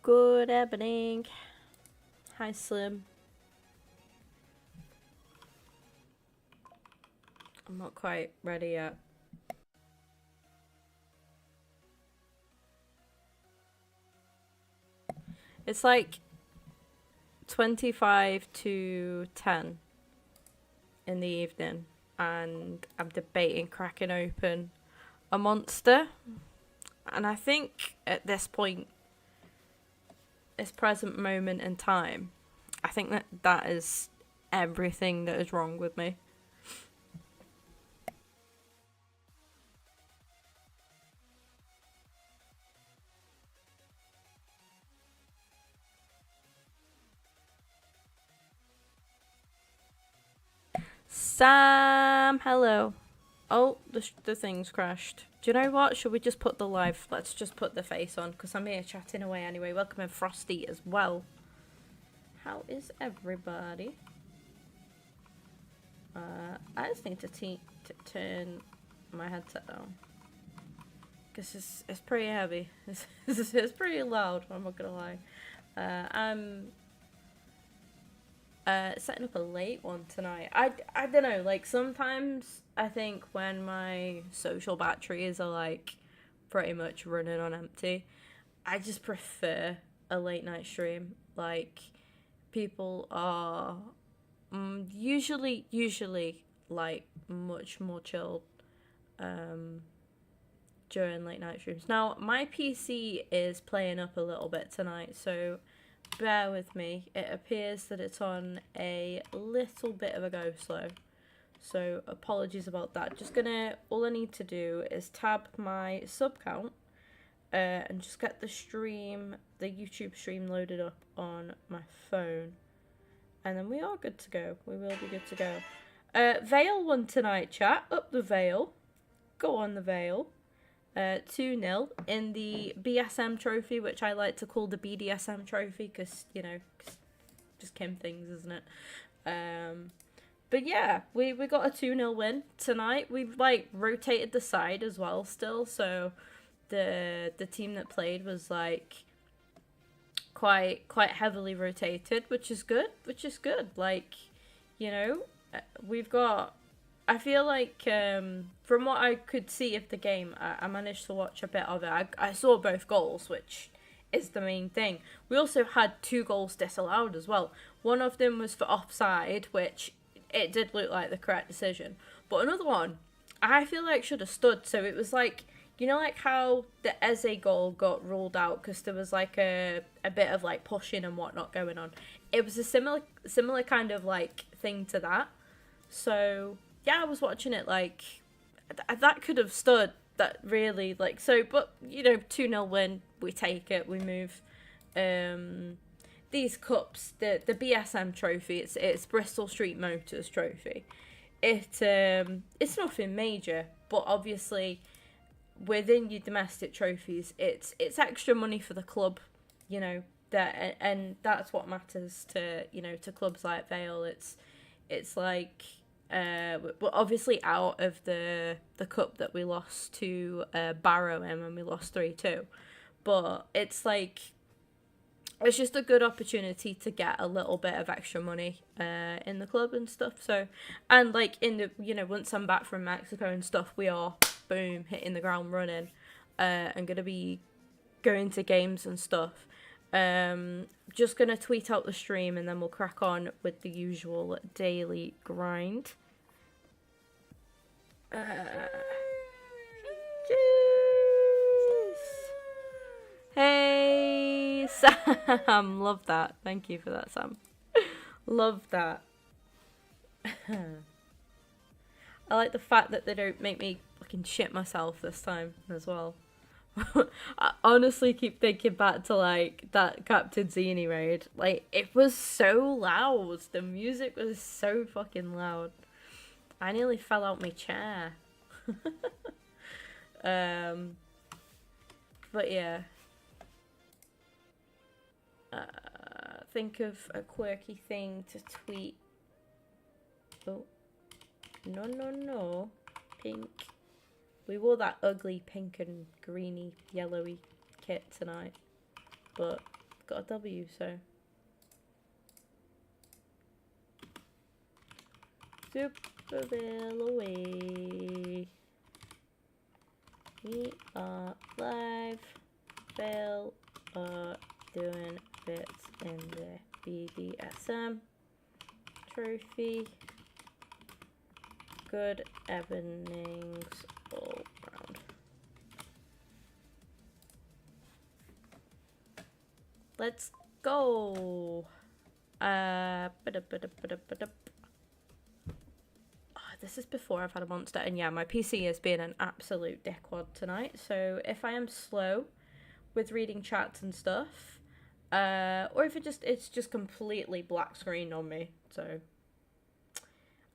Good evening. Hi, Slim. I'm not quite ready yet. It's like 25 to 10 in the evening, and I'm debating cracking open a monster. And I think at this point, this present moment in time, I think that is everything that is wrong with me. Sam, hello. Oh, the thing's crashed. Do you know what? Should we just put the live... Let's just put the face on, because I'm here chatting away anyway. Welcome in Frosty as well. How is everybody? I just need to turn my headset down. Because it's pretty heavy. It's pretty loud, I'm not gonna lie. I'm setting up a late one tonight. I don't know, like sometimes I think when my social batteries are like pretty much running on empty, I just prefer a late night stream. Like people are usually like much more chilled during late night streams. Now my PC is playing up a little bit tonight, so bear with me. It appears that it's on a little bit of a go slow, so apologies about that. All I need to do is tab my sub count and just get the YouTube stream loaded up on my phone, and then we are good to go. We will be good to go. Vale won tonight, chat. Up the Vale. Go on the Vale. 2-0 in the BSM trophy, which I like to call the BDSM trophy, because, you know, just Kim things, isn't it? But yeah, we got a 2-0 win tonight. We've, like, rotated the side as well still, so the team that played was, like, quite heavily rotated, which is good. Like, you know, we've got... I feel like, from what I could see of the game, I managed to watch a bit of it. I saw both goals, which is the main thing. We also had 2 goals disallowed as well. One of them was for offside, which it did look like the correct decision. But another one, I feel like should have stood. So it was like, you know, like how the Eze goal got ruled out because there was like a bit of like pushing and whatnot going on. It was a similar kind of like thing to that. So... yeah, I was watching it, like, that could have stood, that really, like, so, but, you know, 2-0 win, we take it, we move. These cups, the BSM trophy, it's Bristol Street Motors trophy. It's nothing major, but obviously, within your domestic trophies, it's extra money for the club, you know, and that's what matters to, you know, to clubs like Vale. It's like... we're obviously out of the cup that we lost to Barrow in when we lost 3-2, but it's like it's just a good opportunity to get a little bit of extra money in the club and stuff. So, and like in the, you know, once I'm back from Mexico and stuff, we are boom hitting the ground running and gonna be going to games and stuff. Just gonna tweet out the stream and then we'll crack on with the usual daily grind. Hey Sam, love that. Thank you for that, Sam. Love that. I like the fact that they don't make me fucking shit myself this time as well. I honestly keep thinking back to like that Captain Zini raid. Like it was so loud. The music was so fucking loud. I nearly fell out my chair. But yeah. Think of a quirky thing to tweet. Oh. No. Pink. We wore that ugly pink and greeny, yellowy kit tonight. But got a W, so. Superville away. We are live. Bill are doing bits in the BDSM trophy. Good evenings all round. Let's go. This is before I've had a monster, and yeah, my PC has been an absolute dickwad tonight. So if I am slow with reading chats and stuff, or if it's just completely black screen on me, so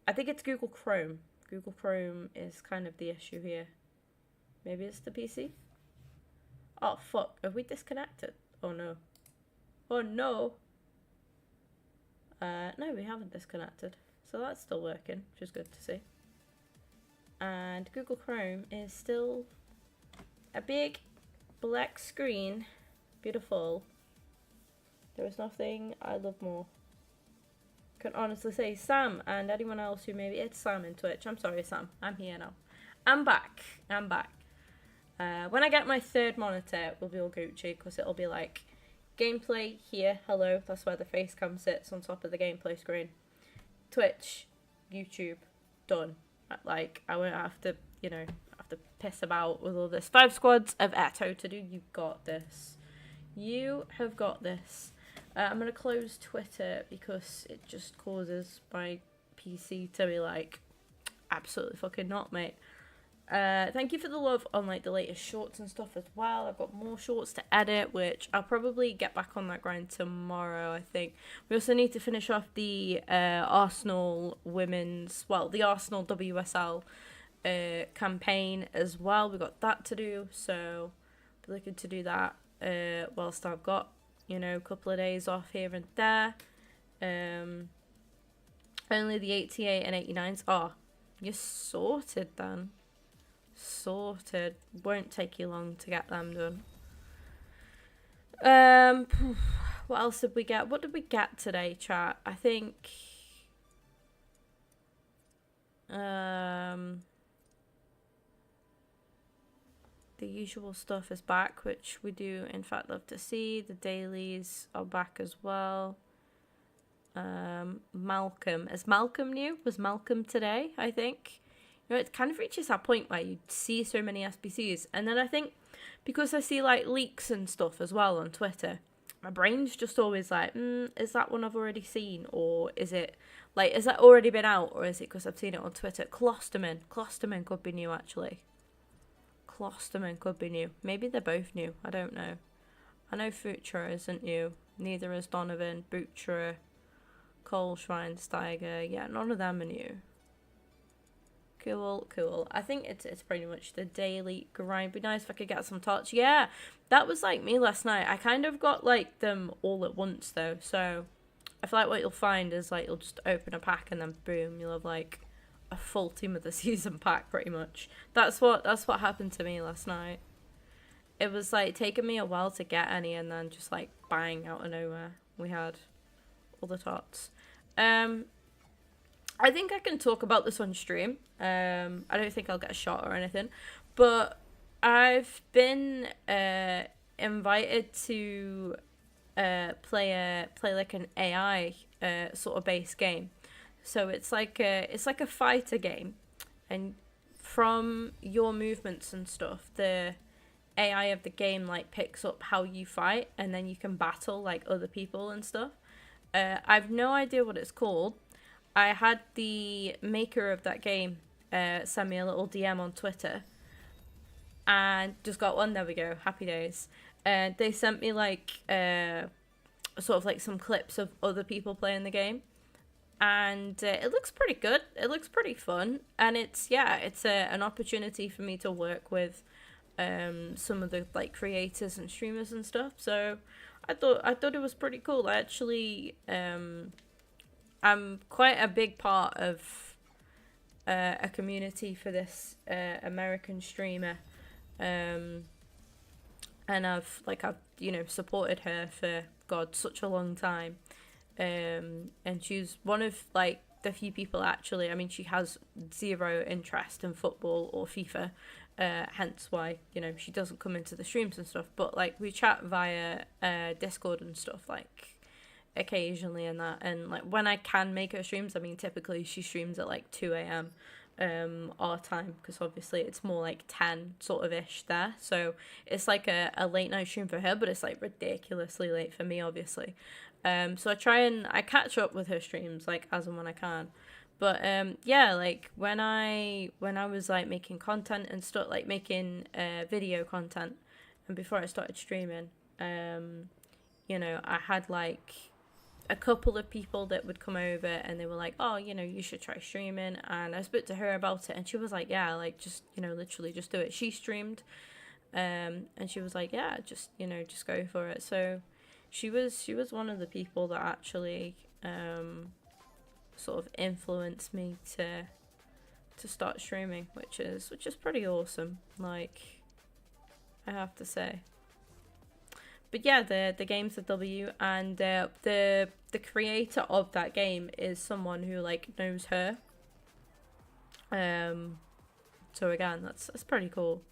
I think it's Google Chrome. Google Chrome is kind of the issue here. Maybe it's the PC. Oh fuck! Have we disconnected? Oh no! Oh no! No, we haven't disconnected. So that's still working, which is good to see. And Google Chrome is still a big black screen. Beautiful. There is nothing I love more. Can honestly say Sam and anyone else who maybe it's Sam in Twitch. I'm sorry, Sam. I'm here now. I'm back. I'm back. When I get my third monitor, we'll be all Gucci because it'll be like gameplay here. Hello. That's where the face cam sits on top of the gameplay screen. Twitch, YouTube, done. Like, I won't have to, you know, have to piss about with all this. 5 squads of Eto to do. You got this. You have got this. I'm going to close Twitter because it just causes my PC to be like, absolutely fucking not, mate. Thank you for the love on like the latest shorts and stuff as well. I've got more shorts to edit, which I'll probably get back on that grind tomorrow, I think. We also need to finish off the Arsenal women's, well, the Arsenal WSL campaign as well. We've got that to do, so be looking to do that whilst I've got, you know, a couple of days off here and there. Only the 88 and 89s. Oh, you're sorted then. Sorted. Won't take you long to get them done. What else did we get? What did we get today, chat? I think the usual stuff is back, which we do in fact love to see. The dailies are back as well. Malcolm. Is Malcolm new? Was Malcolm today, I think? You know, it kind of reaches that point where you see so many SBCs, and then I think because I see like leaks and stuff as well on Twitter, my brain's just always like, is that one I've already seen, or is it like, is that already been out, or is it because I've seen it on Twitter? Klosterman could be new actually. Klosterman could be new. Maybe they're both new. I don't know. I know Futura isn't new. Neither is Donovan, Butcher, Cole, Schweinsteiger. Yeah, none of them are new. Cool. I think it's pretty much the daily grind. Be nice if I could get some tots. Yeah, that was like me last night. I kind of got like them all at once though. So I feel like what you'll find is like you'll just open a pack and then boom, you'll have like a full Team of the Season pack pretty much. That's what happened to me last night. It was like taking me a while to get any, and then just like bang out of nowhere we had all the tots. I think I can talk about this on stream. I don't think I'll get a shot or anything, but I've been invited to play like an AI sort of base game. So it's like a fighter game, and from your movements and stuff, the AI of the game like picks up how you fight, and then you can battle like other people and stuff. I've no idea what it's called. I had the maker of that game send me a little DM on Twitter, and just got one. There we go. Happy days. They sent me like sort of like some clips of other people playing the game, and it looks pretty good. It looks pretty fun, and it's an opportunity for me to work with some of the like creators and streamers and stuff. So I thought it was pretty cool. I actually I'm quite a big part of a community for this American streamer, and I've supported her for God, such a long time. And she's one of like the few people actually. I mean, she has zero interest in football or FIFA, hence why, you know, she doesn't come into the streams and stuff. But like we chat via Discord and stuff like occasionally and that. And like when I can make her streams, I mean, typically she streams at like 2 a.m. Our time, because obviously it's more like 10 sort of ish there, so it's like a late night stream for her, but it's like ridiculously late for me, obviously. So I catch up with her streams like as and when I can. But yeah, like when I was like making content and stuff, like making video content, and before I started streaming, you know, I had like a couple of people that would come over and they were like, oh, you know, you should try streaming. And I spoke to her about it and she was like, yeah, like just, you know, literally just do it. She streamed and she was like, yeah, just, you know, just go for it. So she was one of the people that actually sort of influenced me to start streaming, which is pretty awesome, like, I have to say. But yeah, the game's a W, and the creator of that game is someone who like knows her. So again, that's pretty cool,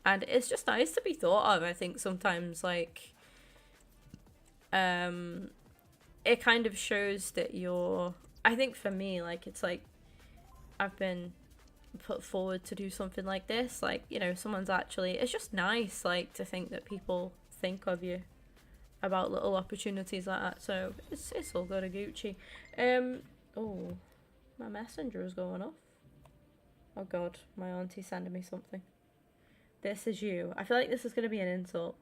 and it's just nice to be thought of. I think sometimes like, it kind of shows that you're. I think for me, like it's like, I've been put forward to do something like this. Like, you know, someone's actually. It's just nice, like, to think that people think of you about little opportunities like that, so it's all good and Gucci. Oh, my messenger is going off. Oh god, my auntie's sending me something. This is you. I feel like this is going to be an insult.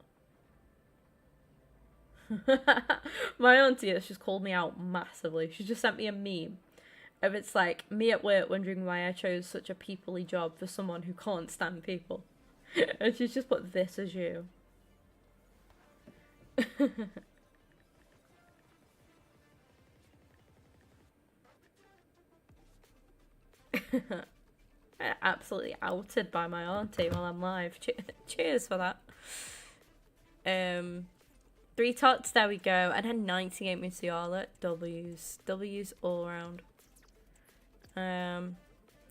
My auntie has just called me out massively. She just sent me a meme of it's like me at work wondering why I chose such a people-y job for someone who can't stand people. And she's just put, this is you. Absolutely outed by my auntie while I'm live. Cheers for that. 3 tots, there we go. And then 98 Musiala. W's all around.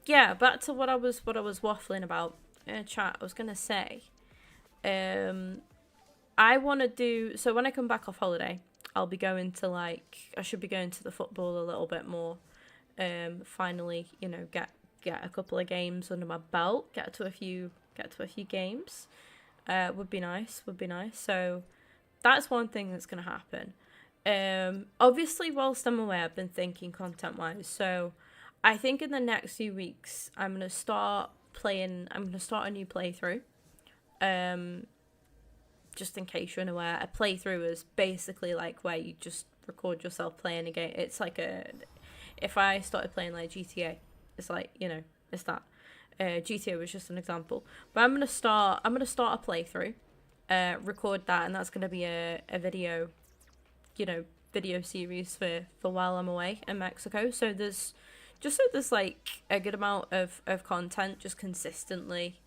Yeah, back to what I was waffling about in chat. I was gonna say, I want to do, so when I come back off holiday, I'll be going to like, I should be going to the football a little bit more. Finally, you know, get a couple of games under my belt, get to a few games. Would be nice. So that's one thing that's going to happen. Obviously, whilst I'm away, I've been thinking content-wise. So I think in the next few weeks, I'm going to start a new playthrough. Just in case you're unaware, a playthrough is basically like where you just record yourself playing a game. It's like if I started playing like GTA, it's like, you know, it's that. GTA was just an example. But I'm gonna start a playthrough, record that, and that's gonna be a video, you know, video series for while I'm away in Mexico. So there's like a good amount of content just consistently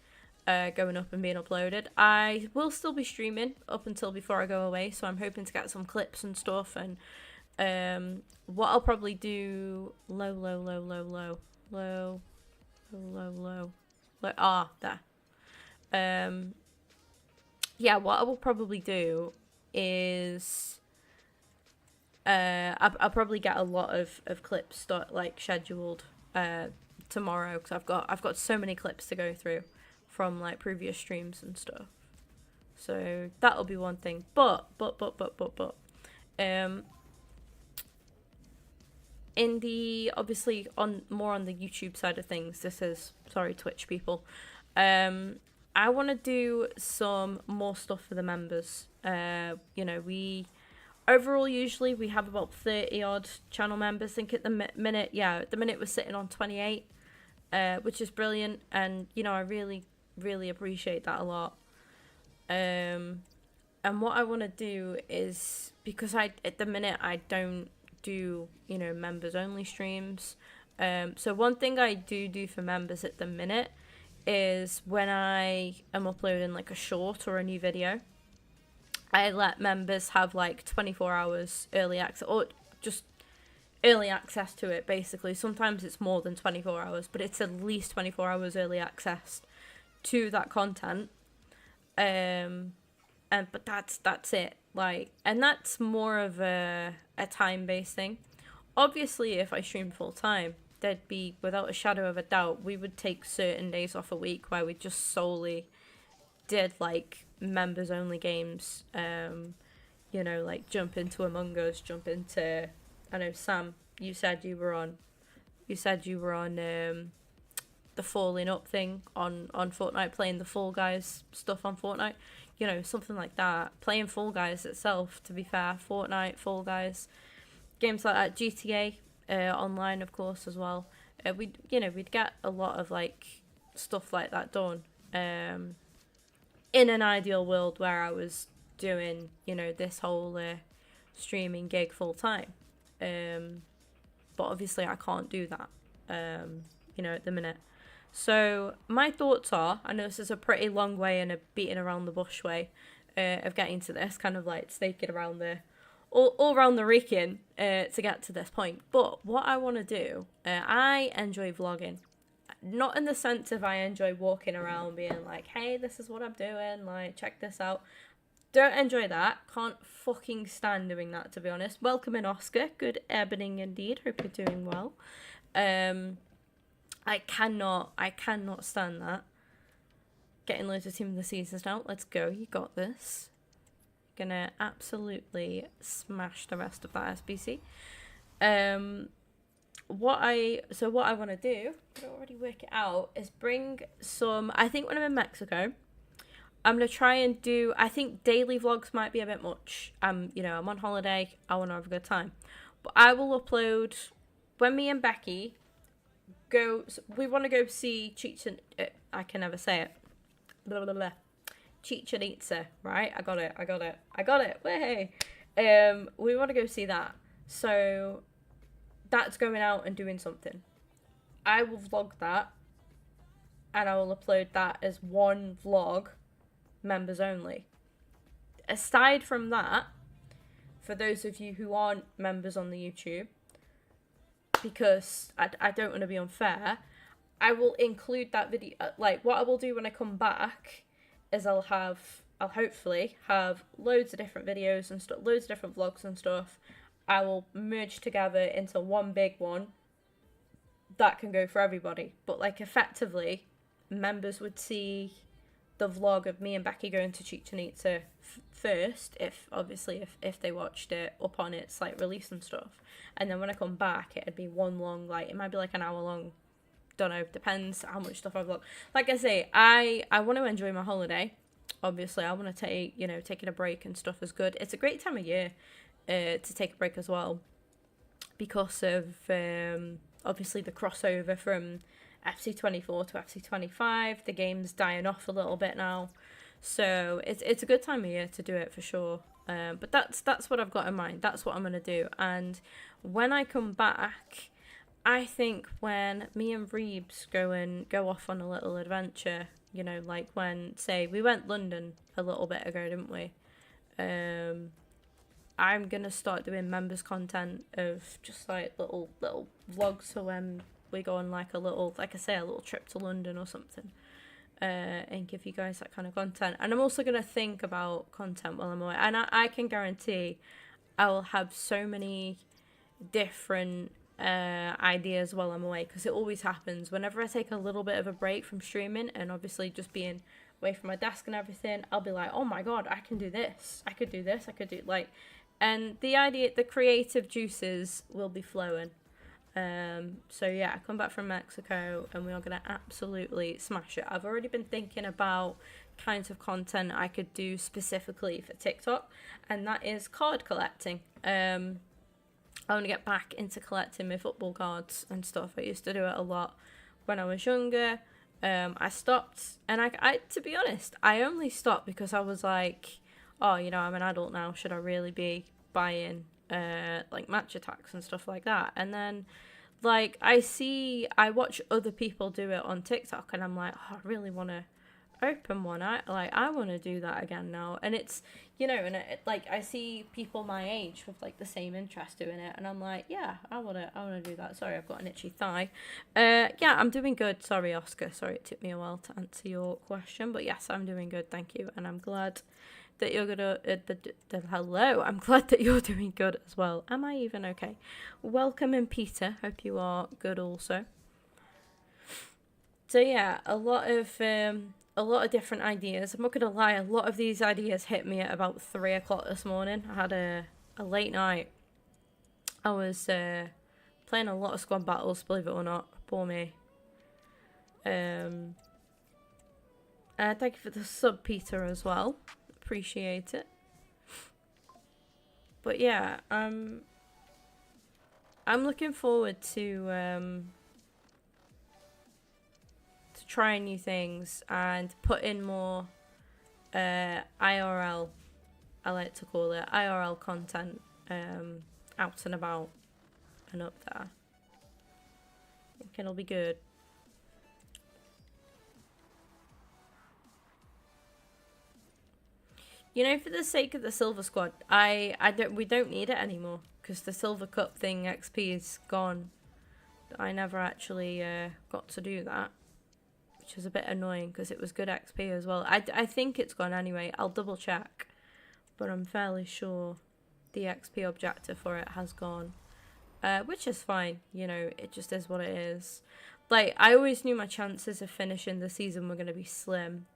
going up and being uploaded. I will still be streaming up until before I go away, so I'm hoping to get some clips and stuff. And what I'll probably do, there. Yeah, what I will probably do is I'll probably get a lot of clips scheduled tomorrow, because I've got so many clips to go through from like previous streams and stuff. So that'll be one thing. But in the, obviously more on the YouTube side of things, this is, sorry Twitch people, I want to do some more stuff for the members. You know, overall usually we have about 30 odd channel members. I think at the minute we're sitting on 28, which is brilliant, and you know, I really appreciate that a lot. And what I want to do is, because at the minute I don't do, you know, members only streams, so one thing I do for members at the minute is when I am uploading like a short or a new video, I let members have like 24 hours early access, or just early access to it, basically. Sometimes it's more than 24 hours, but it's at least 24 hours early access to that content. But that's it. Like, and that's more of a time-based thing. Obviously, if I stream full time, there'd be, without a shadow of a doubt, we would take certain days off a week where we just solely did like members only games. You know, like jump into Among Us, jump into, I know Sam, you said you were on the Falling Up thing on Fortnite, playing the Fall Guys stuff on Fortnite, you know, something like that. Playing Fall Guys itself, to be fair, Fortnite, Fall Guys, games like that, GTA online, of course, as well. We'd get a lot of like stuff like that done. In an ideal world where I was doing, you know, this whole streaming gig full time, but obviously I can't do that, you know, at the minute. So my thoughts are, I know this is a pretty long way and a beating around the bush way of getting to this, kind of like snaking around the all around the Rican to get to this point. But what I want to do, I enjoy vlogging. Not in the sense of I enjoy walking around being like, hey, this is what I'm doing, like, check this out. Don't enjoy that. Can't fucking stand doing that, to be honest. Welcome in, Oscar. Good evening indeed. Hope you're doing well. I cannot stand that. Getting loads of Team of the Seasons now. Let's go. You got this. Gonna absolutely smash the rest of that SBC. What I want to do, I can already work it out, is bring some, I think when I'm in Mexico, I'm going to try and do, I think daily vlogs might be a bit much. You know, I'm on holiday, I want to have a good time. But I will upload, when me and Becky we want to go see Chichen, I can never say it, blah, blah, blah. Chichen Itza, right? I got it, way. We want to go see that. So that's going out and doing something. I will vlog that, and I will upload that as one vlog, members only. Aside from that, for those of you who aren't members on the YouTube, because I don't want to be unfair, I will include that video. Like, what I will do when I come back is I'll hopefully have loads of different videos and stuff, loads of different vlogs and stuff. I will merge together into one big one that can go for everybody. But like, effectively, members would see the vlog of me and Becky going to Chichen Itza first, if they watched it up on its like release and stuff. And then when I come back, it'd be one long, like, it might be like an hour long, don't know, depends how much stuff I vlog. Like I say, I want to enjoy my holiday. Obviously, I want to taking a break and stuff is good. It's a great time of year to take a break as well, because of obviously the crossover from FC24 to FC25. The game's dying off a little bit now, so it's a good time of year to do it for sure. But that's what I've got in mind. That's what I'm gonna do. And when I come back, I think when me and Reebs go off on a little adventure, you know, like when, say, we went London a little bit ago, didn't we? I'm gonna start doing members content of just like little vlogs for when we go on like a little, like I say, a little trip to London or something, and give you guys that kind of content. And I'm also gonna think about content while I'm away, and I can guarantee I will have so many different ideas while I'm away, because it always happens whenever I take a little bit of a break from streaming and obviously just being away from my desk and everything. I'll be like, oh my god, I can do this, I could do this, I could do, like, and the creative juices will be flowing. So yeah, I come back from Mexico and we are gonna absolutely smash it. I've already been thinking about kinds of content I could do specifically for TikTok, and that is card collecting. I want to get back into collecting my football cards and stuff. I used to do it a lot when I was younger. I stopped, and I to be honest, I only stopped because I was like, oh, you know, I'm an adult now, should I really be buying like match attacks and stuff like that? And then like I watch other people do it on TikTok, and I'm like, oh, I really want open one. I want to do that again now, and it's, you know, and like I see people my age with like the same interest doing it, and I'm like, yeah, I wanna do that. Sorry, I've got an itchy thigh. Yeah, I'm doing good. Sorry, Oscar. Sorry, it took me a while to answer your question, but yes, I'm doing good. Thank you, and I'm glad that you're gonna. Hello, I'm glad that you're doing good as well. Am I even okay? Welcome in, Peter. Hope you are good also. So yeah, a lot of different ideas. I'm not gonna lie, a lot of these ideas hit me at about 3 o'clock this morning. I had a late night. I was playing a lot of squad battles, believe it or not. Poor me. Thank you for the sub, Peter, as well. Appreciate it. But yeah, I'm looking forward to trying new things and put in more IRL, I like to call it, IRL content out and about and up there. I think it'll be good. You know, for the sake of the Silver Squad, we don't need it anymore because the Silver Cup thing XP is gone. I never actually got to do that, which is a bit annoying because it was good XP as well. I think it's gone anyway. I'll double check, but I'm fairly sure the XP objective for it has gone, which is fine. You know, it just is what it is. Like, I always knew my chances of finishing the season were going to be slim.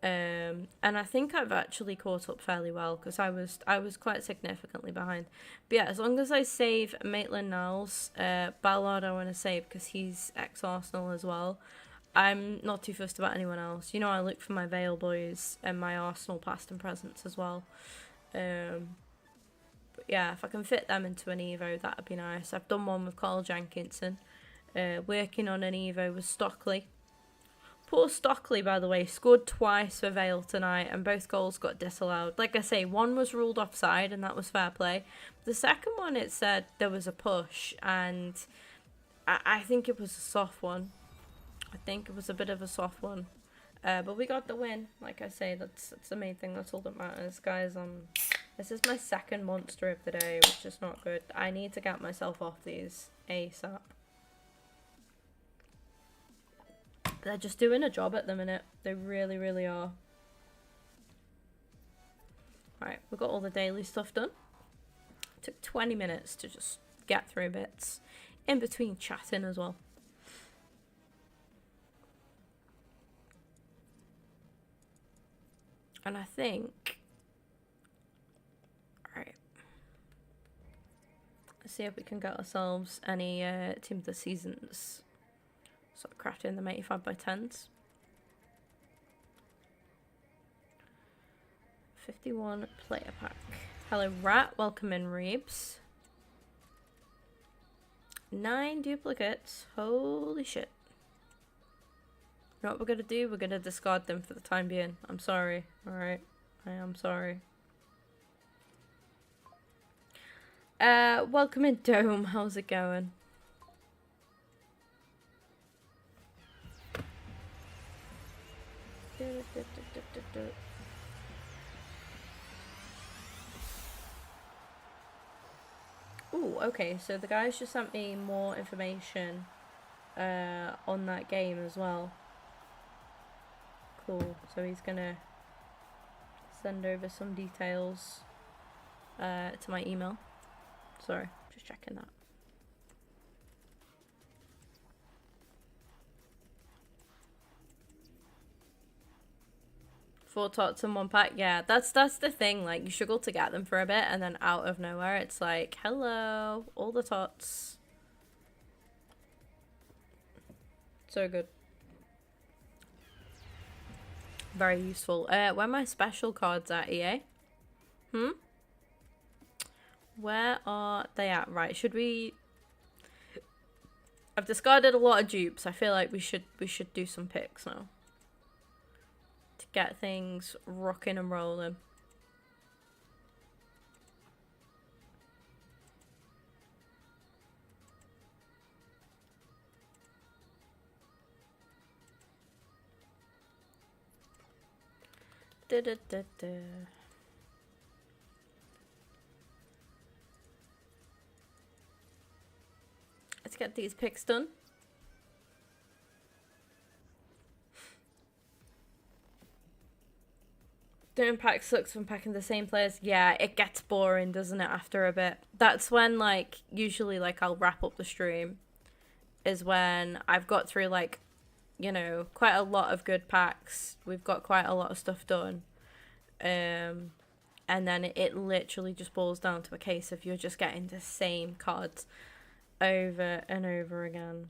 And I think I've actually caught up fairly well because I was quite significantly behind. But yeah, as long as I save Maitland-Niles, Ballard I want to save because he's ex-Arsenal as well. I'm not too fussed about anyone else. You know, I look for my Vale boys and my Arsenal past and presents as well. But yeah, if I can fit them into an Evo, that would be nice. I've done one with Carl Jenkinson. Working on an Evo with Stockley. Poor Stockley, by the way, scored twice for Vale tonight and both goals got disallowed. Like I say, one was ruled offside and that was fair play. The second one, it said there was a push and I think it was a soft one. I think it was a bit of a soft one. But we got the win. Like I say, that's the main thing. That's all that matters. Guys, this is my second monster of the day, which is not good. I need to get myself off these ASAP. They're just doing a job at the minute. They really, really are. Right, we've got all the daily stuff done. It took 20 minutes to just get through bits. In between chatting as well. And I think... Alright. Let's see if we can get ourselves any Team of the Seasons. So crafting them 85 by 10s. 51 player pack. Hello Rat, welcome in Reebs. 9 duplicates. Holy shit. You know what we're gonna do? We're gonna discard them for the time being. I'm sorry. Alright. I am sorry. Welcome in Dome. How's it going? Ooh, okay, so the guys just sent me more information on that game as well. Cool, so he's gonna send over some details to my email. Sorry, just checking that. Four tots in one pack, yeah, that's the thing, like, you struggle to get them for a bit and then out of nowhere it's like, hello, all the tots. So good. Very useful. Where are my special cards at, EA? Where are they at? Right, should we... I've discarded a lot of dupes. I feel like we should do some picks now. To get things rocking and rolling. Let's get these picks done. Doing pack sucks when packing the same players. Yeah, it gets boring, doesn't it, after a bit? That's when, like, usually, like, I'll wrap up the stream. Is when I've got through, like, you know, quite a lot of good packs. We've got quite a lot of stuff done. And then it literally just boils down to a case of you're just getting the same cards over and over again.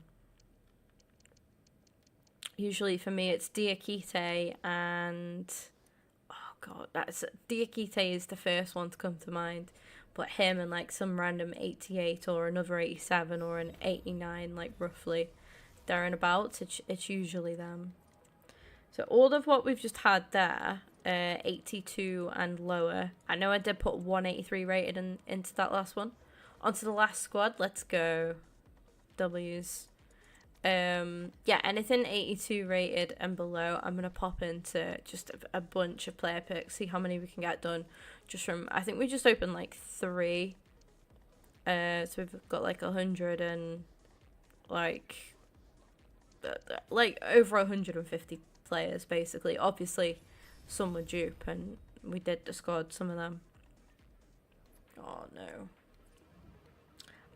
Usually for me it's Diakite and... God, Diakite is the first one to come to mind, but him and like some random 88 or another 87 or an 89, like roughly there and about, it's usually them. So all of what we've just had there, 82 and lower. I know I did put 183 rated into that last one. Onto the last squad, let's go. W's. Yeah, anything 82 rated and below, I'm gonna pop into just a bunch of player picks, see how many we can get done. Just from, I think we just opened like 3, so we've got like 100 and like over 150 players basically. Obviously, some were dupe, and we did discard some of them. Oh no.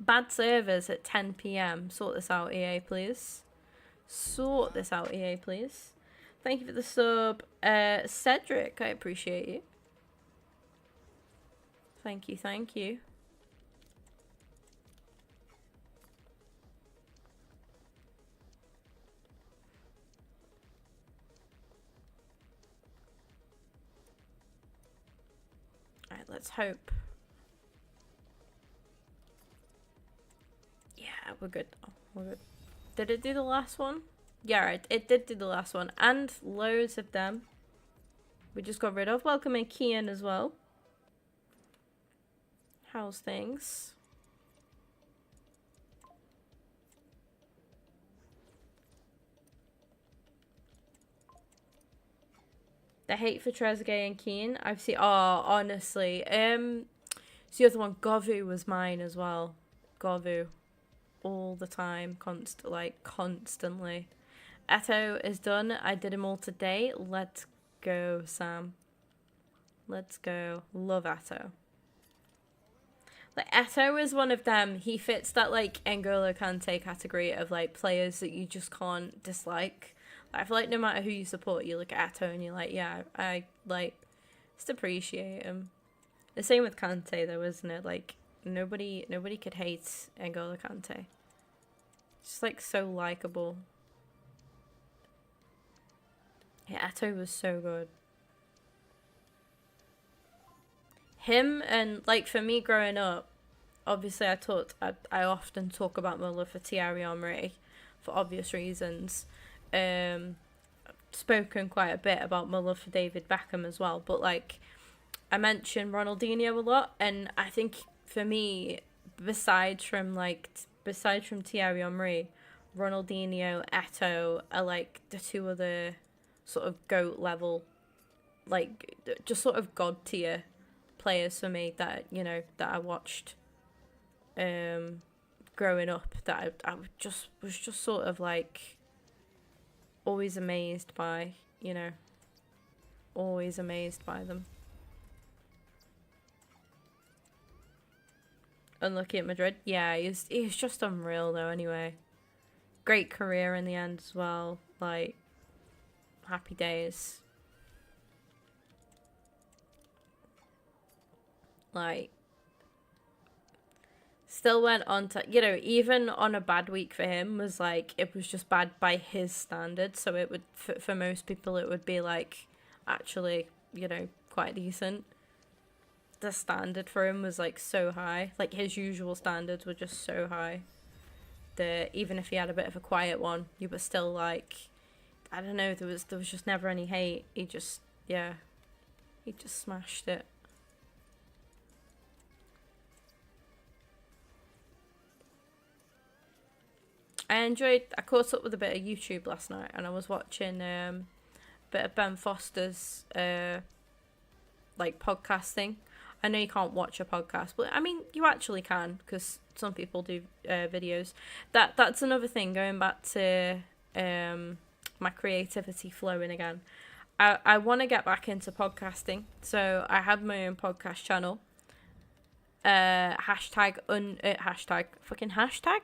Bad servers at 10 PM. Sort this out, EA, please. Sort this out, EA, please. Thank you for the sub. Cedric, I appreciate you. Thank you, thank you. Alright, let's hope. Yeah, we're good. Oh, we're good. Did it do the last one? Yeah, right. It did do the last one. And loads of them. We just got rid of. Welcome in Kian as well. How's things? The hate for Trezeguet and Keane. I've seen... Oh, honestly. It's the other one. Govu was mine as well. Govu. All the time, constantly. Eto is done. I did them all today. Let's go, Sam. Let's go. Love Eto. Like, Eto is one of them. He fits that like N'Golo Kante category of like players that you just can't dislike. I feel like no matter who you support, you look at Eto and you're like, yeah, I like just appreciate him. The same with Kante though, isn't it? Like, nobody could hate N'Golo Kante. Just like so likable. Yeah, Eto was so good. Him and like for me growing up, obviously I often talk about my love for Thierry Henry for obvious reasons. Spoken quite a bit about my love for David Beckham as well, but like I mentioned Ronaldinho a lot, and I think for me, besides from Thierry Henry, Ronaldinho, Eto'o are like the two other sort of GOAT level, like just sort of god tier players for me that, you know, that I watched growing up, that I was just sort of like always amazed by, you know, always amazed by them. Unlucky at Madrid. Yeah, he's just unreal though anyway. Great career in the end as well. Like, happy days. Like, still went on to, you know, even on a bad week for him was like, it was just bad by his standards. So it would, for most people, it would be like, actually, you know, quite decent. The standard for him was like so high. Like his usual standards were just so high that even if he had a bit of a quiet one, you were still like, I don't know, there was just never any hate. He just smashed it. I caught up with a bit of YouTube last night, and I was watching bit of Ben Foster's like podcasting. I know you can't watch a podcast, but I mean you actually can, because some people do videos. That's another thing. Going back to my creativity flowing again. I want to get back into podcasting, so I have my own podcast channel. Hashtag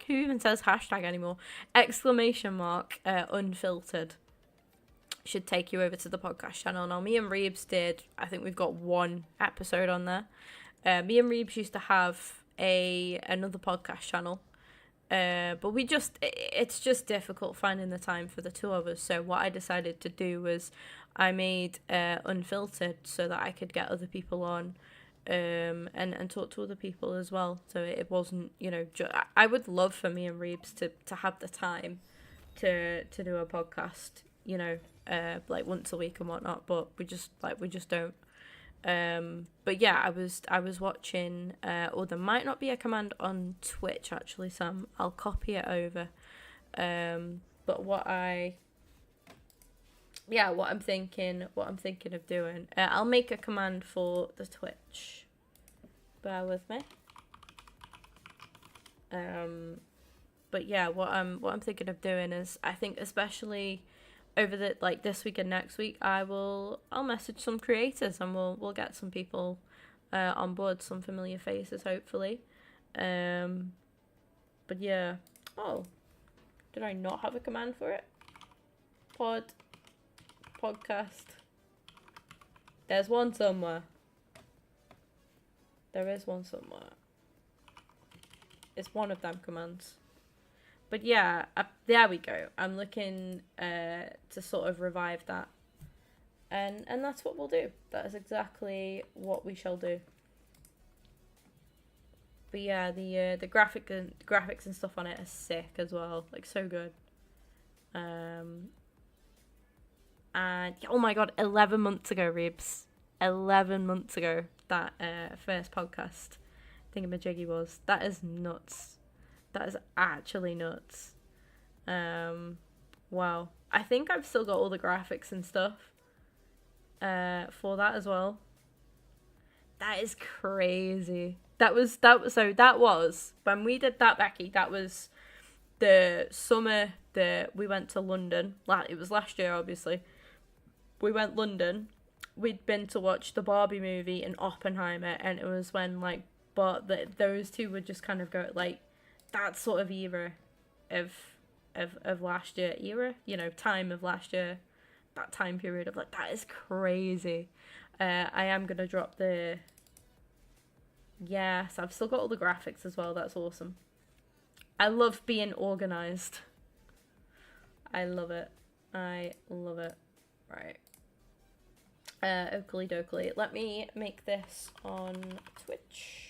who even says hashtag anymore? Exclamation mark unfiltered should take you over to the podcast channel. Now, me and Reeves did, I think we've got one episode on there. Me and Reeves used to have another podcast channel, but it's just difficult finding the time for the two of us. So what I decided to do was I made unfiltered so that I could get other people on and talk to other people as well. So it wasn't, I would love for me and Reeves to have the time to do a podcast, like once a week and whatnot, but we just don't. But yeah, I was watching, or there might not be a command on Twitch actually, Sam. I'll copy it over. But what I'm thinking of doing, I'll make a command for the Twitch. Bear with me. But yeah, what I'm thinking of doing is, I think especially over this week and next week, I'll message some creators and we'll get some people on board, some familiar faces hopefully. But yeah. Oh, did I not have a command for it? Podcast. There's one somewhere. There is one somewhere. It's one of them commands. But yeah, there we go. I'm looking to sort of revive that. And that's what we'll do. That is exactly what we shall do. But yeah, the graphics and stuff on it are sick as well. Like, so good. And oh my god, 11 months ago, Reebs. 11 months ago, that first podcast thingamajiggy was. That is nuts. That is actually nuts. Wow. I think I've still got all the graphics and stuff for that as well. That is crazy. That was when we did that, Becky. That was the summer that we went to London. It was last year, obviously. We went London. We'd been to watch the Barbie movie and Oppenheimer, and it was when those two would just kind of go that sort of era of last year, time of last year, that time period of that is crazy. I am gonna drop the. Yes, I've still got all the graphics as well. That's awesome. I love being organized. I love it. Right. Oakley dokley. Let me make this on Twitch.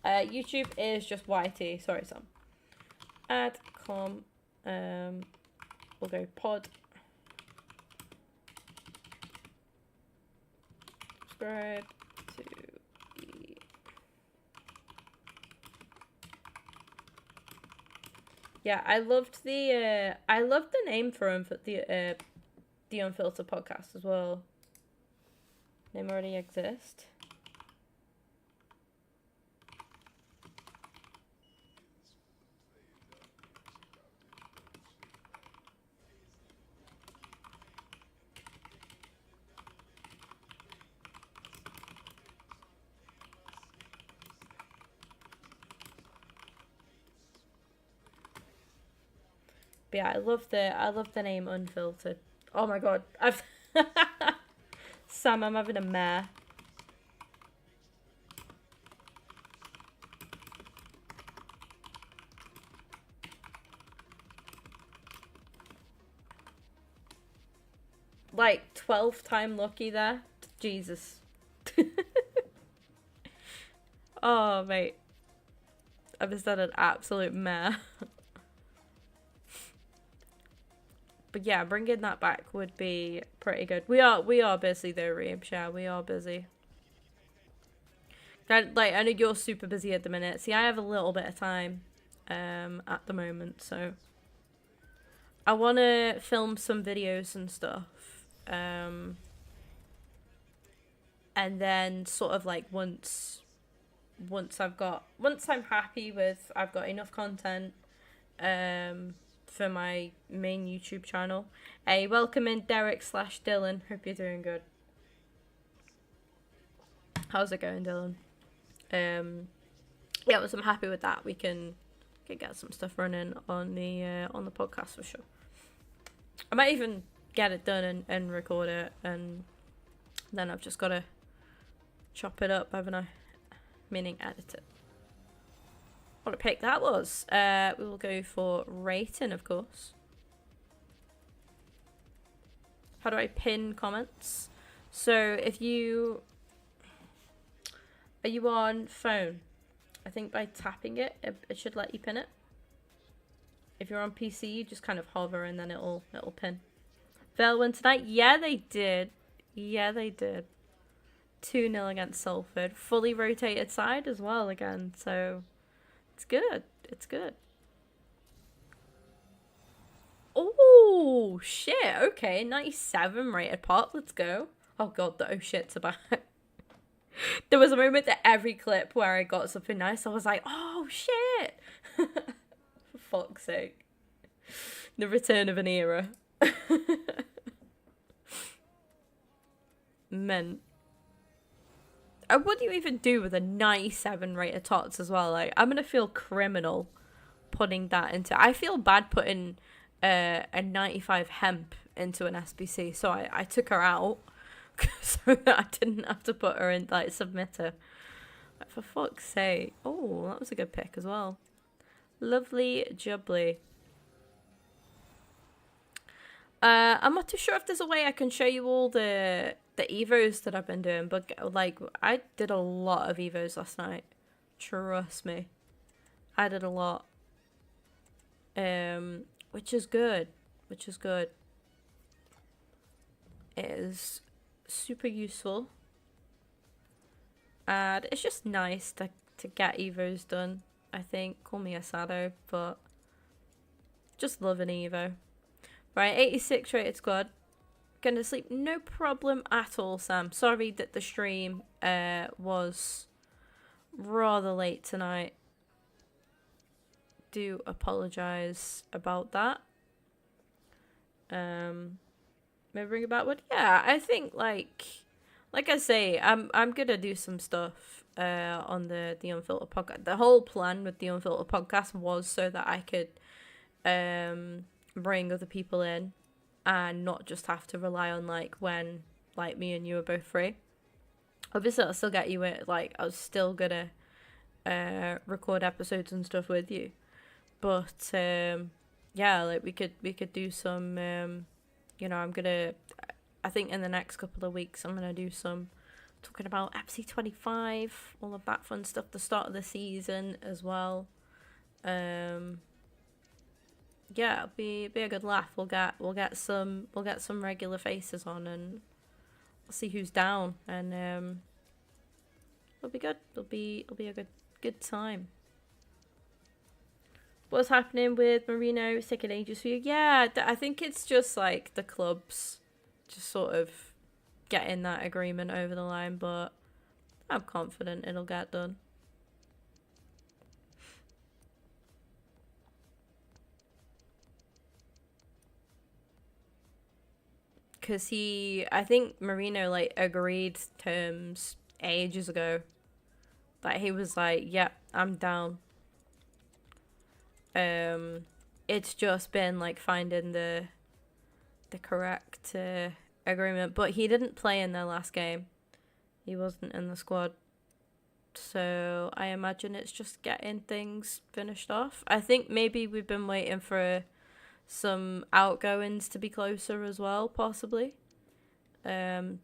YouTube is just YT. Sorry, Sam. Add com. We'll go pod. Subscribe to the. Yeah, I loved the name for the Unfiltered podcast as well. Name already exists. But yeah, I love the name Unfiltered. Oh my god, Sam, I'm having a mare. Like 12th time lucky there. Jesus. Oh mate, I've just done an absolute mare. But yeah, bringing that back would be pretty good. We are busy though, Reebs. Yeah, we are busy. I know you're super busy at the minute. See, I have a little bit of time at the moment, so I want to film some videos and stuff. And then sort of like once I'm happy with, I've got enough content for my main YouTube channel. Hey, welcome in Derek/Dylan. Hope you're doing good. How's it going, Dylan? Yeah, once I'm happy with that, we can get some stuff running on the podcast for sure. I might even get it done and record it, and then I've just got to chop it up, haven't I? Meaning edit it. What a pick that was. We will go for rating, of course. How do I pin comments? So if you... Are you on phone? I think by tapping it, it should let you pin it. If you're on PC, you just kind of hover and then it'll pin. Vale won tonight? Yeah, they did. Yeah, they did. 2-0 against Salford. Fully rotated side as well again, so it's good. It's good. Oh, shit. Okay, 97 rated pot. Let's go. Oh, God, the oh shit's about. There was a moment that every clip where I got something nice, I was like, oh, shit. For fuck's sake. The return of an era. Men. What do you even do with a 97 rated tots as well? Like, I'm going to feel criminal putting that into... I feel bad putting a 95 hemp into an SBC, so I took her out. So that I didn't have to put her in, like, submit her. Like, for fuck's sake. Oh, that was a good pick as well. Lovely jubbly. I'm not too sure if there's a way I can show you all the evos that I've been doing, but, like, I did a lot of evos last night. Trust me. I did a lot. Which is good. Which is good. It is super useful, and it's just nice to get evos done. I think, call me a sado, but just love an evo. Right, 86 rated squad. Going to sleep, no problem at all, Sam. Sorry that the stream was rather late tonight. Do apologize about that. Remembering about what? Yeah, I think like I say, I'm gonna do some stuff on the Unfiltered podcast. The whole plan with the Unfiltered podcast was so that I could bring other people in and not just have to rely on like when like me and you are both free. Obviously, I'll still get you it. Like, I was still gonna record episodes and stuff with you, but yeah, like we could do some. You know, I think in the next couple of weeks, I'm going to do some talking about FC25, all of that fun stuff, the start of the season as well. Yeah, it'll be a good laugh. We'll get some regular faces on, and we'll see who's down, and it'll be good. It'll be a good time. What's happening with Marino? Second ages for you? Yeah, I think it's just like the clubs just sort of getting that agreement over the line, but I'm confident it'll get done. Because I think Marino like agreed terms ages ago. Like, he was like, yep, I'm down. It's just been like finding the correct agreement, but he didn't play in their last game. He wasn't in the squad, so I imagine it's just getting things finished off. I think maybe we've been waiting for some outgoings to be closer as well, possibly, to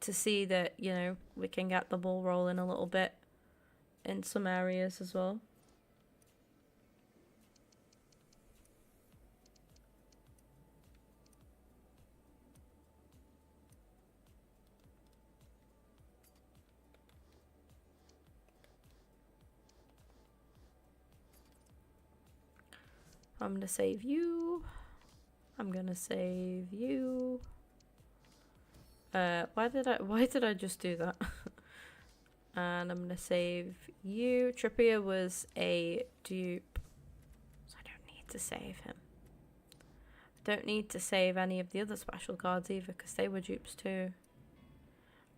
see that, you know, we can get the ball rolling a little bit in some areas as well. I'm going to save you. I'm gonna save you. Why did I just do that? And I'm gonna save you. Trippier was a dupe, so I don't need to save him. I don't need to save any of the other special cards either, because they were dupes too.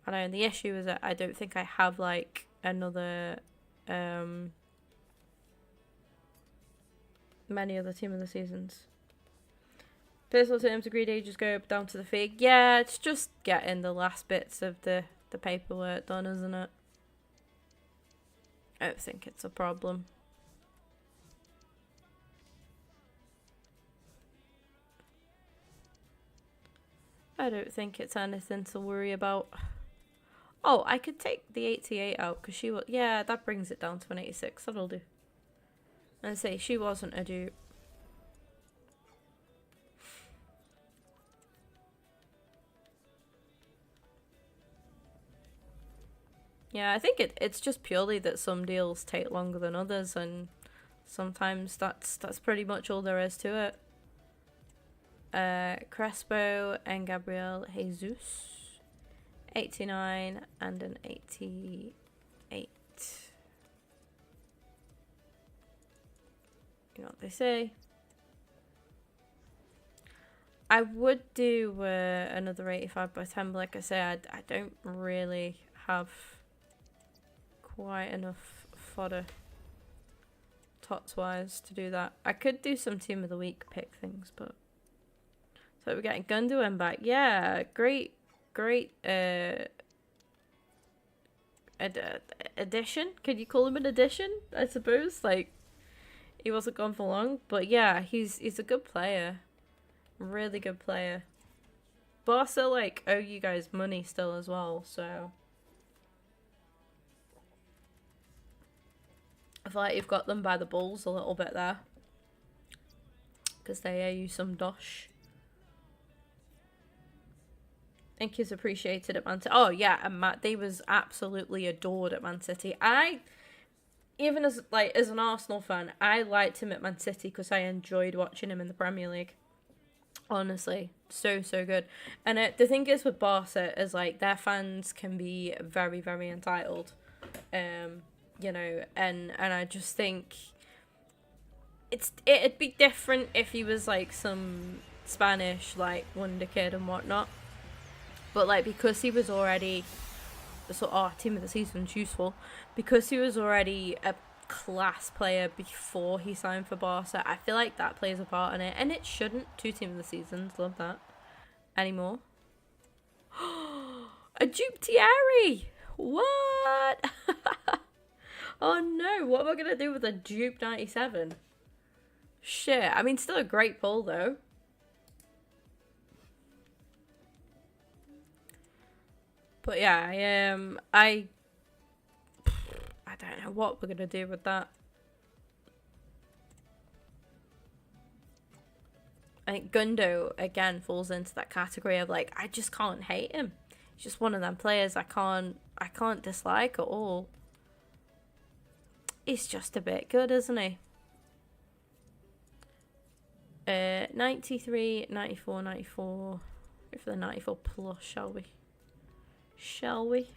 I know, and the issue is that I don't think I have like another many other team of the seasons. Personal terms agreed ages ago, down to the fig. Yeah, it's just getting the last bits of the paperwork done, isn't it? I don't think it's a problem. I don't think it's anything to worry about. Oh, I could take the 88 out because she was... Yeah, that brings it down to an 86. That'll do. And say she wasn't a dupe. Yeah, I think it's just purely that some deals take longer than others, and sometimes that's pretty much all there is to it. Crespo and Gabriel Jesus, 89 and an 88. You know what they say. I would do another 85 by 10, but like I said, I don't really have quite enough fodder tots wise to do that. I could do some team of the week pick things, but so we're getting Gundogan back. Yeah, great addition. Could you call him an addition? I suppose. Like, he wasn't gone for long, but yeah, he's a good player, really good player. Barca like owe you guys money still as well, so I feel like you've got them by the balls a little bit there, because they owe you some dosh. I think he's appreciated at Man City. Oh yeah, and they was absolutely adored at Man City. Even as an Arsenal fan, I liked him at Man City because I enjoyed watching him in the Premier League. Honestly, so good. And the thing is with Barca is like their fans can be very, very entitled. You know, and I just think it'd be different if he was like some Spanish like wonder kid and whatnot. But like because he was already team of the season's useful, because he was already a class player before he signed for Barca, I feel like that plays a part in it, and it shouldn't. 2 team of the seasons, love that. Anymore. A dupe Thierry! What? Oh no, what am I gonna do with a dupe 97? Shit, I mean, still a great pull though. But yeah, I don't know what we're gonna do with that. I think Gundo again falls into that category of like, I just can't hate him. He's just one of them players I can't dislike at all. He's just a bit good, isn't he? 93, 94, 94. Go for the 94 plus, shall we? Shall we?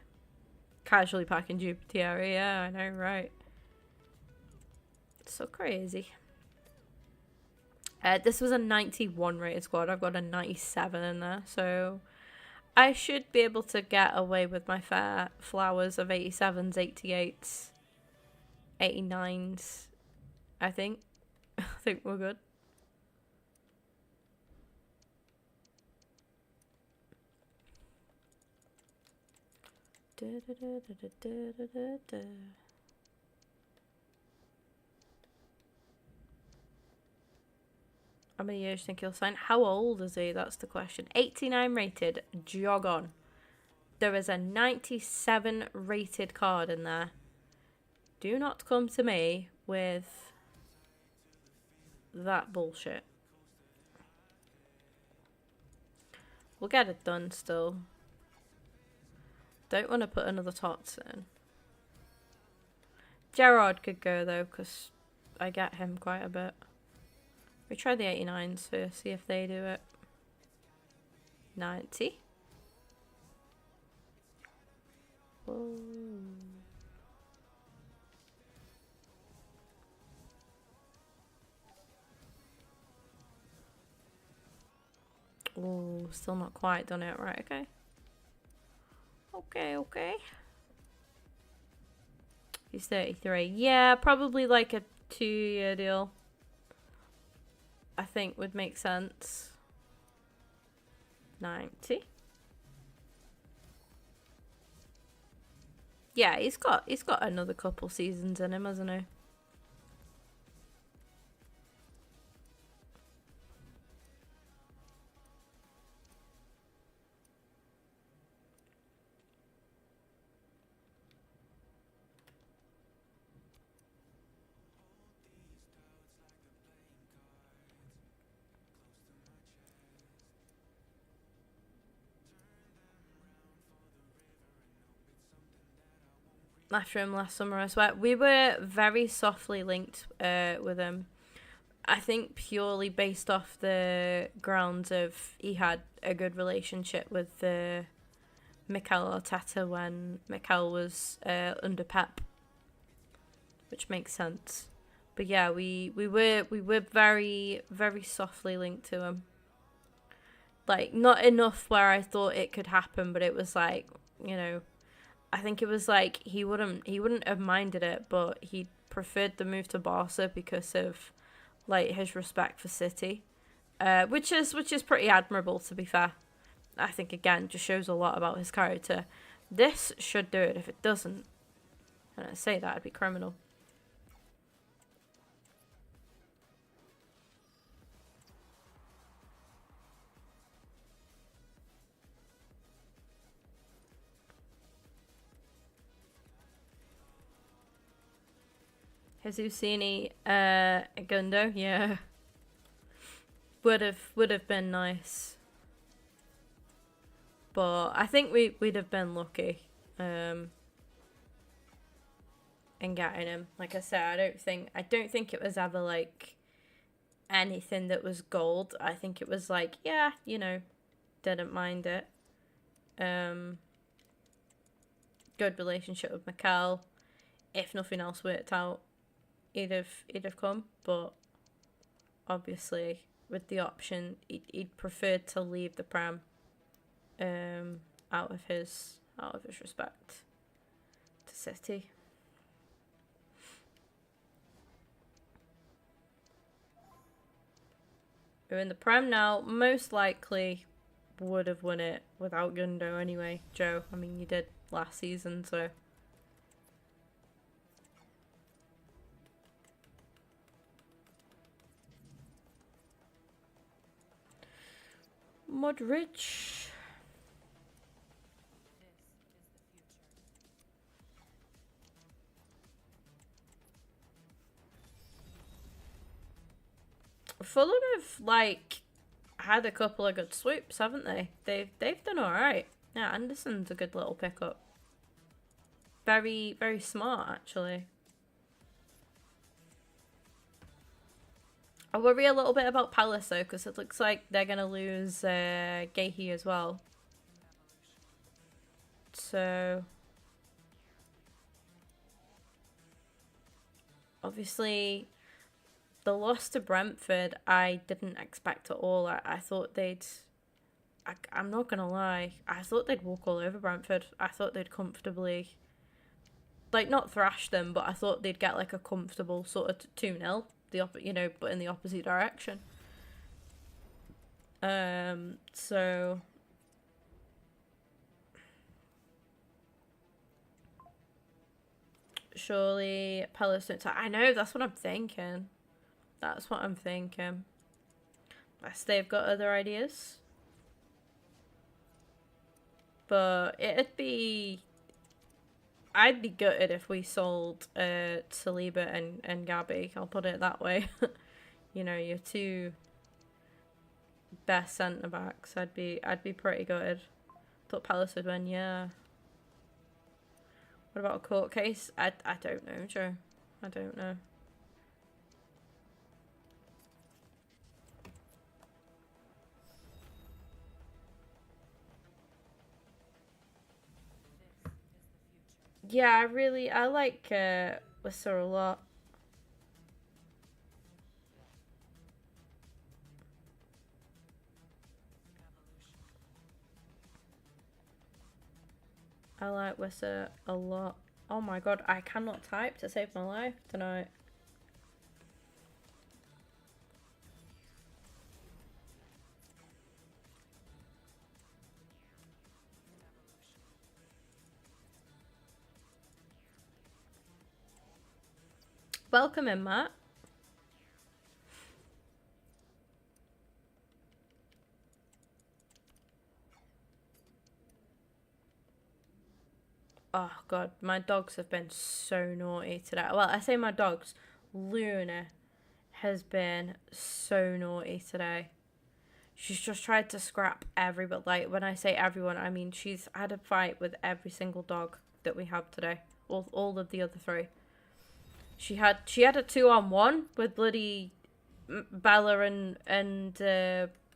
Casually packing dupe Thierry, yeah, I know, right? It's so crazy. This was a 91 rated squad. I've got a 97 in there, so I should be able to get away with my fair flowers of 87s, 88s, 89s. I think. I think we're good. How many years do you think he'll sign? How old is he? That's the question. 89 rated. Jog on. There is a 97 rated card in there. Do not come to me with that bullshit. We'll get it done still. Don't want to put another tots in. Gerard could go though, because I get him quite a bit. We try the 89s first, see if they do it. 90. Whoa. Oh, still not quite done it. Right, okay. Okay. He's 33. Yeah, probably like a 2-year deal. I think would make sense. 90. Yeah, he's got another couple seasons in him, hasn't he? After him last summer, I swear. We were very softly linked with him. I think purely based off the grounds of he had a good relationship with Mikel Arteta when Mikel was under Pep, which makes sense. But yeah, we were very, very softly linked to him. Like, not enough where I thought it could happen, but it was like, you know, I think it was like he wouldn't have minded it, but he preferred the move to Barca because of like his respect for City, which is pretty admirable, to be fair. I think again just shows a lot about his character. This should do it. If it doesn't, and I say that, it'd be criminal. Jesusini, Gundo, yeah, would have been nice, but I think we'd have been lucky in getting him. Like I said, I don't think it was ever like anything that was gold. I think it was like, yeah, you know, didn't mind it. Good relationship with Mikel. If nothing else worked out, he'd have come, but obviously with the option, he'd preferred to leave the Prem, out of his respect to City. We're in the Prem now. Most likely would have won it without Gundo anyway, Joe. I mean, you did last season, so. Modric. Fulham have like had a couple of good swoops, haven't they? They've done all right. Yeah, Anderson's a good little pickup. Very, very smart, actually. I worry a little bit about Palace though, because it looks like they're gonna lose Gahey as well. So obviously, the loss to Brentford, I didn't expect at all. I thought they'd. I'm not gonna lie. I thought they'd walk all over Brentford. I thought they'd comfortably, like, not thrash them, but I thought they'd get like a comfortable sort of 2-0. You know, but in the opposite direction. So surely Palace don't. I know, that's what I'm thinking. That's what I'm thinking. Unless they've got other ideas. But it'd be. I'd be gutted if we sold Saliba and Gabby. I'll put it that way. You know, your two best centre backs. I'd be pretty gutted. Thought Palace would win. Yeah. What about a court case? I don't know, Joe. I don't know. Yeah, I like Whistler a lot. I like Whistler a lot. Oh my god, I cannot type to save my life tonight. Welcome in, Matt. Oh god, my dogs have been so naughty today. Well, I say my dogs. Luna has been so naughty today. She's just tried to scrap everybody. Like, when I say everyone, I mean she's had a fight with every single dog that we have today. All of the other three. She had a 2-on-1 with bloody Bella and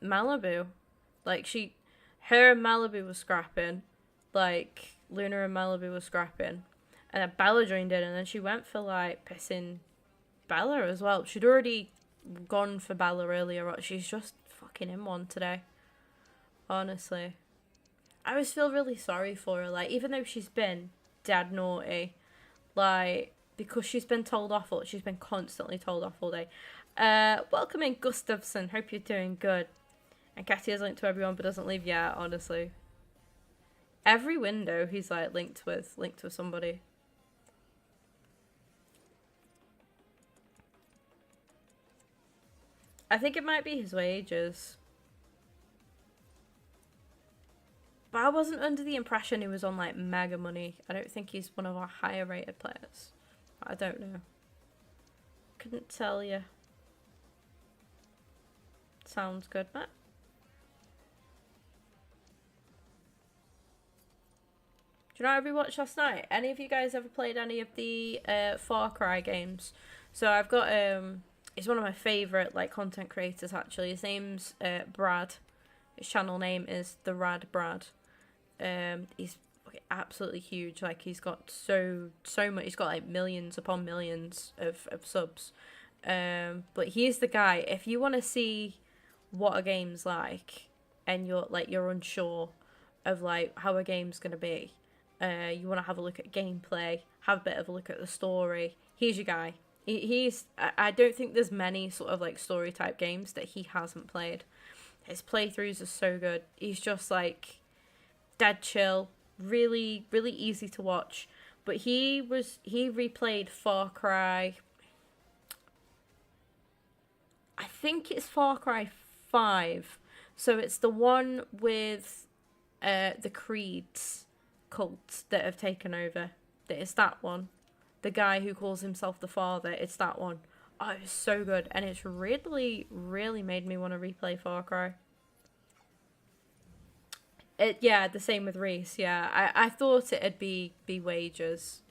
Malibu. Like, her and Malibu was scrapping. Like, Luna and Malibu was scrapping. And then Bella joined in, and then she went for, like, pissing Bella as well. She'd already gone for Bella earlier. She's just fucking in one today. Honestly. I always feel really sorry for her. Like, even though she's been dead naughty, like, because she's been told off, she's been constantly told off all day. Welcome in, Gustafson. Hope you're doing good. And Catty has linked to everyone but doesn't leave yet, honestly. Every window he's like linked with somebody. I think it might be his wages. But I wasn't under the impression he was on like mega money. I don't think he's one of our higher rated players. I don't know. Couldn't tell you. Sounds good, Matt. Do you know what I rewatched last night? Any of you guys ever played any of the Far Cry games? So I've got he's one of my favourite like content creators actually. His name's Brad. His channel name is The Rad Brad. He's absolutely huge. Like, he's got so much. He's got like millions upon millions of subs. But he's the guy. If you want to see what a game's like, and you're unsure of like how a game's gonna be, you want to have a look at gameplay, have a bit of a look at the story. He's your guy. He's. I don't think there's many sort of like story type games that he hasn't played. His playthroughs are so good. He's just like dead chill, really easy to watch. But he replayed Far Cry. I think it's Far Cry 5. So it's the one with the Creeds cult that have taken over. It's that one. The guy who calls himself the father, it's that one. Oh, it was so good. And it's really made me want to replay Far Cry. Yeah, the same with Reese, yeah. I thought it'd be wages.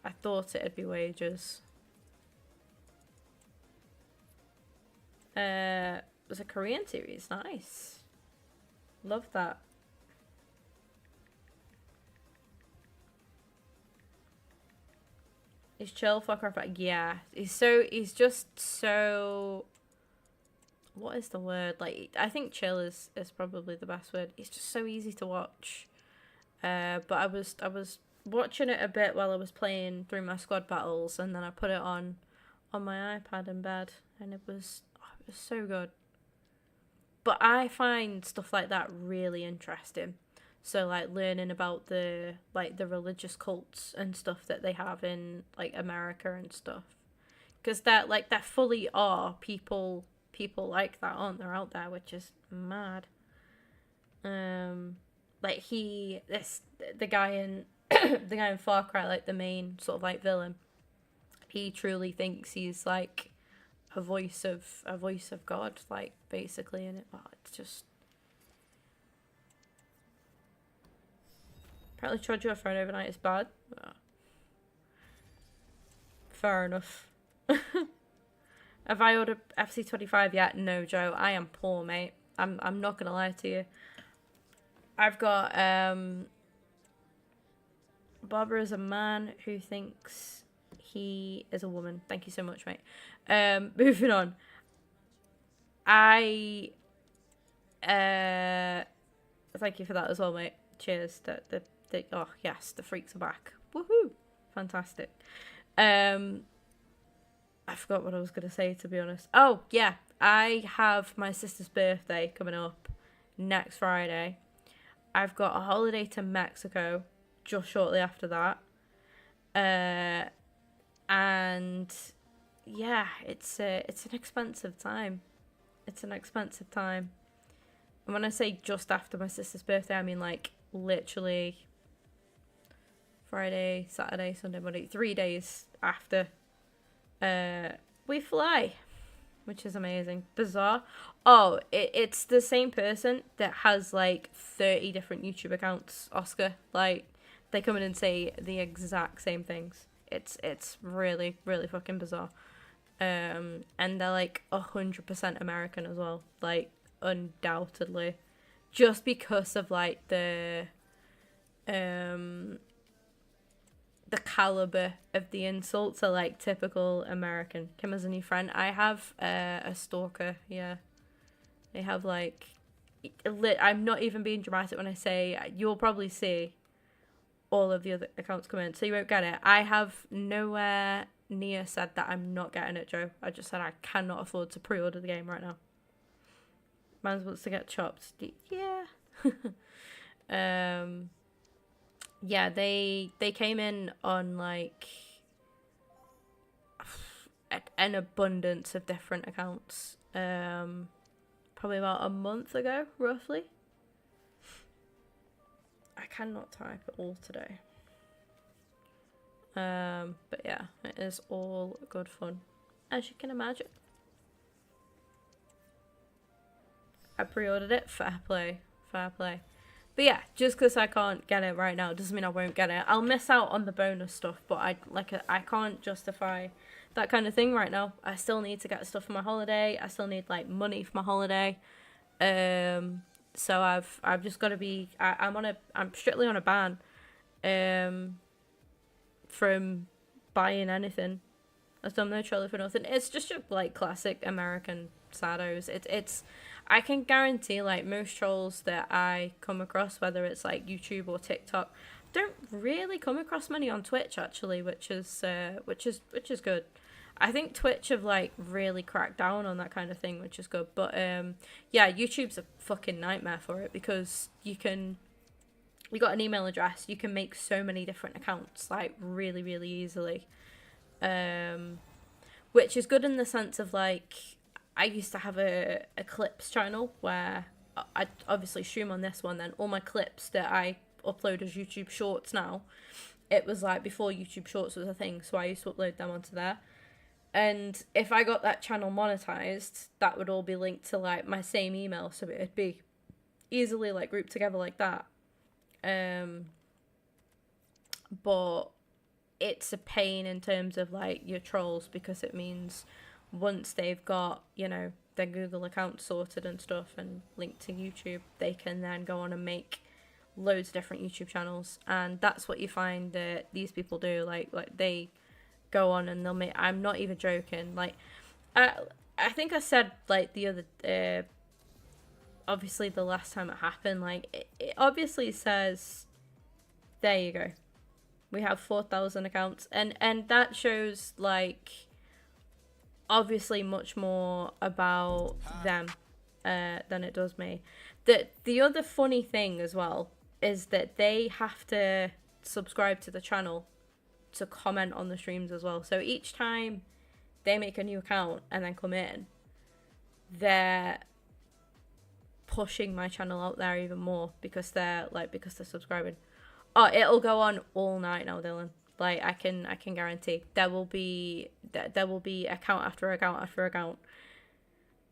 I thought it'd be wages. It was a Korean series. Nice. Love that. He's chill, fuck off. Yeah, he's just so. What is the word? Like, I think chill is probably the best word. It's just so easy to watch. But I was watching it a bit while I was playing through my squad battles, and then I put it on my iPad in bed, and it was so good. But I find stuff like that really interesting. So like learning about the religious cults and stuff that they have in like America and stuff, because that fully are people like that, aren't there, out there, which is mad. Like the guy in the guy in Far Cry, like the main sort of like villain, he truly thinks he's like a voice of God, like basically, and it's just. Apparently charge your phone overnight is bad. Oh. Fair enough. Have I ordered FC25 yet? No, Joe. I am poor, mate. I'm not gonna lie to you. I've got Barbara is a man who thinks he is a woman. Thank you so much, mate. Moving on. Thank you for that as well, mate. Cheers. Oh yes, the freaks are back. Woohoo! Fantastic. I forgot what I was gonna say, to be honest. Oh yeah, I have my sister's birthday coming up next Friday. I've got a holiday to Mexico just shortly after that. And yeah, it's an expensive time. It's an expensive time. And when I say just after my sister's birthday, I mean like literally Friday, Saturday, Sunday, Monday, 3 days after we fly, which is amazing. Bizarre. Oh, it's the same person that has like 30 different YouTube accounts, Oscar. Like, they come in and say the exact same things. It's really, really fucking bizarre. And they're like 100% American as well. Like, undoubtedly. Just because of like the caliber of the insults are like typical American. Kim has a new friend. I have a stalker. Yeah, they have like. I'm not even being dramatic when I say you'll probably see all of the other accounts come in, so you won't get it. I have nowhere near said that I'm not getting it, Joe. I just said I cannot afford to pre-order the game right now. Man's wants to get chopped. Yeah. Yeah, they came in on like an abundance of different accounts. Probably about a month ago, roughly. I cannot type at all today. But yeah, it is all good fun, as you can imagine. I pre-ordered it. Fair play. Fair play. But yeah, just because I can't get it right now doesn't mean I won't get it. I'll miss out on the bonus stuff, but I can't justify that kind of thing right now. I still need to get stuff for my holiday. I still need like money for my holiday. So I've just got to be. I'm strictly on a ban. From buying anything. I've done no trolley for nothing. It's just your like classic American saddos. It's I can guarantee like most trolls that I come across, whether it's like YouTube or TikTok, don't really come across many on Twitch actually, which is good. I think Twitch have like really cracked down on that kind of thing, which is good. But yeah, YouTube's a fucking nightmare for it because you got an email address, you can make so many different accounts like really, really easily. Which is good in the sense of like I used to have a clips channel where I obviously stream on this one, then all my clips that I upload as YouTube shorts now, it was like before YouTube shorts was a thing, so I used to upload them onto there. And if I got that channel monetized, that would all be linked to like my same email, so it'd be easily like grouped together like that. But it's a pain in terms of like your trolls, because it means once they've got, you know, their Google account sorted and stuff and linked to YouTube, they can then go on and make loads of different YouTube channels. And that's what you find that these people do. Like they go on and they'll make, I'm not even joking, like I think I said like the other obviously the last time it happened, like it obviously says, there you go, we have 4,000 accounts, and that shows like obviously much more about them than it does me. The other funny thing as well is that they have to subscribe to the channel to comment on the streams as well. So each time they make a new account and then come in, they're pushing my channel out there even more because they're subscribing. Oh, it'll go on all night now, Dylan. Like I can guarantee there will be account after account after account.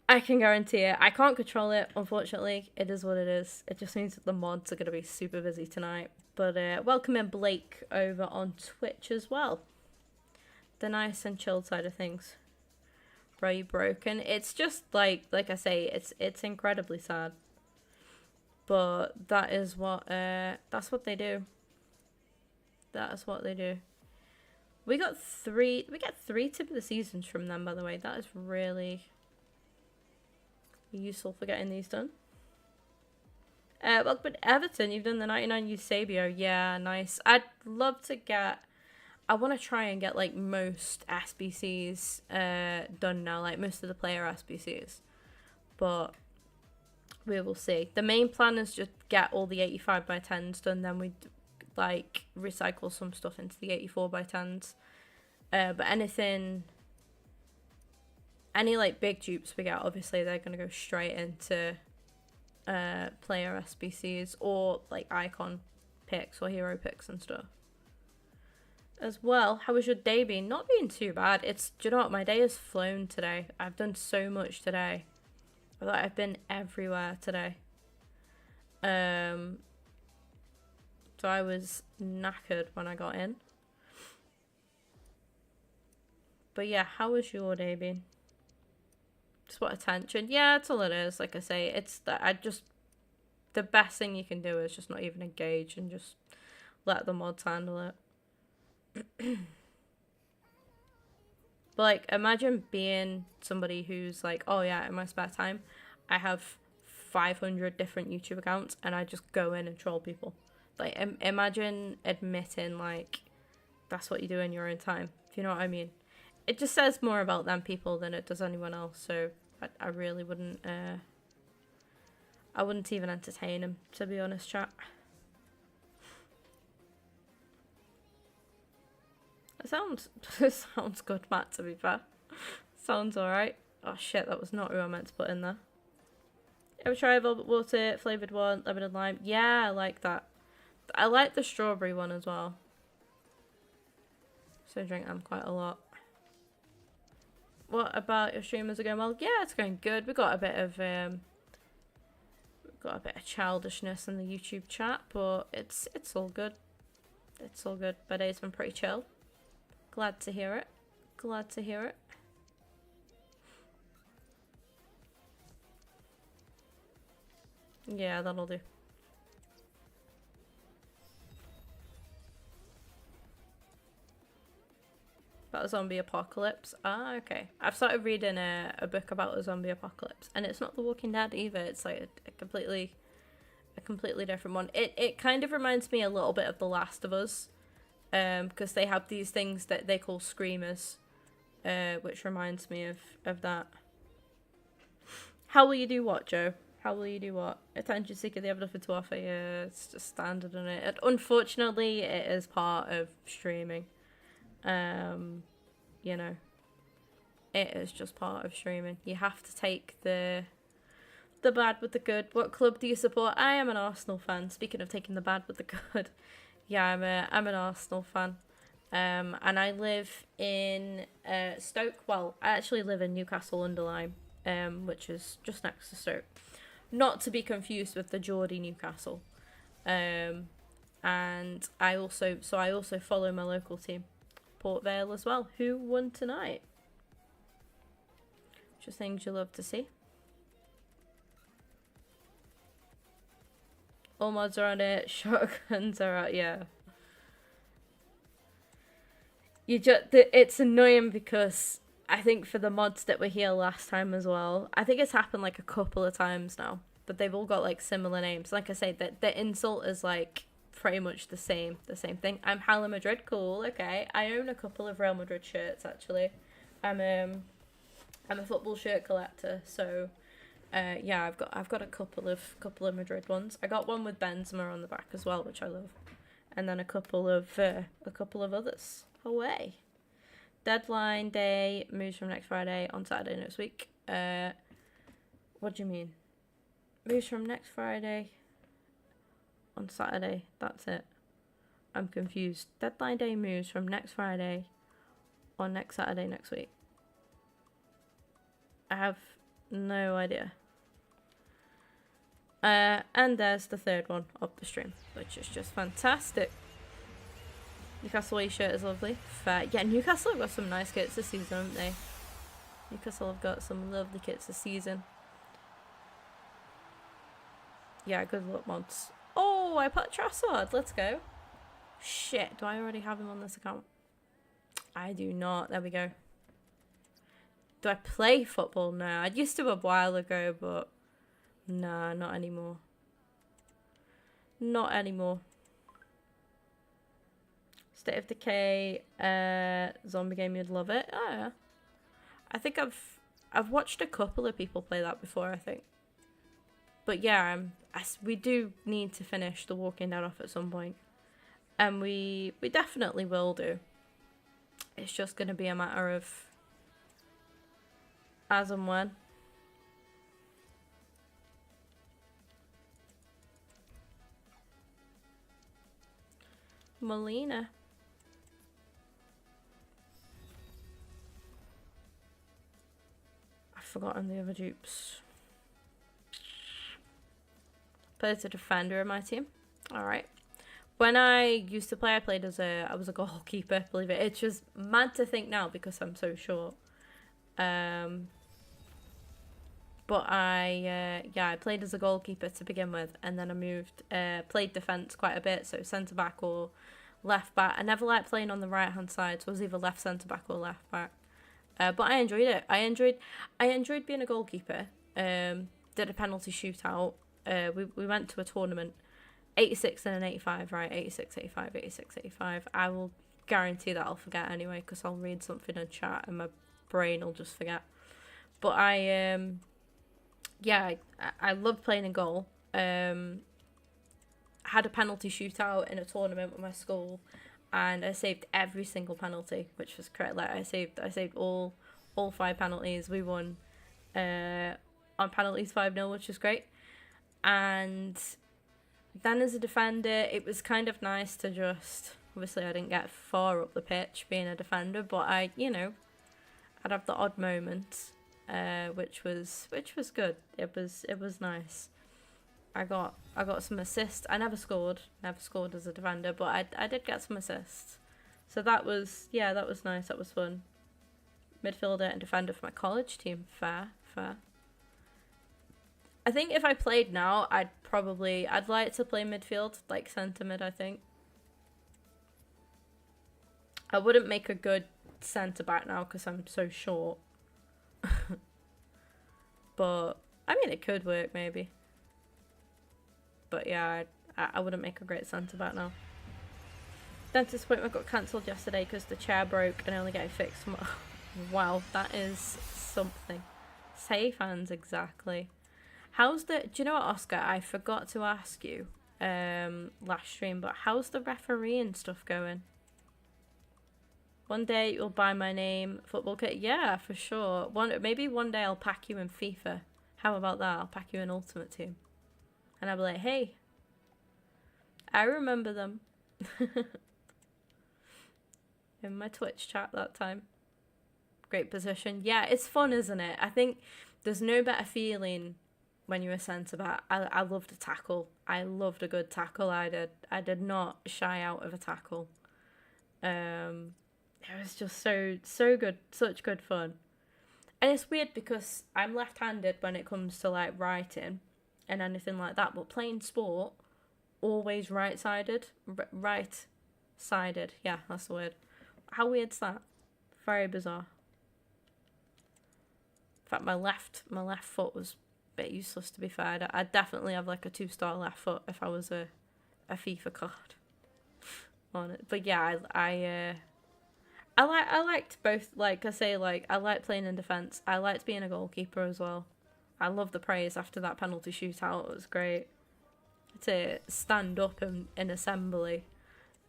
I can guarantee it. I can't control it, unfortunately. It is what it is. It just means that the mods are gonna be super busy tonight. But welcome in Blake over on Twitch as well. The nice and chilled side of things. Bro, you broken. It's just like I say, it's incredibly sad. But that is what that's what they do. That is what they do. We get 3 tip of the seasons from them, by the way. That is really useful for getting these done. Well, but Everton, you've done the 99 Eusebio. Yeah, nice. I'd love to get... I want to try and get, like, most SBCs done now. Like, most of the player SBCs. But we will see. The main plan is just get all the 85 by 10s done. Then we, like, recycle some stuff into the 84 by 10s. But anything... Any, like, big dupes we get, obviously, they're going to go straight into player SBCs. Or, like, icon picks or hero picks and stuff. As well, how was your day been? Not being too bad. Do you know what? My day has flown today. I've done so much today. I thought I've been everywhere today. So I was knackered when I got in. But yeah, how was your day been? Just what attention? Yeah, that's all it is. Like I say, it's that the best thing you can do is just not even engage and just let the mods handle it. But like, imagine being somebody who's like, oh yeah, in my spare time I have 500 different YouTube accounts and I just go in and troll people. Like, imagine admitting like that's what you do in your own time, if you know what I mean. It just says more about them people than it does anyone else. So I really wouldn't I wouldn't even entertain them, to be honest, chat. It sounds good, Matt, to be fair. Sounds alright. Oh shit, that was not who I meant to put in there. Ever try a velvet water flavoured one, lemon and lime? Yeah, I like that. I like the strawberry one as well. So I drink them quite a lot. What about your streamers are going well? Yeah, it's going good. We got a bit of childishness in the YouTube chat, but it's all good. It's all good. My day's been pretty chill. Glad to hear it. Glad to hear it. Yeah, that'll do. About a zombie apocalypse. Ah, okay. I've started reading a book about a zombie apocalypse, and it's not The Walking Dead either. It's like a completely different one. It kind of reminds me a little bit of The Last of Us. Because they have these things that they call screamers, which reminds me of that. How will you do what, Joe? How will you do what? Attention seeker, they have nothing to offer. Yeah, it's just standard on it. Unfortunately, it is part of streaming. You know, it is just part of streaming. You have to take the bad with the good. What club do you support? I am an Arsenal fan. Speaking of taking the bad with the good. Yeah, I'm an Arsenal fan, and I live in Stoke. Well, I actually live in Newcastle-under-Lyme, which is just next to Stoke. Not to be confused with the Geordie Newcastle. And I also follow my local team, Port Vale as well, who won tonight. Just things you love to see. All mods are on it. Shotguns are out. Yeah. It's annoying because I think for the mods that were here last time as well, I think it's happened like a couple of times now, but they've all got like similar names. Like I say, the insult is like pretty much the same thing. I'm Hala Madrid. Cool. Okay. I own a couple of Real Madrid shirts actually. I'm a football shirt collector, so. Yeah, I've got a couple of Madrid ones. I got one with Benzema on the back as well, which I love, and then a couple of others. Away. Deadline day moves from next Friday on Saturday next week. What do you mean? Moves from next Friday on Saturday. That's it. I'm confused. Deadline day moves from next Friday on next Saturday next week. I have no idea. And there's the third one of the stream, which is just fantastic. Newcastle away shirt is lovely. Fair. Yeah, Newcastle have got some nice kits this season, haven't they? Newcastle have got some lovely kits this season. Yeah, good luck, mods. Oh, I put Trassard. Let's go. Shit, do I already have him on this account? I do not. There we go. Do I play football now? I used to a while ago, but nah, not anymore. Not anymore. State of Decay, zombie game, you'd love it. Oh yeah. I think I've watched a couple of people play that before, I think. But yeah, we do need to finish The Walking Dead off at some point. And we definitely will do. It's just going to be a matter of as and when. Molina. I've forgotten the other dupes. Played as a defender in my team. Alright. When I used to play, I was a goalkeeper, believe it. It's just mad to think now because I'm so short. But I played as a goalkeeper to begin with, and then I moved, played defence quite a bit, so centre back or left back. I never liked playing on the right hand side, so I was either left centre back or left back. But I enjoyed it. I enjoyed being a goalkeeper. Did a penalty shootout. We went to a tournament, 86 and an 85, right? 86, 85, 86, 85. I will guarantee that I'll forget anyway, because I'll read something in chat and my brain will just forget. But I love playing in goal. Had a penalty shootout in a tournament with my school, and I saved every single penalty, which was correct. Like I saved all 5 penalties. We won on penalties 5-0, which was great. And then as a defender, it was kind of nice to just, obviously I didn't get far up the pitch being a defender, but I'd have the odd moment, which was good. It was nice. I got some assists. I never scored as a defender, but I did get some assists. So that was nice. That was fun. Midfielder and defender for my college team. Fair. I think if I played now, I'd like to play midfield, like centre mid, I think. I wouldn't make a good centre back now because I'm so short. But, I mean, it could work maybe. But yeah, I wouldn't make a great centre back now. Dentist appointment got cancelled yesterday because the chair broke and only getting fixed tomorrow. Wow, that is something. Safe hands, exactly. Do you know what, Oscar? I forgot to ask you last stream, but how's the refereeing stuff going? One day you'll buy my name football kit. Yeah, for sure. Maybe one day I'll pack you in FIFA. How about that? I'll pack you in Ultimate Team. And I'll be like, hey, I remember them. In my Twitch chat that time. Great position. Yeah, it's fun, isn't it? I think there's no better feeling when you're a centre back. I loved a tackle. I loved a good tackle. I did not shy out of a tackle. It was just so good, such good fun. And it's weird because I'm left-handed when it comes to like writing and anything like that, but playing sport, always right-sided. Right-sided, yeah, that's the word. How weird's that? Very bizarre. In fact, my left foot was a bit useless, to be fair. I'd definitely have like a 2-star left foot if I was a FIFA card on it. But yeah, I liked both. Like I say, like I liked playing in defence. I liked being a goalkeeper as well. I love the praise after that penalty shootout. It was great to stand up in assembly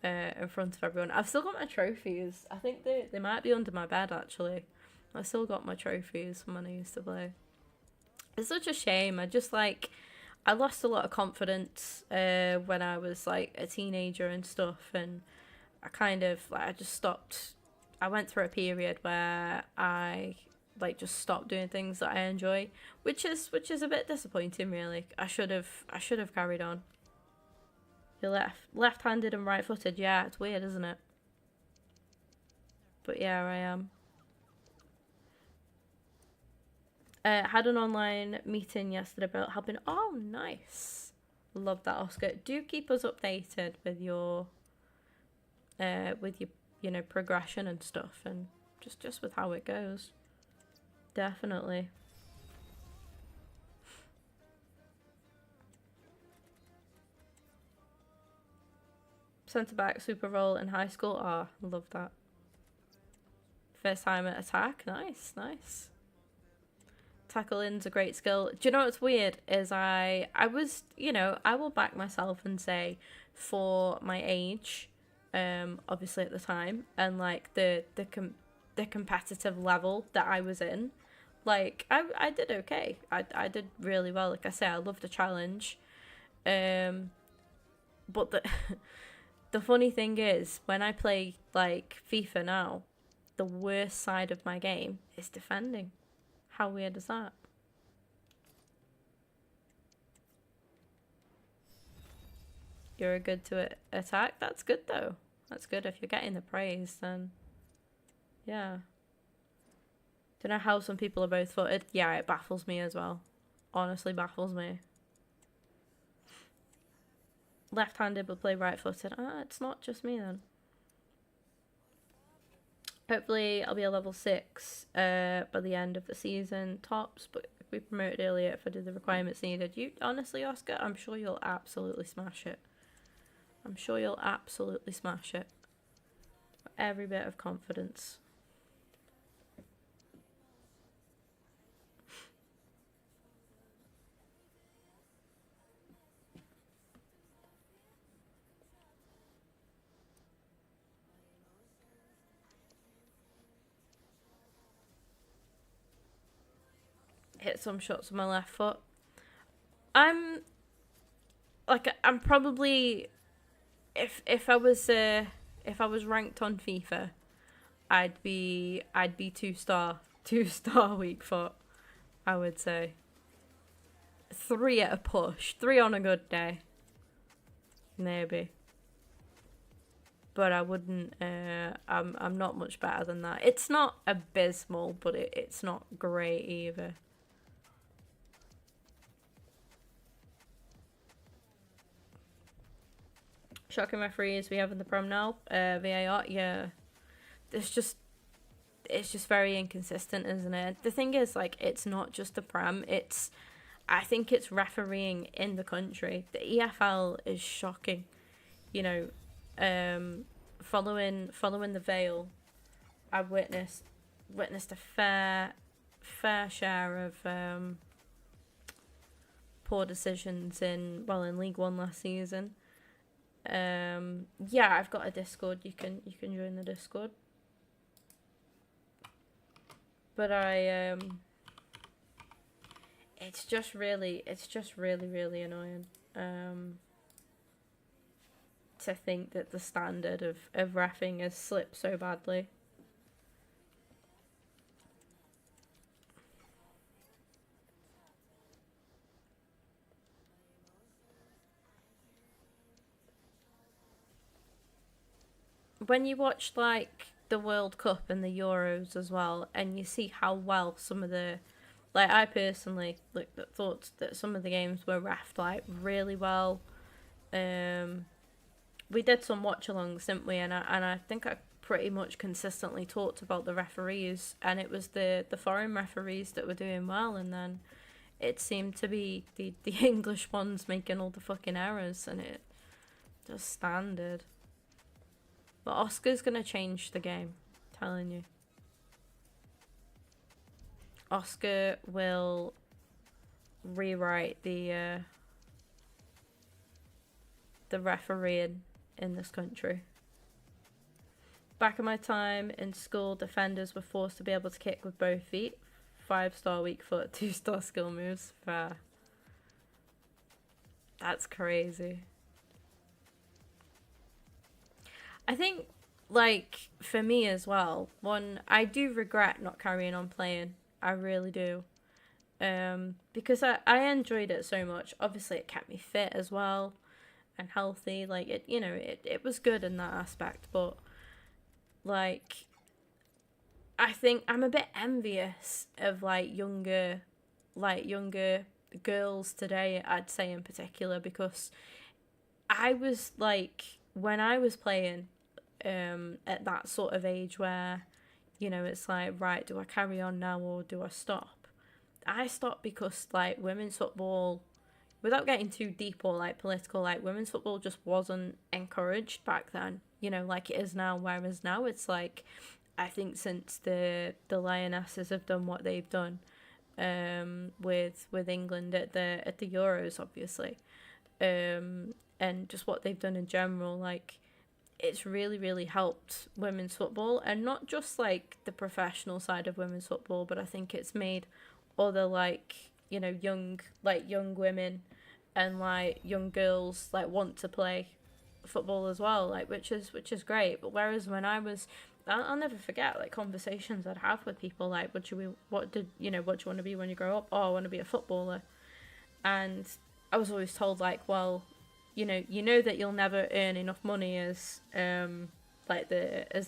in front of everyone. I've still got my trophies. I think they might be under my bed actually. I still got my trophies from when I used to play. It's such a shame. I lost a lot of confidence when I was like a teenager and stuff, and I just stopped. I went through a period where I just stopped doing things that I enjoy, which is a bit disappointing really. I should have carried on. You're left-handed and right-footed. Yeah, it's weird, isn't it? But yeah, I am. Had an online meeting yesterday about helping. Oh, nice. Love that, Oscar. Do keep us updated with your with your, you know, progression and stuff, and just with how it goes. Definitely. Centre back super role in high school. Ah, oh, love that. First time at attack. Nice, nice. Tackle-in's a great skill. Do you know what's weird is I was, you know, I will back myself and say for my age, obviously at the time, and like the competitive level that I was in, like I did okay. I did really well. Like I say, I loved the challenge. But the the funny thing is when I play like FIFA now, the worst side of my game is defending. How weird is that? You're good to attack? That's good though. That's good. If you're getting the praise, then yeah. Don't know how some people are both footed. Yeah, it baffles me as well. Honestly baffles me. Left-handed but play right-footed. Ah, it's not just me then. Hopefully I'll be a level 6 by the end of the season, tops, but if we promoted earlier, if I did the requirements needed. You, honestly, Oscar, I'm sure you'll absolutely smash it. I'm sure you'll absolutely smash it. Every bit of confidence. Hit some shots with my left foot. I'm probably if I was ranked on FIFA, I'd be 2-star weak foot, I would say. 3 at a push, 3 on a good day, maybe. But I wouldn't. I'm not much better than that. It's not abysmal, but it's not great either. Shocking referees we have in the Prem now. VAR, yeah. It's just very inconsistent, isn't it? The thing is, like, it's not just the Prem. I think it's refereeing in the country. The EFL is shocking. You know, following the Vale, I've witnessed a fair share of poor decisions in League One last season. Yeah, I've got a Discord. You can join the Discord. But it's just really annoying. To think that the standard of reffing has slipped so badly. When you watch like the World Cup and the Euros as well, and you see how well some of the, like, I personally thought that some of the games were reffed like really well. We did some watch-alongs, didn't we? And I think I pretty much consistently talked about the referees, and it was the foreign referees that were doing well, and then it seemed to be the English ones making all the fucking errors, and it just standard. But Oscar's gonna change the game, I'm telling you. Oscar will rewrite the refereeing in this country. Back in my time in school, defenders were forced to be able to kick with both feet. 5-star weak foot, 2-star skill moves. Fair. That's crazy. I think, like, for me as well, I do regret not carrying on playing. I really do. Because I enjoyed it so much. Obviously, it kept me fit as well and healthy. Like, it was good in that aspect. But, like, I think I'm a bit envious of, like, younger girls today, I'd say in particular, because I was, like, when I was playing, at that sort of age where, you know, it's like, right, do I carry on now or do I stop? I stopped because, like, women's football, without getting too deep or, like, political, like, women's football just wasn't encouraged back then, you know, like it is now, whereas now it's like, I think since the Lionesses have done what they've done, with England at the Euros, obviously, and just what they've done in general, like, it's really, really helped women's football, and not just, like, the professional side of women's football, but I think it's made other, like, you know, young women and, like, young girls, like, want to play football as well, like, which is great. But whereas when I'll never forget, like, conversations I'd have with people, like, what do you want to be when you grow up? Oh, I want to be a footballer. And I was always told, like, well, you know that you'll never earn enough money as the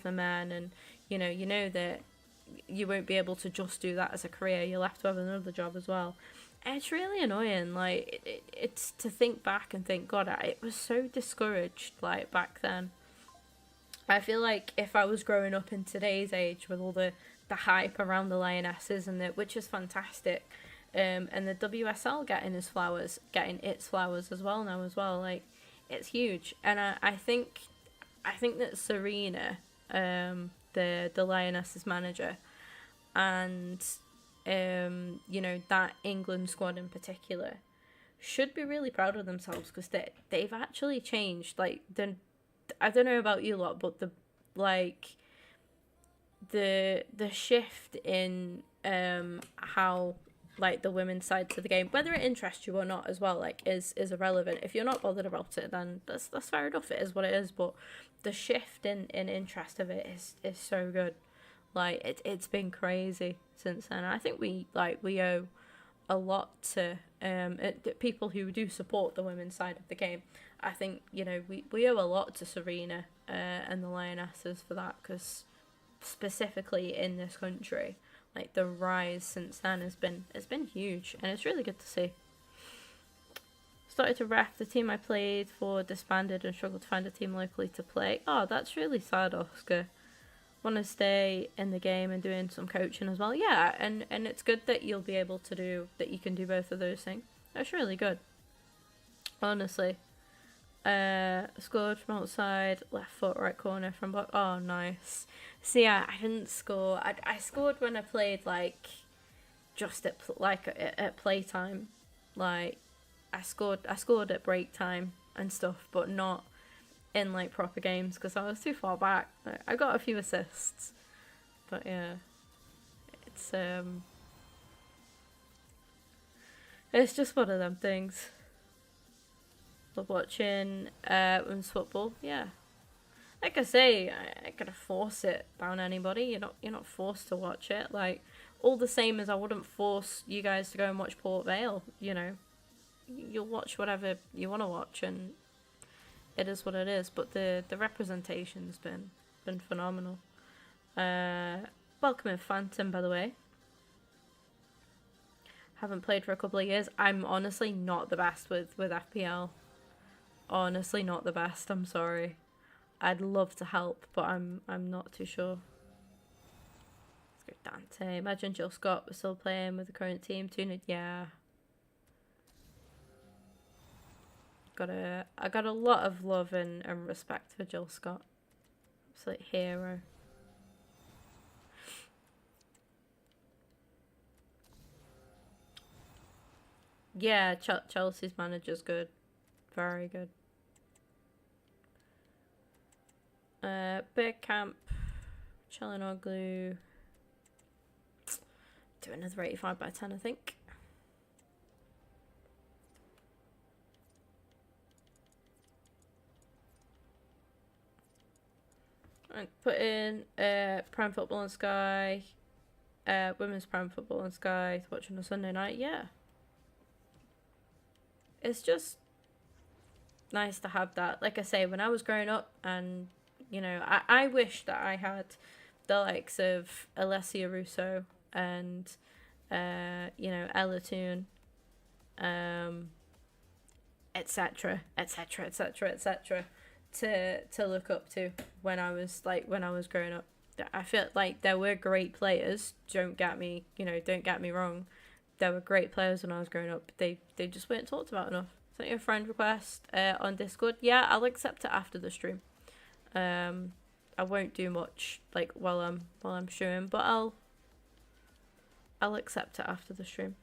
man, and you know that you won't be able to just do that as a career. You'll have to have another job as well. And it's really annoying. Like, it's to think back and think, God, it was so discouraged, like, back then. I feel like if I was growing up in today's age with all the hype around the Lionesses, which is fantastic, and the WSL getting its flowers as well now as well, like, it's huge. And I think that Serena, the Lionesses manager, and you know, that England squad in particular, should be really proud of themselves, because they've actually changed. Like, I don't know about you lot, but the shift in how, like, the women's side to the game, whether it interests you or not as well, like, is irrelevant. If you're not bothered about it, then that's fair enough. It is what it is. But the shift in interest of it is so good. Like, it's been crazy since then. I think we owe a lot to people who do support the women's side of the game. I think, you know, we owe a lot to Serena and the Lionesses for that, because specifically in this country, like, the rise since then has been huge, and it's really good to see. Started to ref. The team I played for disbanded and struggled to find a team locally to play. Oh, that's really sad, Oscar. Want to stay in the game and doing some coaching as well. Yeah, and it's good that you'll be able to do that. You can do both of those things. That's really good, honestly. Scored from outside, left foot, right corner from block. Oh, nice. See, I didn't score. I scored when I played, like, just at playtime. Like, I scored at break time and stuff, but not in, like, proper games, because I was too far back. I got a few assists, but yeah, it's just one of them things. Love watching women's football. Yeah, like I say, I gotta force it down anybody. You're not forced to watch it. Like, all the same as I wouldn't force you guys to go and watch Port Vale. You know, you'll watch whatever you want to watch, and it is what it is. But the representation's been phenomenal. Welcome in Phantom, by the way. Haven't played for a couple of years. I'm honestly not the best with FPL. Honestly, not the best. I'm sorry. I'd love to help, but I'm not too sure. Let's go Dante. Imagine Jill Scott was still playing with the current team. Yeah. I got a lot of love and respect for Jill Scott. Absolute hero. Yeah, Chelsea's manager's good. Very good. Big Camp, Chalinoglu. Do another 85 by 10, I think. Right, put in Prime Football on Sky, Women's Prime Football on Sky, watching on Sunday night. Yeah. It's just nice to have that. Like I say, when I was growing up, and, you know, I wish that I had the likes of Alessia Russo and, you know, Ella Toon, etc., to look up to when I was growing up. I felt like there were great players. Don't get me wrong. There were great players when I was growing up. They just weren't talked about enough. Sent you a friend request on Discord. Yeah, I'll accept it after the stream. I won't do much like while I'm streaming, but I'll accept it after the stream.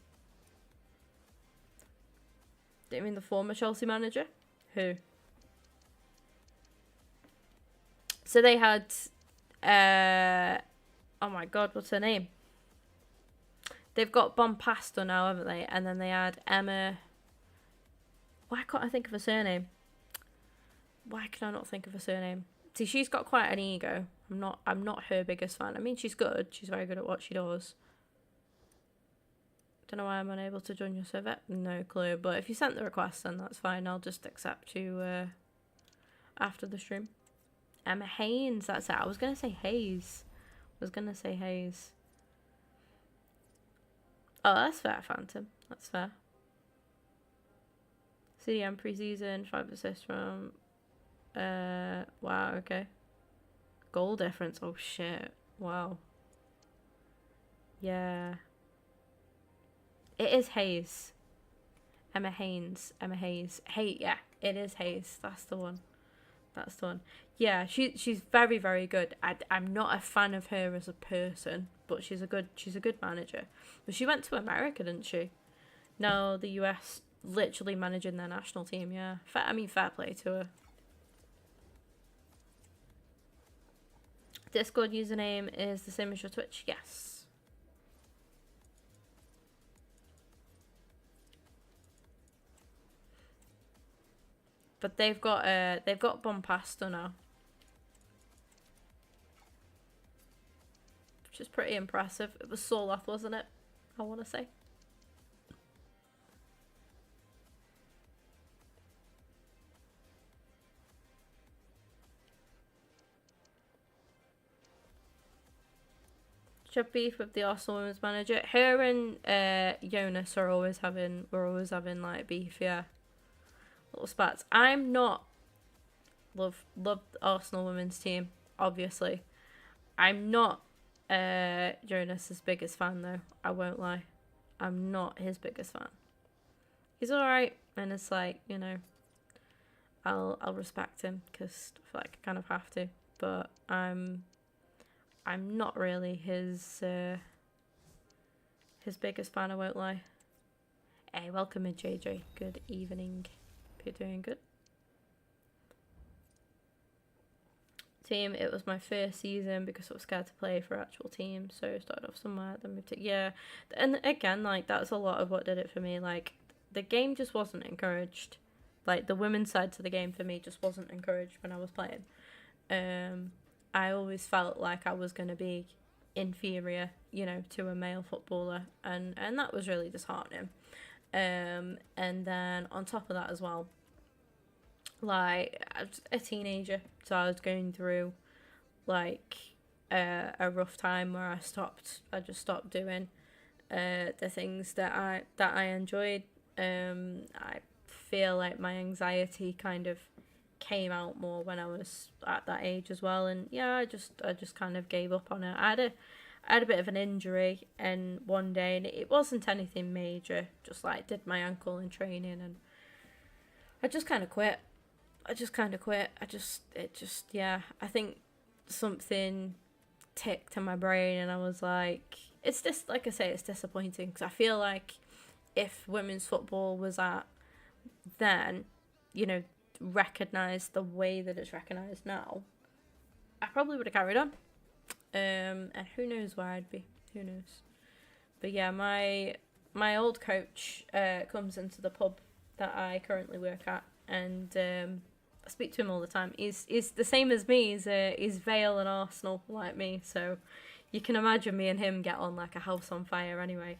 Do you mean the former Chelsea manager? Who? So they had oh my god, what's her name? They've got Bompasta now, haven't they? And then they had Emma. Why can't I think of her surname? Why can I not think of her surname? See, she's got quite an ego. I'm not her biggest fan. I mean, she's good. She's very good at what she does. Don't know why I'm unable to join your server. No clue. But if you sent the request, then that's fine. I'll just accept you after the stream. Emma Haynes. That's it. I was gonna say Hayes. Oh, that's fair, Phantom. That's fair. CDM preseason, 5 assists from. Wow, okay. Goal difference. Oh shit. Wow. Yeah. It is Hayes. Emma Haynes. Hey, yeah, it is Hayes. That's the one. Yeah, she's very, very good. I'm not a fan of her as a person, but she's a good manager. But she went to America, didn't she? No, the US, literally managing their national team. Yeah, fair play to her. Discord username is the same as your Twitch. Yes. But they've got Bompasta now, which is pretty impressive. It was Soloth, wasn't it? I want to say. Should beef with the Arsenal women's manager. Her and Jonas are always having like beef, yeah. Little spats. I'm not love the Arsenal women's team, obviously. I'm not Jonas's biggest fan though. I won't lie. I'm not his biggest fan. He's alright, and it's like, you know, I'll respect him because I feel like I kind of have to. But I'm not really his biggest fan, I won't lie. Hey, welcome in, JJ. Good evening. Hope you're doing good. Team, it was my first season because I was scared to play for actual team, so I started off somewhere, then moved to, yeah. And again, like, that's a lot of what did it for me. Like, the game just wasn't encouraged. Like, the women's side to the game for me just wasn't encouraged when I was playing. I always felt like I was going to be inferior, you know, to a male footballer, and that was really disheartening. And then on top of that as well, like, I was a teenager, so I was going through like a rough time where I just stopped doing the things that I enjoyed. I feel like my anxiety kind of came out more when I was at that age as well, and yeah, I just kind of gave up on it. I had a bit of an injury, and one day, and it wasn't anything major, just like did my ankle in training, and I just kind of quit. Yeah, I think something ticked in my brain, and I was like, like I say, it's disappointing, because I feel like if women's football was at then, you know, recognised the way that it's recognised now, I probably would have carried on. And who knows where I'd be? Who knows? But yeah, my old coach comes into the pub that I currently work at, and I speak to him all the time. He's the same as me. He's Vale and Arsenal like me, so you can imagine me and him get on like a house on fire anyway.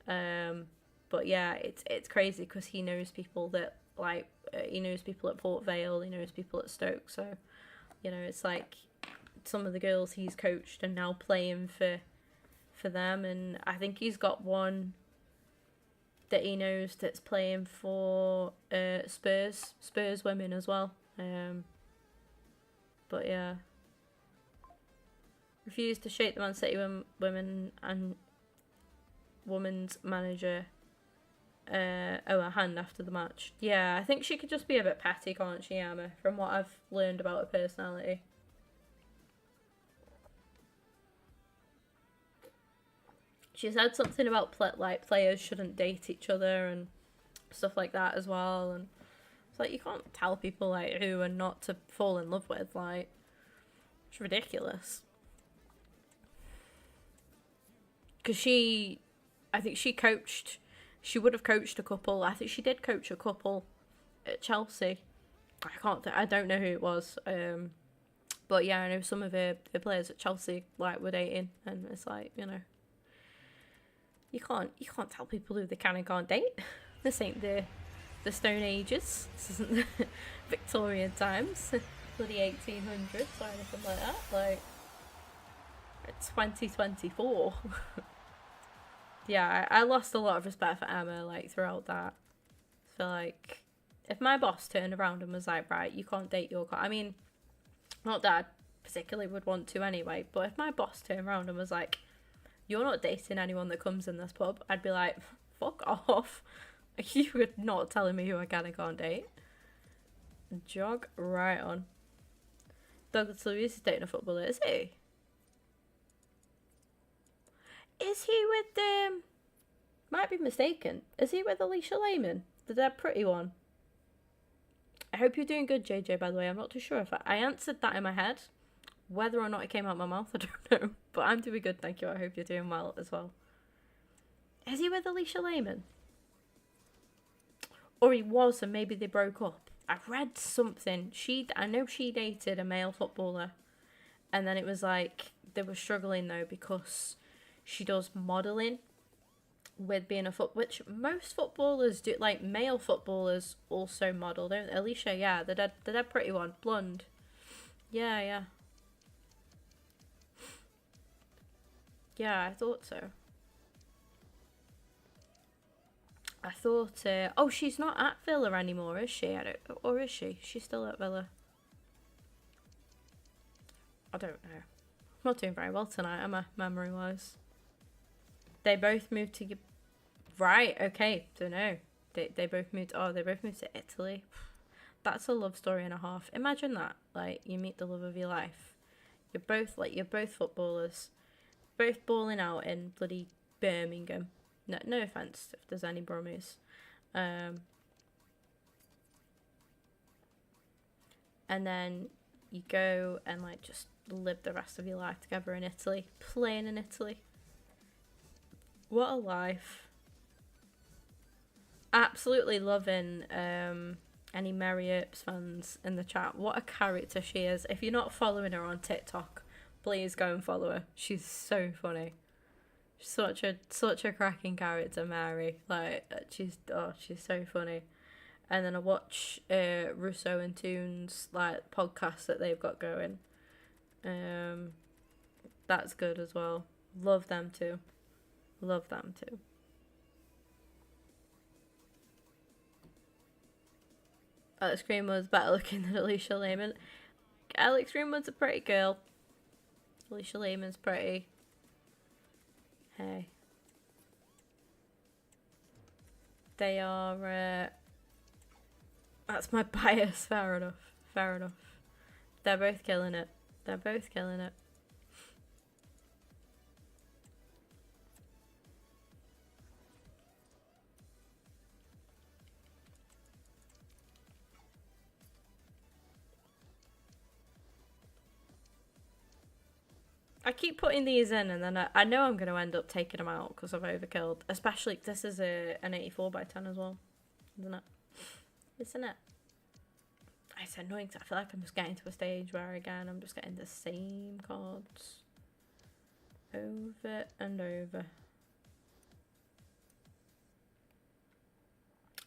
But yeah, it's crazy because he knows people that like he knows people at Port Vale, he knows people at Stoke, so you know, it's like some of the girls he's coached are now playing for them, and I think he's got one that he knows that's playing for Spurs women as well. But yeah. Refused to shake the Man City women and women's manager a hand after the match. Yeah, I think she could just be a bit petty, can't she, Emma? From what I've learned about her personality. She said something about players shouldn't date each other and stuff like that as well. And it's like, you can't tell people like who and not to fall in love with. Like, it's ridiculous. Because I think she would have coached a couple. I think she did coach a couple at Chelsea. I don't know who it was. But yeah, I know some of the players at Chelsea like were dating, and it's like, you know, you can't tell people who they can and can't date. This ain't the Stone Ages. This isn't the Victorian times, bloody 1800s or anything like that. Like, it's 2024. Yeah, I lost a lot of respect for Emma, like, throughout that. I feel like if my boss turned around and was like, right, you can't date your I mean, not that I particularly would want to anyway, but if my boss turned around and was like, you're not dating anyone that comes in this pub, I'd be like, fuck off. You were not telling me who I can and can't date. Jog right on. Douglas Luiz is dating a footballer, is he? Is he with might be mistaken. Is he with Alicia Lehman? The dead pretty one? I hope you're doing good, JJ, by the way. I'm not too sure if I answered that in my head. Whether or not it came out my mouth, I don't know. But I'm doing good, thank you. I hope you're doing well as well. Is he with Alicia Lehman? Or he was and maybe they broke up. I read something. I know she dated a male footballer. And then it was like, they were struggling though because she does modelling with being which most footballers do. Like, male footballers also model, don't they? Alicia, yeah, the dead pretty one, blonde. Yeah. Yeah, I thought so. I thought, oh, she's not at Villa anymore, is she? Or is she? She's still at Villa. I don't know. I'm not doing very well tonight, am I, memory-wise? They both moved to... Right, okay, don't know. They both moved... Oh, they both moved to Italy. That's a love story and a half. Imagine that. Like, you meet the love of your life. You're both footballers. Both balling out in bloody Birmingham. No offence if there's any Brummies. And then you go and, like, just live the rest of your life together in Italy. Playing in Italy. What a life. Absolutely loving any Mary Earps fans in the chat. What a character she is. If you're not following her on TikTok, please go and follow her. She's so funny. She's such a cracking character, Mary. Like, she's so funny. And then I watch Russo and Toons, like, podcast that they've got going. That's good as well. Love them too. Love them too. Alex Greenwood's better looking than Alicia Lehman. Alex Greenwood's a pretty girl. Alicia Lehman's pretty. Hey. They are... That's my bias. Fair enough. Fair enough. They're both killing it. They're both killing it. I keep putting these in and then I know I'm going to end up taking them out because I've overkilled. Especially, this is an 84x10 as well. Isn't it? Isn't it? It's annoying because I feel like I'm just getting to a stage where, again, I'm just getting the same cards. Over and over.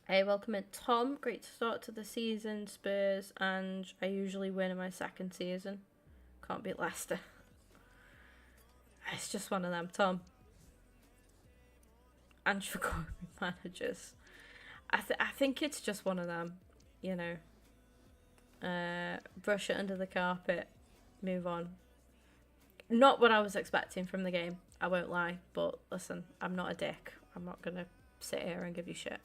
Hey, welcome in, Tom. Great start to the season, Spurs. And I usually win in my second season. Can't beat Leicester. It's just one of them, Tom. And for managers. I think it's just one of them, you know. Brush it under the carpet. Move on. Not what I was expecting from the game, I won't lie. But listen, I'm not a dick. I'm not going to sit here and give you shit.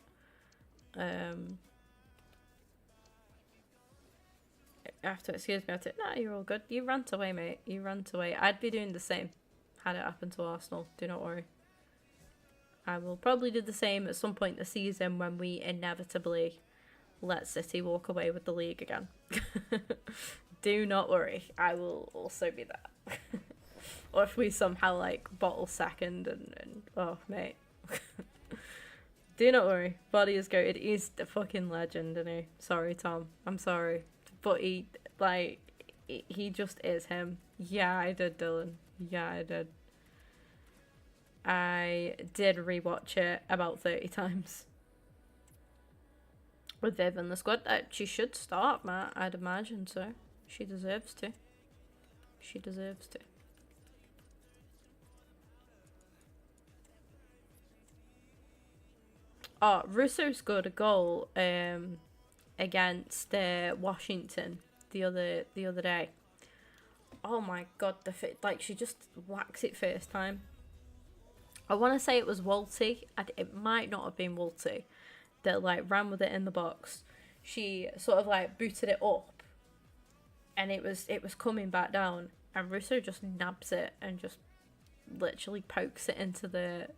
Have to excuse me. No, you're all good. You rant away, mate. You rant away. I'd be doing the same had it happened to Arsenal. Do not worry. I will probably do the same at some point this season when we inevitably let City walk away with the league again. Do not worry. I will also be that. Or if we somehow like bottle second and oh mate. Do not worry. Body is goated. He's the fucking legend, isn't he? Sorry, Tom. I'm sorry. But he just is him. Yeah, I did, Dylan. Yeah, I did. I did rewatch it about 30 times. With Viv in the squad. She should start, Matt. I'd imagine so. She deserves to. She deserves to. Oh, Russo scored a goal against Washington the other day. Oh my god, like she just whacks it first time. I want to say it was Walty. It might not have been Walty that like ran with it in the box. She sort of like booted it up, and it was coming back down, and Russo just nabs it and just literally pokes it into the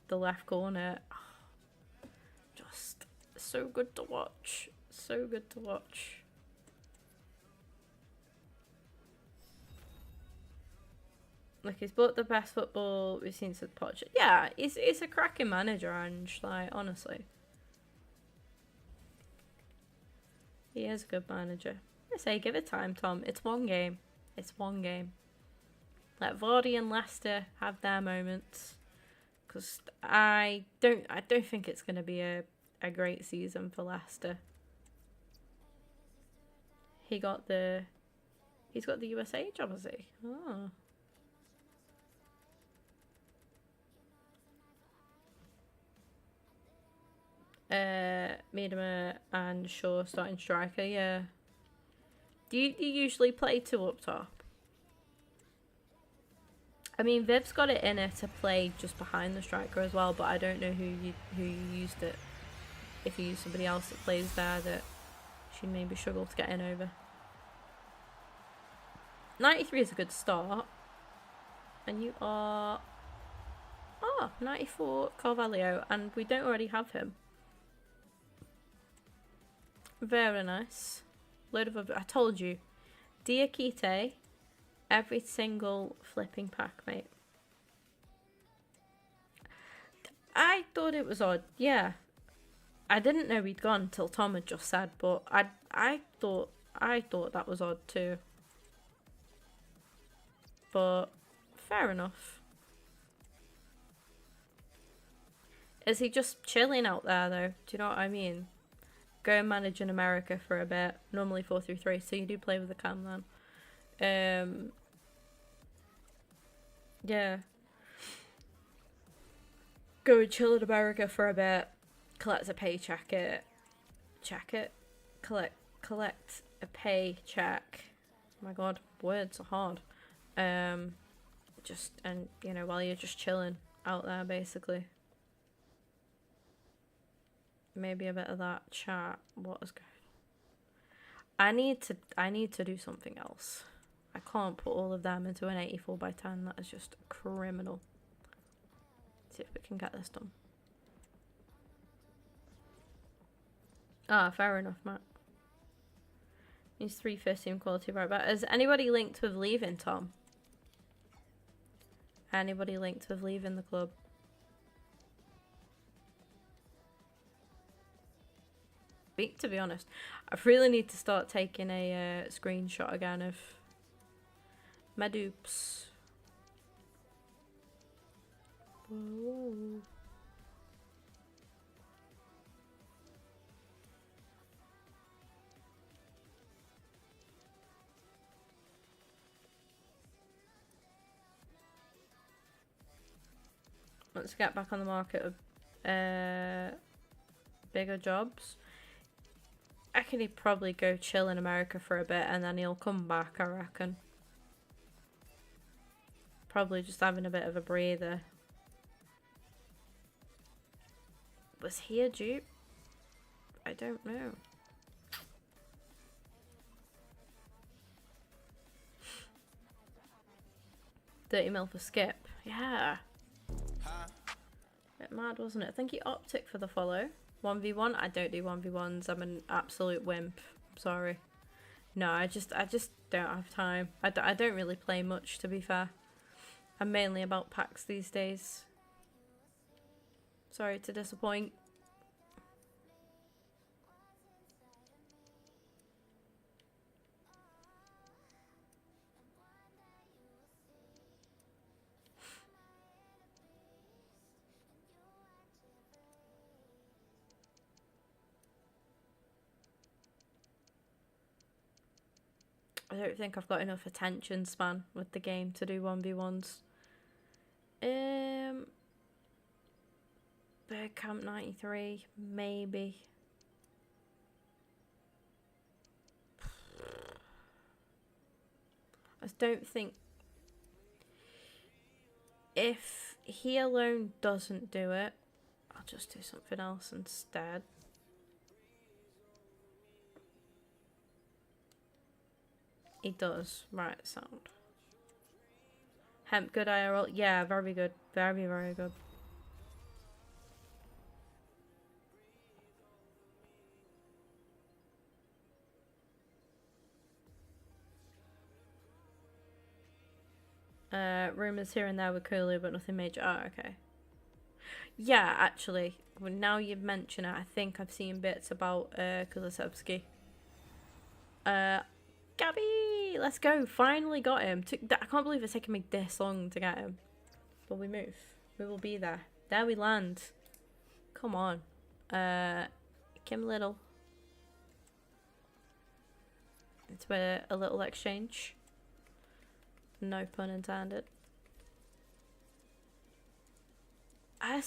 left corner. Just so good to watch. So good to watch. Like, he's bought the best football we've seen since Poch. Yeah, he's a cracking manager, Ange. Like, honestly. He is a good manager. I say, give it time, Tom. It's one game. It's one game. Let Vardy and Leicester have their moments. Because I don't think it's going to be a great season for Leicester. He's got the USA job, has he? Oh. Miedema and Shaw starting striker, yeah. Do you usually play two up top? I mean, Viv's got it in her to play just behind the striker as well, but I don't know who you used it. If you use somebody else that plays there, that she'd maybe struggle to get in over. 93 is a good start. And you are... Oh, 94 Carvalho, and we don't already have him. Very nice. Load of... I told you. Diakite, every single flipping pack, mate. I thought it was odd, yeah. I didn't know he'd gone till Tom had just said, but I thought that was odd too. But fair enough. Is he just chilling out there though? Do you know what I mean? Go and manage in America for a bit. Normally 4-3-3, so you do play with the cam then. Yeah. Go and chill in America for a bit. Collect a paycheck. Collect a paycheck. Oh my god, words are hard. Just, and you know, while you're just chilling out there, basically. Maybe a bit of that chat. What is good? I need to do something else. I can't put all of them into an 84/10. That is just criminal. Let's see if we can get this done. Ah, fair enough, Matt. Needs 3 first-team quality right back. Is anybody linked with leaving, Tom? Anybody linked with leaving the club? To be honest, I really need to start taking a screenshot again of my dupes. Whoa. Let's get back on the market of bigger jobs. I reckon he'd probably go chill in America for a bit and then he'll come back, I reckon. Probably just having a bit of a breather. Was he a dupe? I don't know. $30 for Skip. Yeah. Bit mad, wasn't it? Thank you, Optic, for the follow. 1v1. I don't do 1v1s. I'm an absolute wimp. I'm sorry. No, I just don't have time. I don't really play much, to be fair. I'm mainly about packs these days. Sorry to disappoint. I don't think I've got enough attention span with the game to do 1v1s. Bird Camp 93, maybe. I just don't think... If he alone doesn't do it, I'll just do something else instead. He does. Right, sound. Hemp, good IRL. Yeah, very good. Very, very good. Rumours here and there with Coolio, but nothing major. Oh, okay. Yeah, actually, well, now you've mentioned it, I think I've seen bits about Kulisevsky. Gabby! Let's go! Finally got him. I can't believe it's taken me this long to get him. But we move. We will be there. There we land. Come on. Kim Little. It's a little exchange. No pun intended. I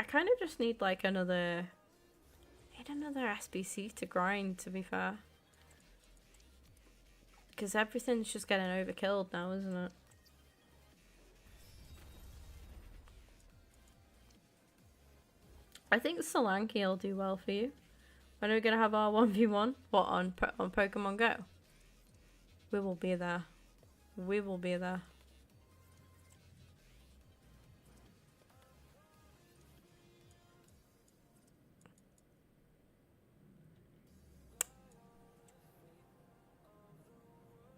kind of just need like another SBC to grind, to be fair. Because everything's just getting overkilled now, isn't it? I think Solanke will do well for you. When are we going to have our 1v1? What, on Pokemon Go? We will be there. We will be there.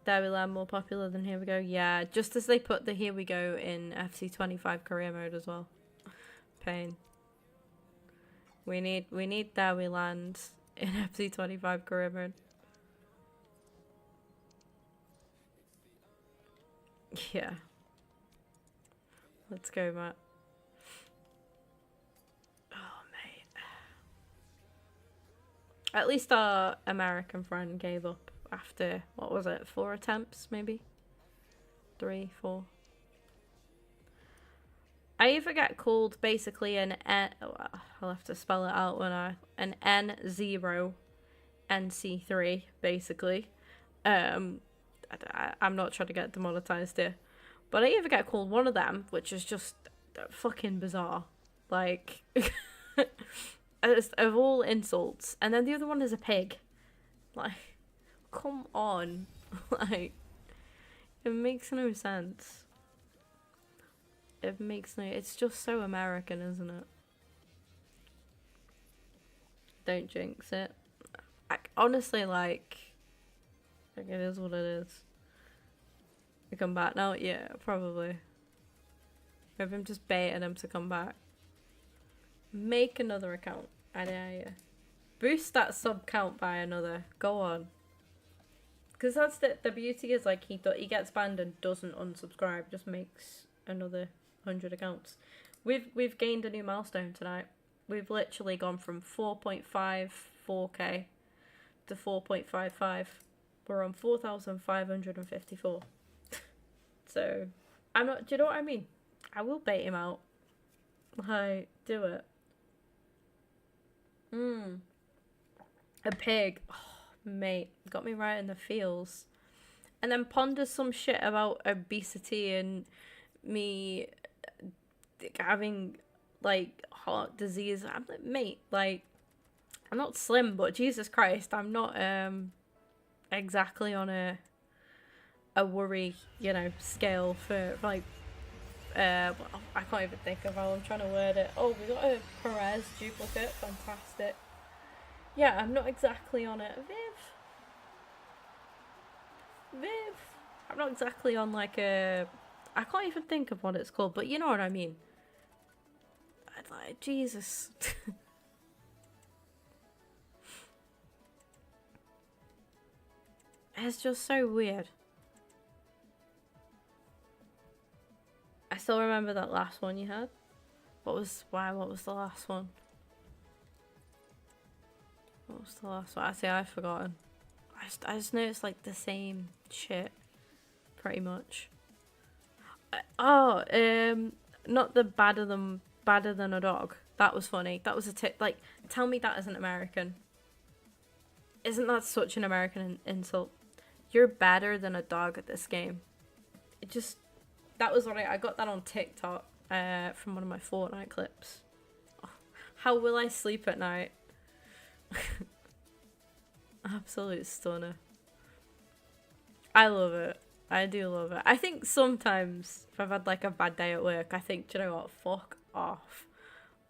There we land more popular than Here We Go. Yeah, just as they put the Here We Go in FC25 career mode as well. Pain. We need There We Land in FC25 career mode. Yeah. Let's go, Matt. Oh, mate. At least our American friend gave up after, what was it, 4 attempts, maybe? 3, 4. I either get called basically an N... Oh, I'll have to spell it out when an N0 NC3, basically. I'm not trying to get demonetized here. But I either get called one of them, which is just fucking bizarre. Like, of all insults. And then the other one is a pig. Like, come on. Like, it makes no sense. It makes no... It's just so American, isn't it? Don't jinx it. Honestly, like it is what it is. We come back now? Yeah, probably. Maybe I'm just baiting him to come back. Make another account. I dare you. Boost that sub count by another. Go on. Because that's the beauty is, like, he gets banned and doesn't unsubscribe. Just makes another 100 accounts. We've gained a new milestone tonight. We've literally gone from 4.54k to 4.55. We're on 4,554. So, I'm not... Do you know what I mean? I will bait him out. Like, do it. A pig. Oh, mate, got me right in the feels. And then ponders some shit about obesity and me having, like, heart disease. I'm like, mate, like, I'm not slim, but Jesus Christ, I'm not exactly on a worry, you know, scale for, like, I can't even think of how I'm trying to word it. Oh, we got a Perez duplicate. Fantastic. Yeah, I'm not exactly on it. Viv. I'm not exactly on, like, a... I can't even think of what it's called, but you know what I mean. Like, Jesus. It's just so weird. I still remember that last one you had. What was the last one? What was the last one? Actually, I've forgotten. I just know it's like the same shit, pretty much. Not the badder than a dog. That was funny. That was a tip. Like, tell me that isn't American. Isn't that such an American insult? You're better than a dog at this game. It just... That was what I got that on TikTok from one of my Fortnite clips. Oh, how will I sleep at night? Absolute stunner. I love it. I do love it. I think sometimes if I've had like a bad day at work, I think, do you know what? Fuck off.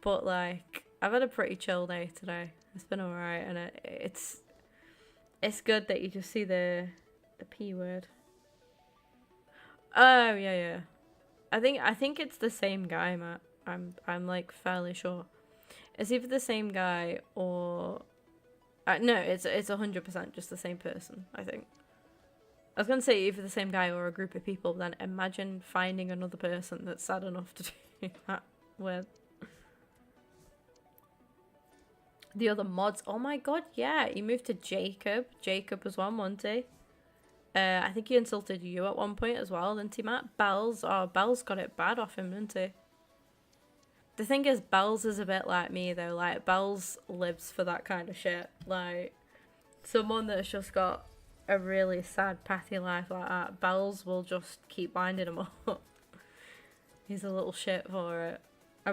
But like, I've had a pretty chill day today. It's been alright, and it's good that you just see the P word. Oh yeah. I think it's the same guy, Matt. I'm like fairly sure. It's either the same guy or no, it's 100% just the same person, I think. I was gonna say either the same guy or a group of people, then imagine finding another person that's sad enough to do that with. The other mods, oh my god, yeah, he moved to Jacob. Jacob was one, wasn't he? I think he insulted you at one point as well, didn't he, Matt? Bells got it bad off him, didn't he? The thing is, Bells is a bit like me, though. Like, Bells lives for that kind of shit. Like, someone that's just got a really sad, pathy life like that, Bells will just keep winding him up. He's a little shit for it.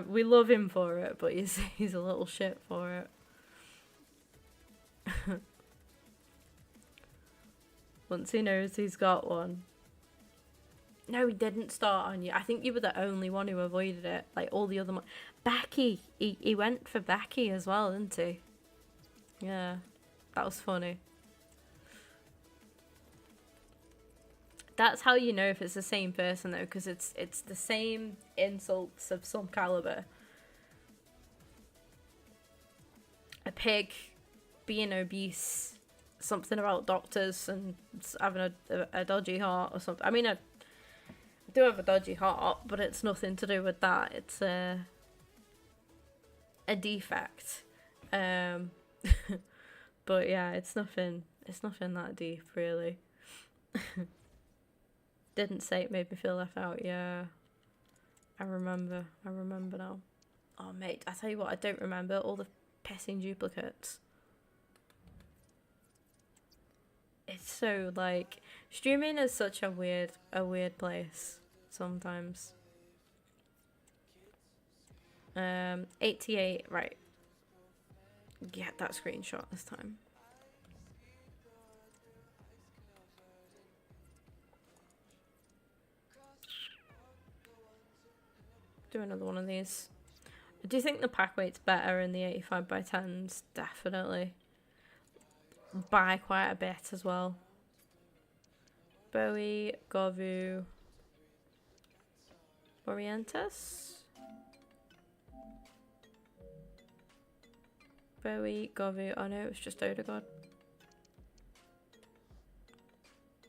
We love him for it, but he's a little shit for it. Once he knows he's got one. No, he didn't start on you. I think you were the only one who avoided it. Like, all the other... Becky! He went for Becky as well, didn't he? Yeah. That was funny. That's how you know if it's the same person, though, because it's the same insults of some caliber. A pig, being obese, something about doctors and having a dodgy heart or something. I mean, I do have a dodgy heart, but it's nothing to do with that. It's a defect. But yeah, it's nothing that deep, really. Didn't say it made me feel left out. Yeah, I remember now. Oh mate, I tell you what, I don't remember all the pissing duplicates. It's so, like, streaming is such a weird place sometimes. 88, right. Get that screenshot this time. Do another one of these. I do think the pack weight's better in the 85x10s, definitely. By quite a bit as well. Bowie, Govu, Orientus. Bowie, Govu, oh no, it's just Odegaard.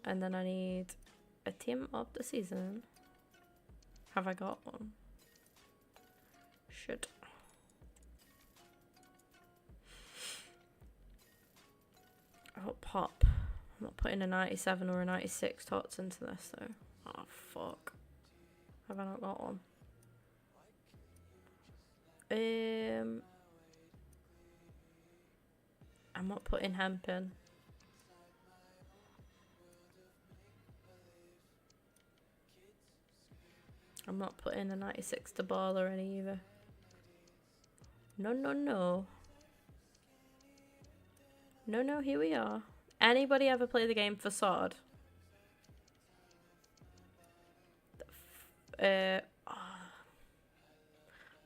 And then I need a team of the season. Have I got one? Should. Oh, pop. I'm not putting a 97 or a 96 tots into this though. Oh, fuck. Have I not got one? I'm not putting hemp in. I'm not putting a 96 to baller in either. No, no, no. No, no, here we are. Anybody ever play the game Facade? Oh.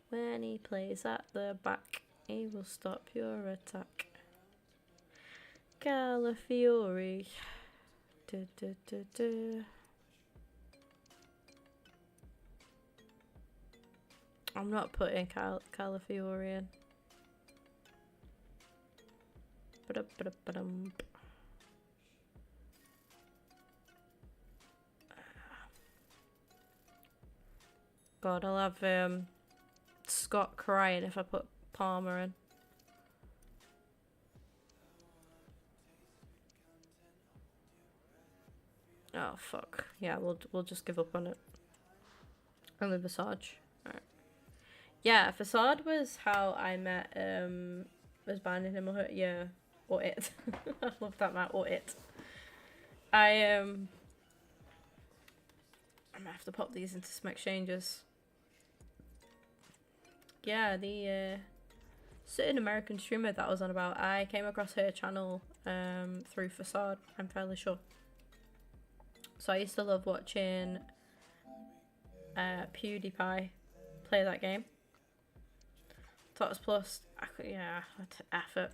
When he plays at the back, he will stop your attack. Calafiori. Du, du, du, du. I'm not putting Calafiori in. God, I'll have Scott crying if I put Palmer in. Oh fuck. Yeah, we'll just give up on it. Only Visage. Alright. Yeah, Facade was how I met was banding him or yeah. Or it. I love that, Matt, or it. I'm gonna have to pop these into some exchanges. Yeah, the certain American streamer that I was on about, I came across her channel through Facade, I'm fairly sure. So I used to love watching PewDiePie play that game. Tots Plus, yeah, effort.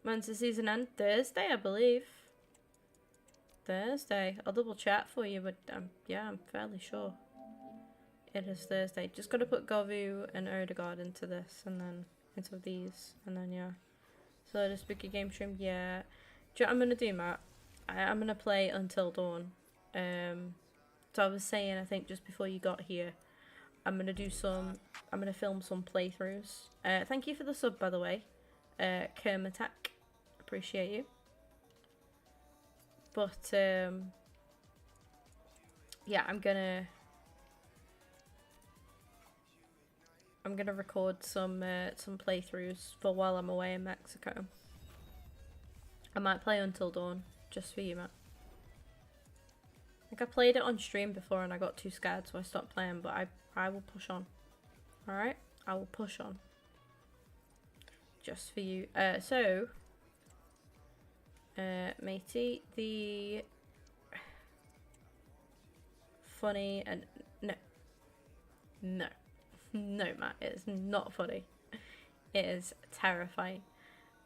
When's the season end? Thursday, I believe. Thursday. I'll double check for you, but yeah, I'm fairly sure. It is Thursday. Just gotta put Govu and Odegaard into this, and then into these, and then yeah. So just book a game stream, yeah. Do you know what I'm gonna do, Matt? I'm gonna play Until Dawn. So I was saying, I think just before you got here, I'm gonna film some playthroughs. Thank you for the sub, by the way. Kermatak. Appreciate you. But yeah, I'm gonna record some playthroughs for while I'm away in Mexico. I might play Until Dawn just for you, Matt. I think I played it on stream before and I got too scared, so I stopped playing. But I will push on. All right, I will push on. Just for you. Matey, the funny and no, Matt, it is not funny. It is terrifying.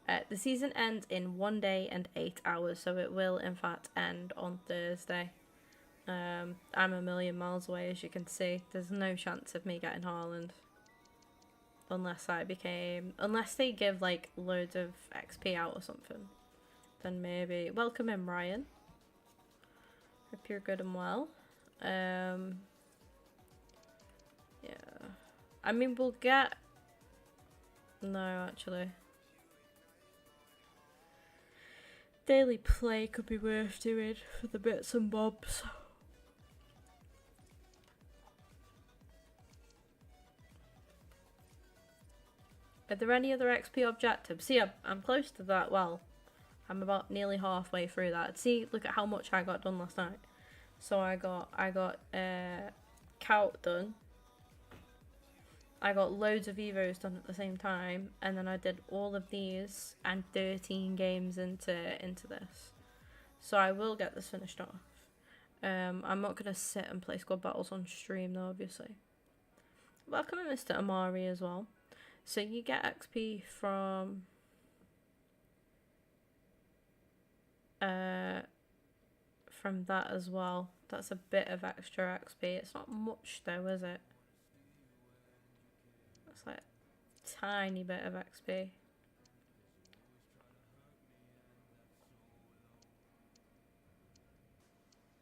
The season ends in 1 day and 8 hours, so it will in fact end on Thursday. I'm a million miles away, as you can see. There's no chance of me getting Haaland. Unless they give like loads of XP out or something. Then maybe. Welcome in, Ryan. Hope you're good and well. Yeah. I mean, we'll get... No, actually. Daily play could be worth doing for the bits and bobs. Are there any other XP objectives? See, I'm close to that. Well, I'm about nearly halfway through that. See, look at how much I got done last night. So I got Cout done. I got loads of Evos done at the same time, and then I did all of these and 13 games into this. So I will get this finished off. I'm not gonna sit and play squad battles on stream though, obviously. Welcome, Mr. Amari, as well. So you get XP from that as well. That's a bit of extra XP. It's not much though, is it? It's like a tiny bit of XP.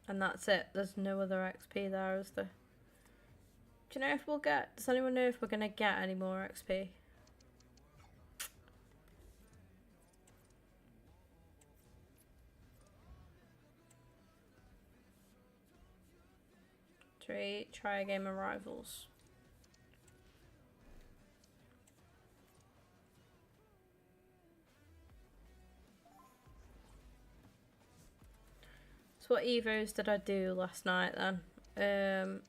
And that's it. There's no other XP there, is there? Do you know if we'll get... Does anyone know if we're going to get any more XP? Try a game of Rivals. So what Evos did I do last night then?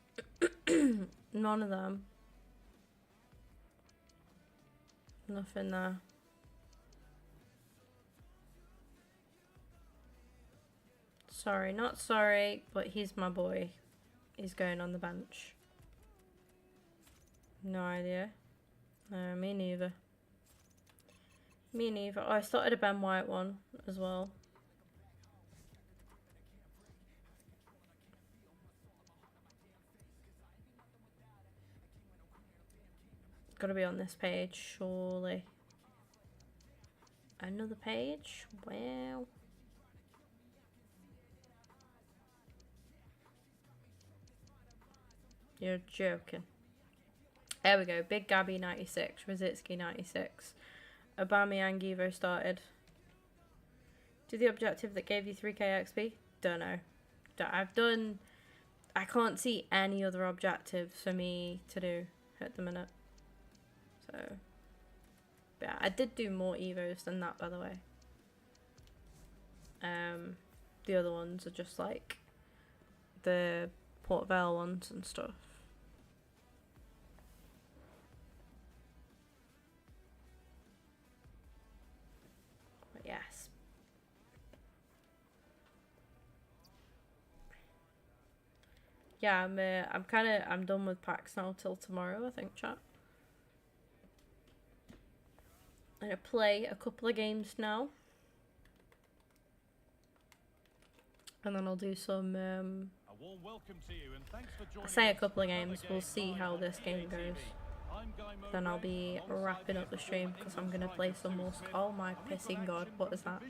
None of them. Nothing there. Sorry, not sorry, but he's my boy. He's going on the bench. No idea. No, me neither. Me neither. Oh, I started a Ben White one as well. Gotta be on this page, surely. Another page? Wow. You're joking. There we go. Big Gabby 96. Rositsky 96. Aubameyang Evo started. Do the objective that gave you 3k XP? Don't know. I've done... I can't see any other objectives for me to do at the minute. So... yeah, I did do more Evos than that, by the way. The other ones are just like... the Port Vale ones and stuff. But yes. Yeah, I'm done with packs now till tomorrow, I think, chat. I'm gonna play a couple of games now. And then I'll do some I say a couple of games, we'll see how this game goes. Then I'll be wrapping up the stream because I'm going to play some more. Oh my pissing god, what is that?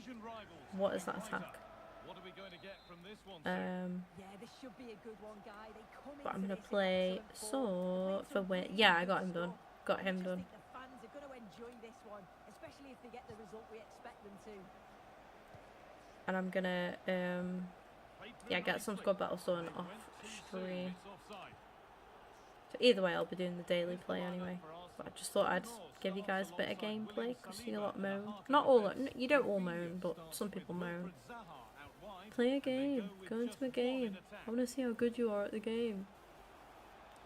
What is that attack? But I'm going to play so for win. Yeah, I got him done. Got him done. And I'm going to yeah, get some squad battles done off stream. So either way, I'll be doing the daily play anyway. But I just thought I'd give you guys a bit of gameplay because you lot moan. Not all, you don't all moan, but some people moan. Play a game. Go into a game. I want to see how good you are at the game.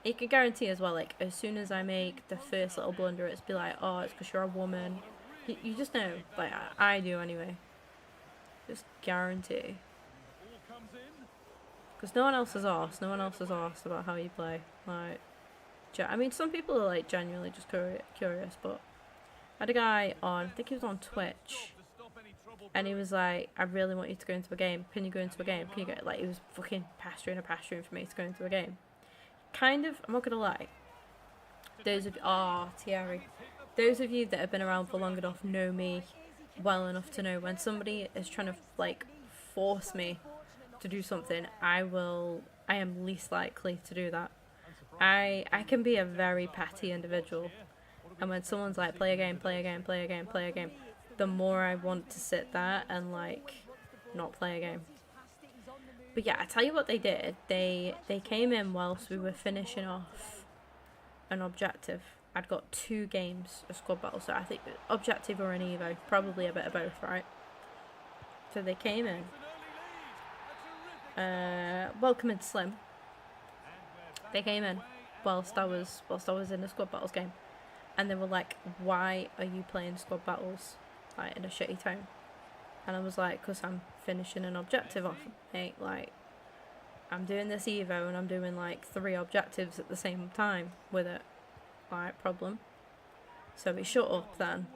You can guarantee as well, like, as soon as I make the first little blunder, it's be like, oh, it's because you're a woman. You just know. Like, I do anyway. Just guarantee. Because no one else is asked. No one else is asked about how you play. Like, I mean, some people are like genuinely just curious. But I had a guy on, I think he was on Twitch, and he was like, "I really want you to go into a game. Can you go into a game? Can you go?" Like, he was fucking pasturing for me to go into a game. Kind of. I'm not gonna lie. Those of Thierry, those of you that have been around for long enough know me well enough to know when somebody is trying to like force me to do something, I am least likely to do that. I can be a very petty individual, and when someone's like play a game, the more I want to sit there and like not play a game. But yeah, I tell you what they did. They came in whilst we were finishing off an objective. I'd got 2 games of squad battle, so I think objective or an Evo, probably a bit of both, right? So they came in. Welcome in Slim. They came in whilst I was in the squad battles game, and they were like, "Why are you playing squad battles like in a shitty tone?" And I was like, "Cause I'm finishing an objective off, mate. Like, I'm doing this Evo and I'm doing like 3 objectives at the same time with it. Like, problem." So he shut up then,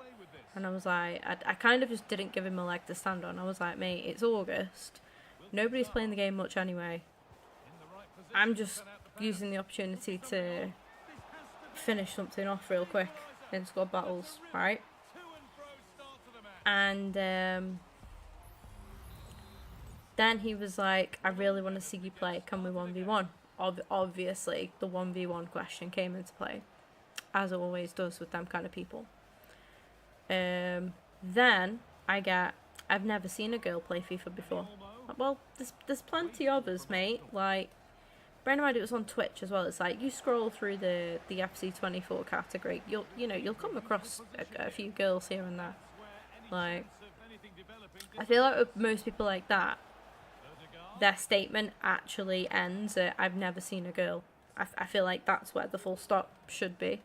and I was like, I kind of just didn't give him a leg to stand on. I was like, "Mate, it's August. Nobody's playing the game much anyway. I'm just using the opportunity to finish something off real quick in squad battles, right?" Then he was like, I really want to see you play. Can we 1v1? Obviously, the 1v1 question came into play, as it always does with them kind of people. Then I've never seen a girl play FIFA before. Well, there's plenty of us, mate. Like, bear in mind it was on Twitch as well. It's like you scroll through the FC24 category, you'll come across a few girls here and there. Like, I feel like with most people like that, their statement actually ends at I've never seen a girl. I feel like that's where the full stop should be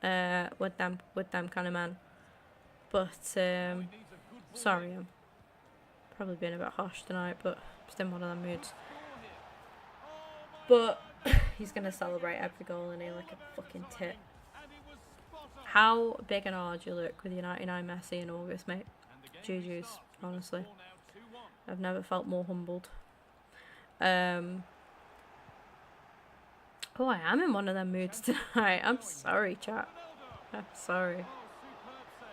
with them kind of men. But sorry, I'm probably being a bit harsh tonight, but I'm still in one of them moods. But he's gonna celebrate every goal and he like a fucking tit. How big and hard you look with your 99 Messi in August, mate. GG's, honestly. I've never felt more humbled. Oh, I am in one of them moods tonight. I'm sorry, chat. I'm sorry.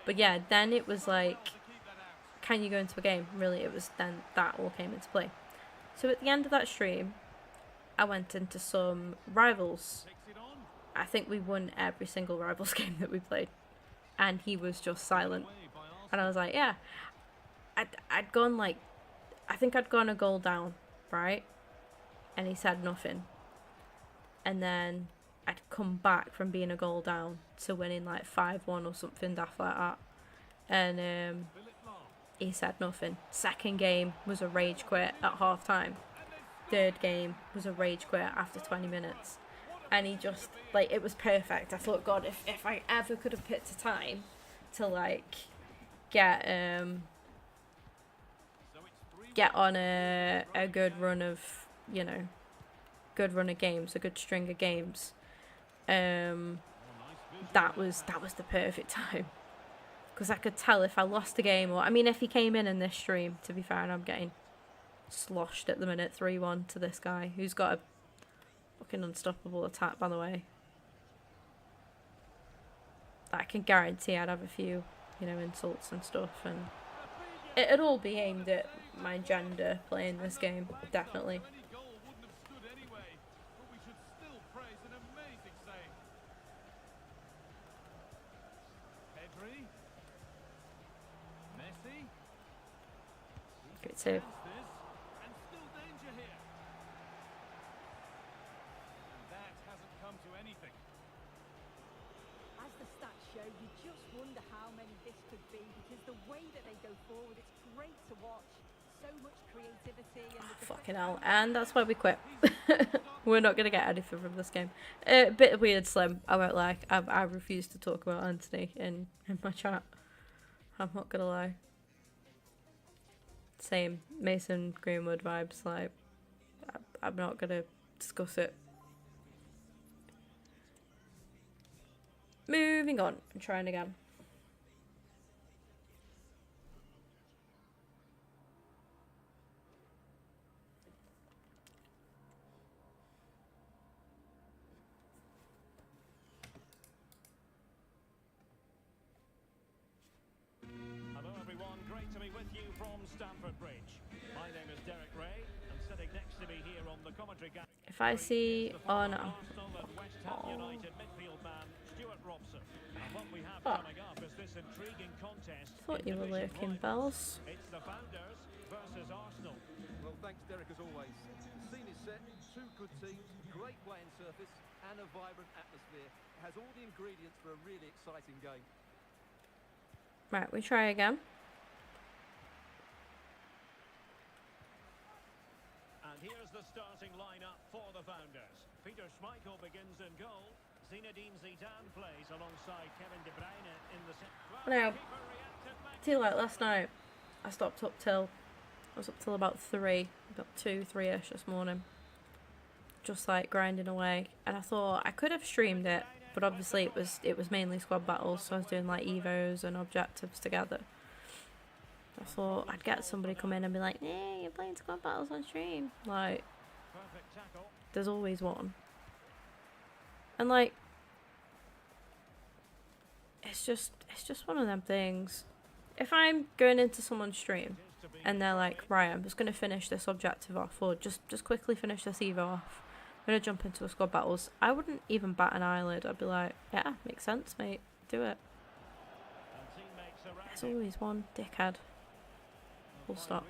But yeah, then it was like, can you go into a game? Really, it was then that all came into play. So at the end of that stream, I went into some rivals. I think we won every single rivals game that we played. And he was just silent. And I was like, yeah. I'd gone like, I think I'd gone a goal down, right? And he said nothing. And then I'd come back from being a goal down to winning like 5-1 or something daft like that. And he said nothing. Second game was a rage quit at half time. Third game was a rage quit after 20 minutes. And he just, like, it was perfect. I thought, God, if I ever could have picked a time to like get on a good run of, good run of games, a good string of games, that was the perfect time. Because I could tell if I lost a game, or, I mean, if he came in this stream, to be fair, and I'm getting sloshed at the minute, 3-1 to this guy, who's got a fucking unstoppable attack, by the way. I can guarantee I'd have a few, insults and stuff, and it'd all be aimed at my gender playing this game, definitely. Great save. As the stats show, you just wonder how many this could be, because the way that they go forward, it's great to watch. So much creativity and fucking hell. And that's why we quit. We're not going to get anything from this game. A bit weird, Slim. I won't lie. I refuse to talk about Anthony in my chat. I'm not going to lie. Same Mason Greenwood vibes. Like, I'm not going to discuss it. Moving on. I'm trying again. Hello everyone, great to be with you from Stamford Bridge. My name is Derek Ray, and sitting next to me here on the commentary gallery. If I see on thought you were lurking, Bells. It's the Founders versus Arsenal. Well, thanks, Derek, as always. The scene is set, two good teams, great playing surface, and a vibrant atmosphere. It has all the ingredients for a really exciting game. Right, we try again. And here's the starting lineup for the Founders. Peter Schmeichel begins in goal. Zinedine Zidane plays alongside Kevin De Bruyne in the Now, too late last night. I stopped up till, I was up till about 3, about 2, 3ish this morning. Just like grinding away, and I thought I could have streamed it, but obviously it was mainly squad battles, so I was doing like evos and objectives together. I thought I'd get somebody come in and be like, "Hey, you're playing squad battles on stream." Like, there's always one, and like, it's just one of them things. If I'm going into someone's stream and they're like, right, I'm just going to finish this objective off, or just quickly finish this Evo off. I'm going to jump into a squad battles. I wouldn't even bat an eyelid. I'd be like, yeah, makes sense, mate. Do it. There's always one dickhead. Full stop.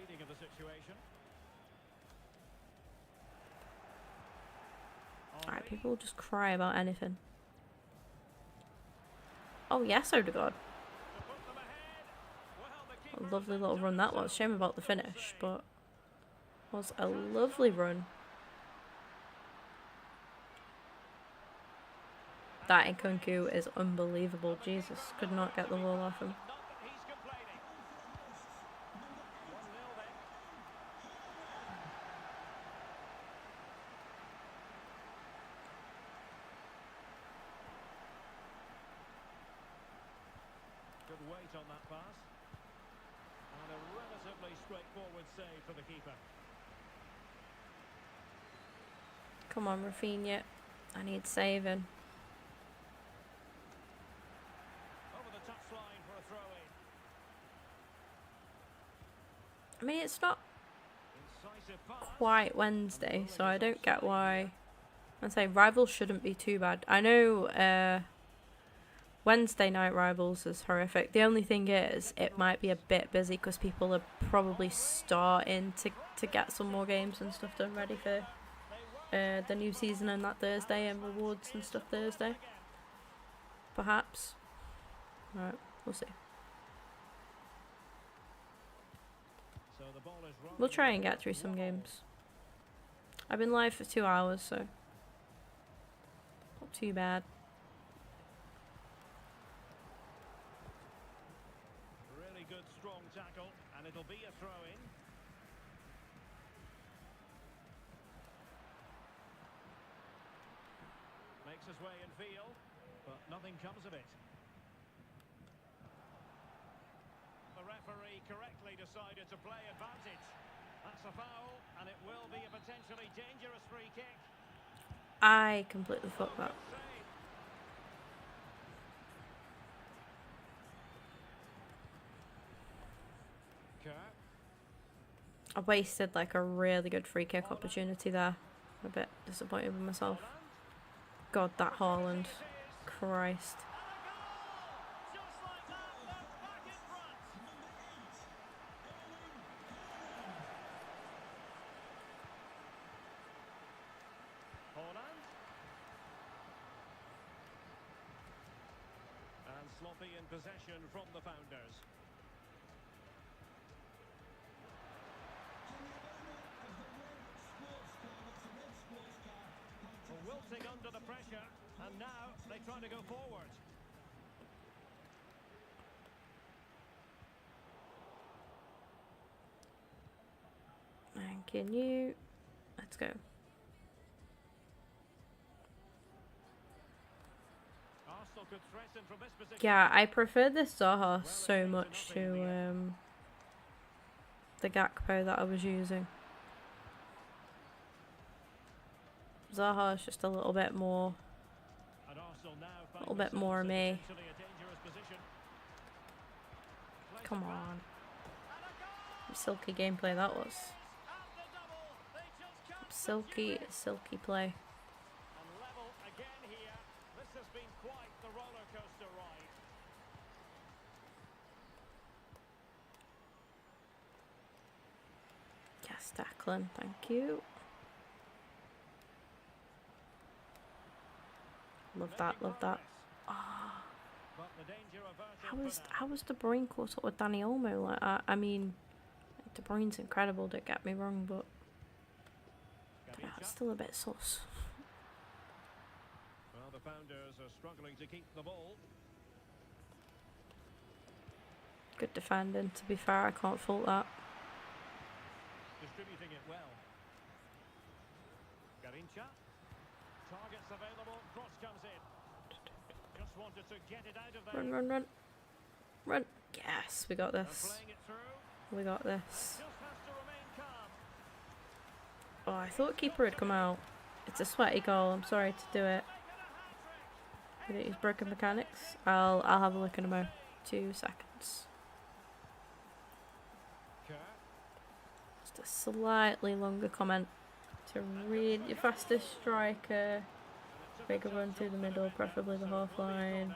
Alright, people will just cry about anything. Oh yes, oh to God. A lovely little run that was. Shame about the finish, but it was a lovely run. That Nkunku is unbelievable. Jesus, could not get the ball off him. Good weight on that pass. And a relatively straightforward save for the keeper. Come on, Rafinha. I need saving. Over the touchline for a throw-in. I mean, it's not Incisive pass. quite Wednesday, so I don't get why. I'd say Rivals shouldn't be too bad. I know Wednesday night Rivals is horrific. The only thing is, it might be a bit busy because people are probably starting to get some more games and stuff done ready for the new season on that Thursday and rewards and stuff Thursday. Perhaps. Alright, we'll see. So the ball is We'll try and get through some games. I've been live for 2 hours, so not too bad. really good strong tackle, and it'll be a throw-in. Makes his way in field, but nothing comes of it. The referee correctly decided to play advantage. That's a foul, and it will be a potentially dangerous free kick. I completely fucked that. I wasted like a really good free kick opportunity there. I'm a bit disappointed with myself. God, that Haaland. Christ. And sloppy in possession from the Founders. Wilting under the pressure, and now they try to go forward. Thank you. Let's go. Arsenal could threaten from this position. Yeah, I prefer this Zaha so much to the Gakpo that I was using. Zaha is just a little bit more me. Come on. Silky gameplay that was. Silky play. And level again here. This has been quite the roller coaster ride. Yes, Declan, thank you. Love that, love that. Ah, how was De Bruyne caught up with Dani Olmo like that? I mean, De Bruyne's incredible, don't get me wrong, but that's still a bit sus. Well, the Founders are struggling to keep the ball. Good defending, to be fair, I can't fault that. Distributing it well. Garincha. Targets available. Cross comes in. Just wanted to get it out of there. Run. Yes, we got this. Playing it through. We got this. Just has to remain calm. Oh, I thought keeper had come out. It's a sweaty goal. I'm sorry to do it. We don't use broken mechanics. I'll have a look in about 2 seconds. Just a slightly longer comment to read. Your fastest striker. Make a run through the middle, preferably the half line.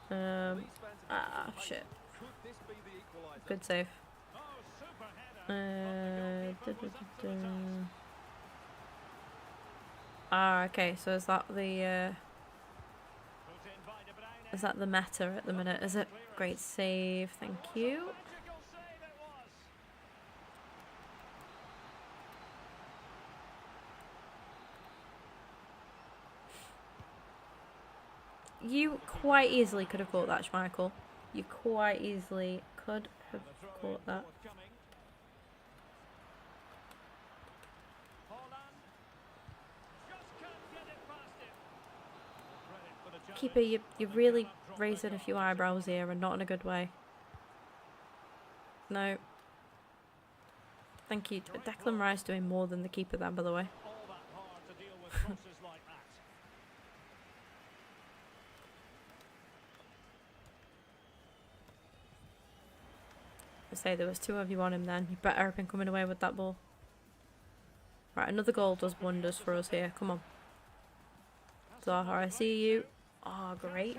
Shit. Could this be the equaliser? Good save. Oh, super header. But the keeper was untouched. Okay, so is that the Put in by De Bruyne. is that the meta at the minute, is it? Great save, thank you. Magical save it was. You quite easily could have caught that, Schmeichel. You quite easily could have The throw caught in that. forthcoming. Haaland. Just can't get it past him. Credit for the challenge. Keeper, you're really raising a few eyebrows here and not in a good way. No. Thank you. Declan Rice doing more than the keeper then, by the way. All that hard to deal with crosses like that. I say there was two of you on him then. You better have been coming away with that ball. Right, another goal does wonders for us here. Come on. Zaha, I see you. Oh, great.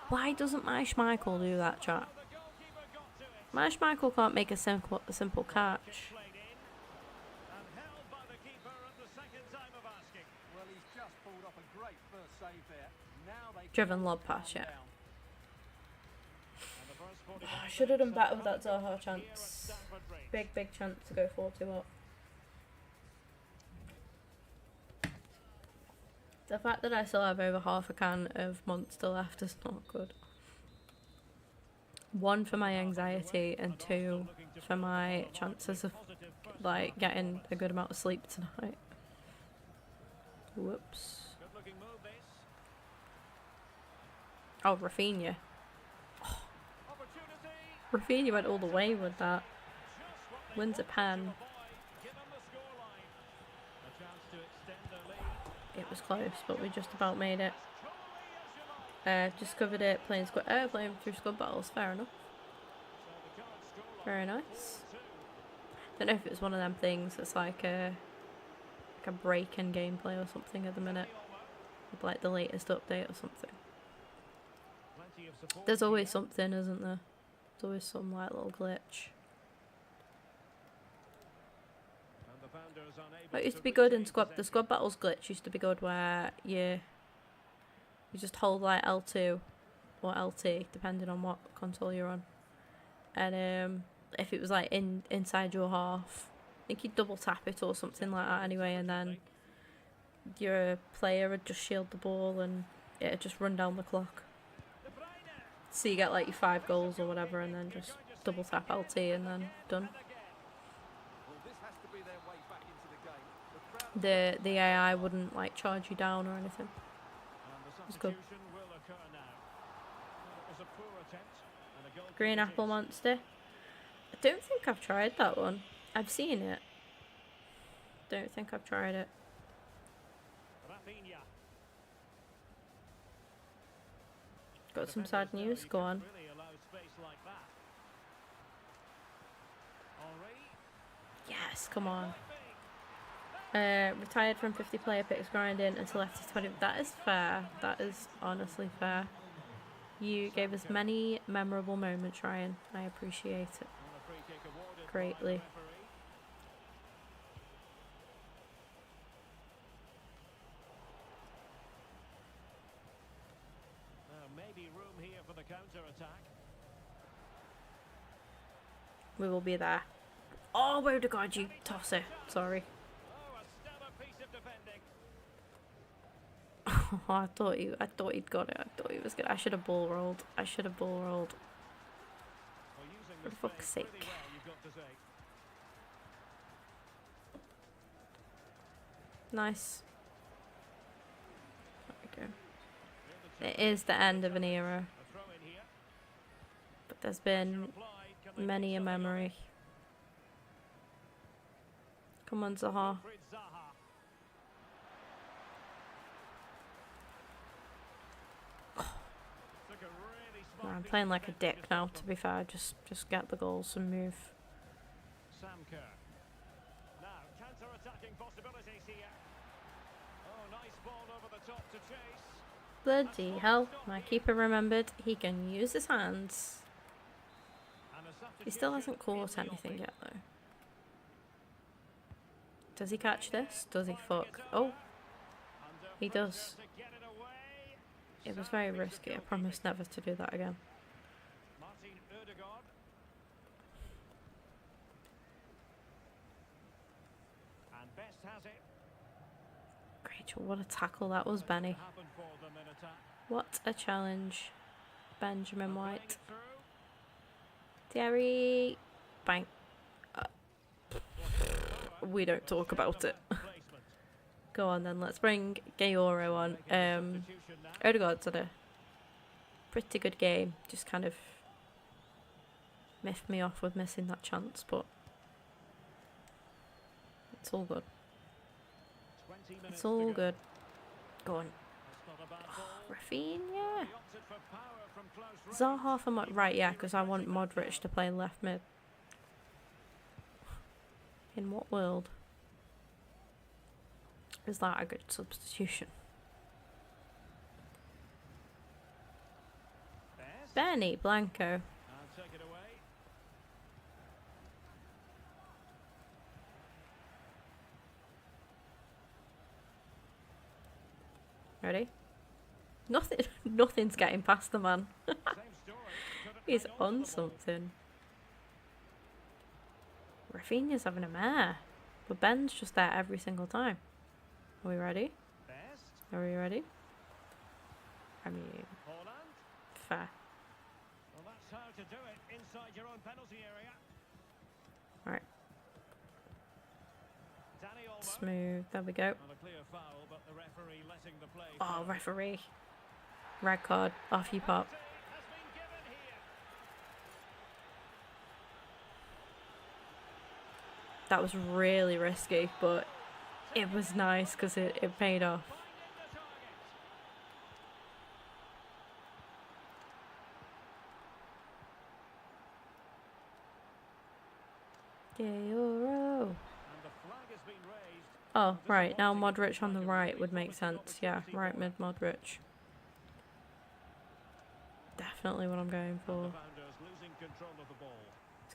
Why doesn't my Schmeichel do that, chat? The goalkeeper got to it. My Schmeichel can't make a simple catch. Played in and held by the keeper at the second time of asking. Well, he's just pulled off a great first save there. Now they Driven lob pass, yeah. And the first 45 I should have done better with that minutes Zaha here at chance. Stamford Bridge. Big chance to go 4-2 up. The fact that I still have over half a can of Monster left is not good. One, for my anxiety, and two, for my chances of like getting a good amount of sleep tonight. Whoops. Good looking move this. Oh, Rafinha. Opportunity. Rafinha went all the way with that. Just what they Wins a wanted pen. to avoid, given the scoreline. A chance to extend their lead. It was close, but we just about made it. Truly as you like. Discovered it playing through squad battles. Fair enough. So the current scoreline, Very nice. 4-2. Don't know if it's one of them things that's like a break in gameplay or something at the minute, with like the latest update or something. Plenty of support There's always here. something, isn't there? There's always some like little glitch. And the founders unable That used to to be good in retain the possession. squad battles glitch used to be good where you just hold like L2 or LT depending on what console you're on, and if it was like inside your half, I think you'd double tap it or something like that anyway, and then your player would just shield the ball and it'd just run down the clock. De Bruyne. So you get like your 5 goals or whatever, and then just double tap LT and then done. And again. Well, this has to be their way back into the game. The crowd The AI wouldn't like charge you down or anything. And the It's good. substitution will occur now. Well, it was a poor attempt and a goal Green kick it Apple is. Monster. I don't think I've tried that one. I've seen it. Don't think I've tried it. Rafinha. Got some sad Defenders know news. you Go can't on. really allow space like that. Henry. Yes, come on. Might be. Retired from 50 player picks grinding until after 20. That is fair. That is honestly fair. You gave us many memorable moments, Ryan. I appreciate it. And a free kick awarded by the Greatly. referee. Maybe room here for the counter-attack. We will be there. Oh, where to God, you tosser. Sorry. Oh, a stellar piece of defending. I thought he'd got it. I thought he was good. I should have ball rolled. Well, using For the fuck's space pretty sake. well, you've got to say. Nice. There we go. Here It the is the end of an era, a throw in here. but there's Pressure been applied. Can they many do a something on it? memory. Come on, Zaha. Wilfried Zaha. Took a really smart No, I'm piece playing of like a defending dick to now, stop to them. be fair. Just get the goals and move. Sam Kerr. attacking possibilities here. Oh, nice ball over the top to chase. Bloody hell, my keeper remembered he can use his hands. And a He still substitution hasn't caught in the anything offing. yet though. Does he catch this? Does he? Finding Fuck. it Oh, over. Under he pressure does. to get it away. It was Sound very piece of risky. I goalkeeping. promise never to do that again. Martin Ødegaard. And Best has it. Rachel, what a tackle that was, Benny. Happened for them in attack. What a challenge. Benjamin And playing White. it through. Thierry. Bang. Well, here's the power. We don't talk about it. Placement. Go on then, let's bring Gayoro on. Making a substitution now. Odegaard's had a pretty good game. Just kind of miffed me off with missing that chance, but it's all good. 20 minutes It's to all go. good. Go on. That's not a bad ball. Rafinha. He opted for power from close range. Zaha for right, yeah, because I want Modric to play left mid. In what world is that a good substitution? Best. Benny Blanco. And take it away. Ready? Nothing. Nothing's getting past the man. Same story. Couldn't He's hang on on to the ball. something. Rafinha's having a mare, but Ben's just there every single time. Are we ready? Best. Are we ready? I mean, Holland. fair. Well, that's how to do it inside your own penalty area. Right, Danny Olmo. smooth. There we go. Not a clear foul, but the referee letting the play. Oh, flow. referee. Red card. Off you pop. Penalty has been given here. That was really risky, but it was nice because it paid off. Finding the target. Gayoro. And the flag has been raised. Oh, right. Now Modric on the right would make sense. Yeah, right mid Modric. Definitely what I'm going The for. Founders losing control of the ball.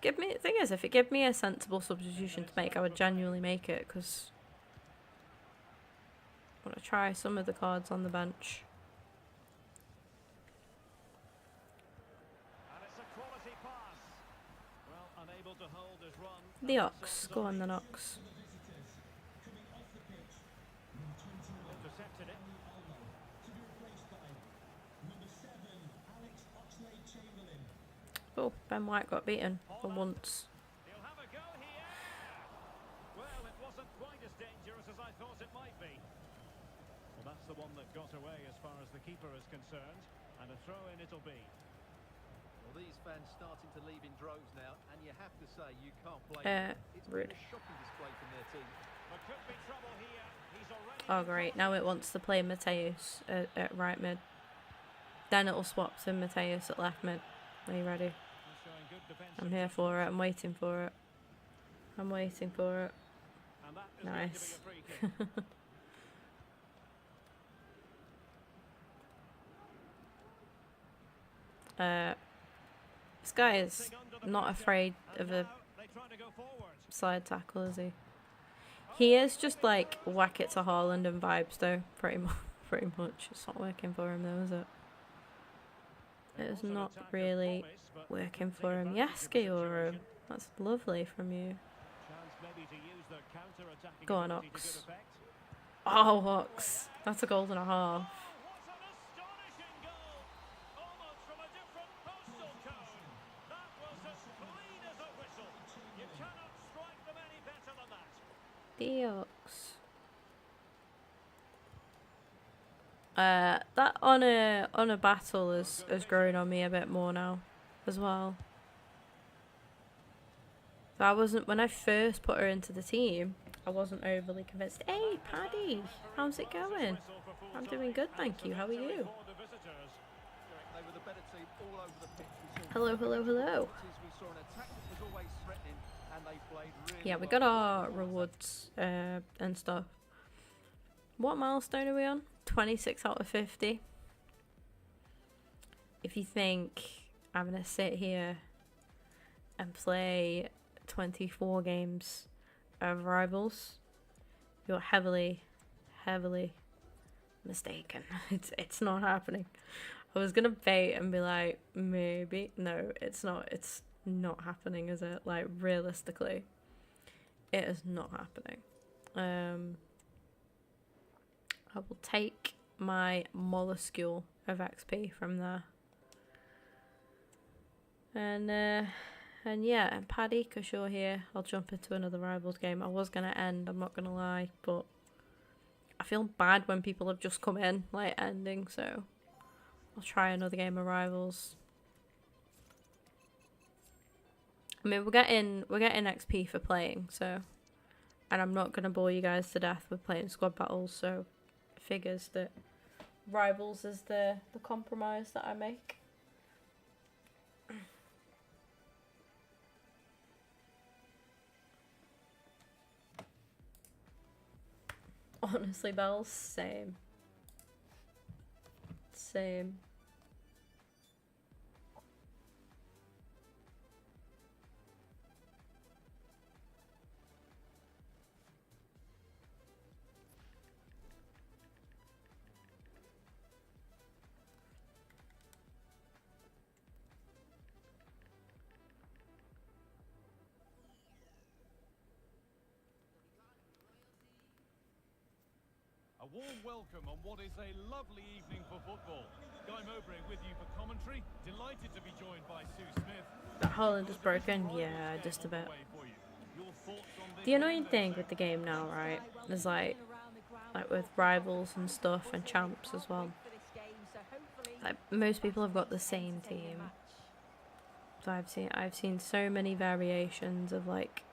Give me, thing is, if it gave me a sensible substitution to make, I would genuinely make it, because I want to try some of the cards on the bench. And it's a quality pass. Well, unable to hold his run. The Ox. Go on, the Ox. Intercepted it. Oh, Ben White got beaten for once. He'll have a go here. Well, it wasn't quite as dangerous as I thought it might be. Well, that's the one that got away as far as the keeper is concerned. And a throw-in it'll be. Well, these fans starting to leave in droves now, and you have to say you can't blame them. It's Rude. been a shocking display from their team. There could be trouble here. He's already Oh, in great. trouble. Now it wants to play Mateus at right mid. Then it'll swap to Mateus at left mid. Are you ready? He's showing good defensive I'm here for it. I'm waiting for it. I'm waiting for it. And that is going to be a Nice. free kick. This guy is not afraid of a Now they try to go forward. side tackle, is he? He is just like whack it to Haaland and vibes though, pretty much. It's not working for him though, is it? It is Also an not attack of really promise, but working take for him. advantage Yes, of the Gayoro. situation. That's lovely from you. Chance maybe to use their counter-attacking Go on, ability to Ox. good effect. Oh, Ox. That's a goal and a half. Oh, what an astonishing goal! Almost from a different postal code. That was as clean as a whistle. You cannot strike them any better than that. The Ox. That on a battle has grown on me a bit more now, as well. So I wasn't, when I first put her into the team, I wasn't overly convinced. Hey, Paddy, how's it going? I'm doing good, thank you. How are you? They were the better team all over the pitch. We saw Hello, hello, hello. opportunities, we saw an attack that was always threatening, and they played really Yeah, we well. got our rewards and stuff. What milestone are we on? 26 out of 50. If you think I'm going to sit here and play 24 games of Rivals, you're heavily mistaken. It's not happening. I was gonna bait and be like, maybe. No, it's not. It's not happening, is it? Like, realistically, it is not happening. I will take my molecule of XP from there. And yeah, Paddy, because you're here, I'll jump into another Rivals game. I was gonna end, I'm not gonna lie, but I feel bad when people have just come in, like, ending, so I'll try another game of Rivals. I mean, we're getting XP for playing, so, and I'm not gonna bore you guys to death with playing squad battles, so it figures that Rivals is the compromise that I make. Honestly, Bells, same. Same. A warm welcome on what is a lovely evening for football. Guy Mowbray with you for commentary. Delighted to be joined by Sue Smith. That Holland is broken? Yeah, just a bit. The annoying thing with the game now, right, is like with Rivals and stuff and Champs as well. Like, most people have got the same team. So I've seen so many variations of like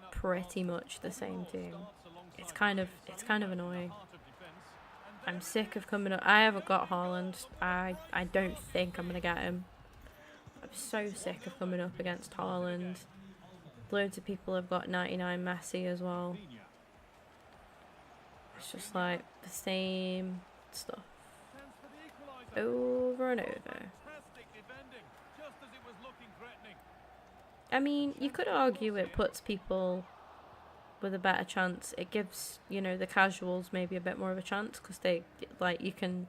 pretty much the same team. It's kind of annoying. I'm sick of coming up. I haven't got Haaland. I don't think I'm gonna get him. I'm so sick of coming up against Haaland. Loads of people have got 99 Messi as well. It's just like the same stuff over and over. I mean, you could argue it puts people with a better chance. It gives, you know, the casuals maybe a bit more of a chance because they, like, you can,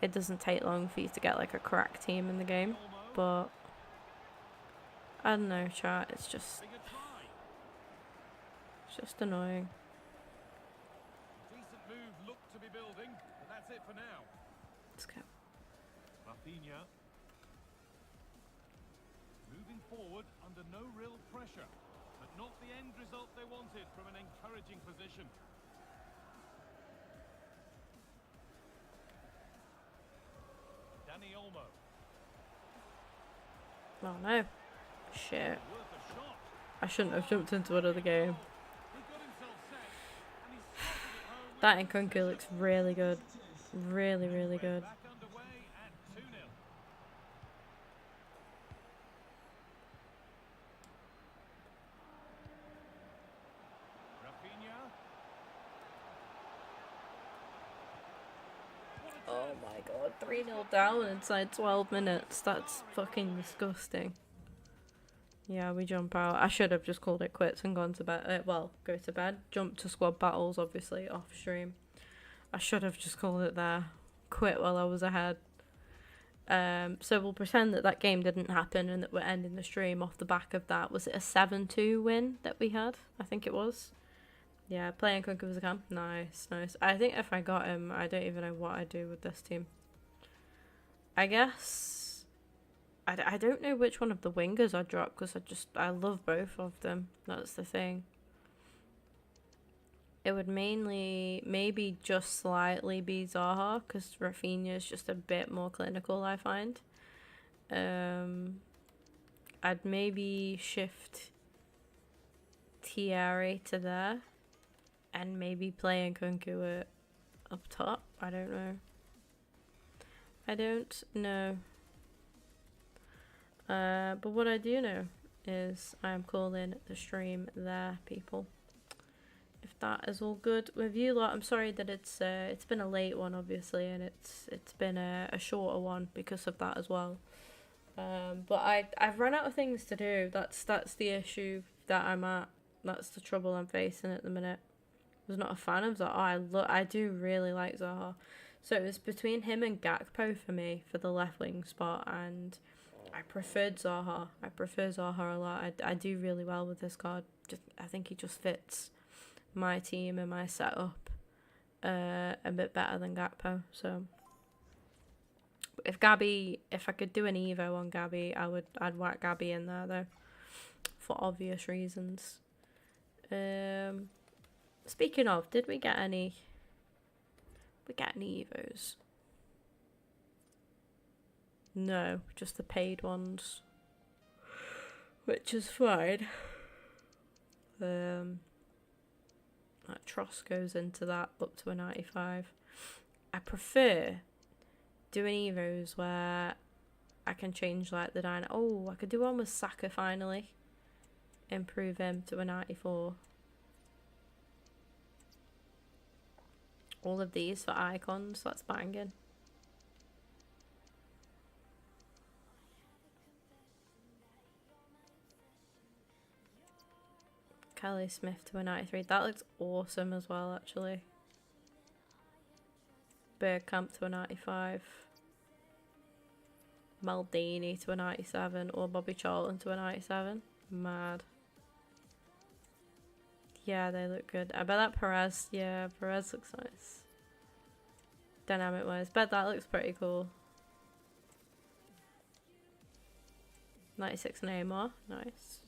it doesn't take long for you to get like a crack team in the game, but I don't know, chat, it's just annoying. Decent move looked to be building, but that's it for now. Let's go. Rafinha moving forward under no real pressure, but not the end result they wanted from an encouraging position. Danny Olmo. Oh no. Shit. Worth a shot. I shouldn't have jumped into another game. He got himself set, and he slotted it home. That Nkunku looks really good. Really, really good. Back underway at 2-0. Rafinha. Oh my god, 3-0 down inside 12 minutes. That's fucking disgusting. Yeah, we jump out. I should have just called it quits and gone to bed. Well, go to bed. Jump to squad battles, obviously, off stream. I should have just called it there. Quit while I was ahead. So we'll pretend that that game didn't happen and that we're ending the stream off the back of that. Was it a 7-2 win that we had? I think it was. Yeah, playing Nkunku was a camp. Nice, nice. I think if I got him, I don't even know what I'd do with this team. I guess I don't know which one of the wingers I'd drop because I love both of them. That's the thing. It would mainly, maybe just slightly be Zaha because Rafinha is just a bit more clinical, I find. I'd maybe shift Thierry to there and maybe play Nkunku up top. I don't know. But what I do know is I am calling the stream there, people. If that is all good with you lot, I'm sorry that it's been a late one, obviously, and it's been a shorter one because of that as well. But I've run out of things to do. That's the issue that I'm at. That's the trouble I'm facing at the minute. I was not a fan of Zaha. I do really like Zaha. So it was between him and Gakpo for me for the left wing spot, and I preferred Zaha. I prefer Zaha a lot. I do really well with this card. I think he just fits my team and my setup a bit better than Gakpo. So if I could do an Evo on Gabby, I'd whack Gabby in there though, for obvious reasons. Speaking of, did we get any? We get any Evos? No, just the paid ones, which is fine. That Tross goes into that up to a 95. I prefer doing Evos where I can change like the dyno. Oh, I could do one with Saka finally. Improve him to a 94. All of these for icons, that's banging. Kelly Smith to a 93. That looks awesome as well, actually. Bergkamp to a 95. Maldini to a 97. Or Bobby Charlton to a 97. Mad. Yeah, they look good. I bet that Perez, yeah, Perez looks nice. Dynamic wise. Bet that looks pretty cool. 96 Neymar. Nice.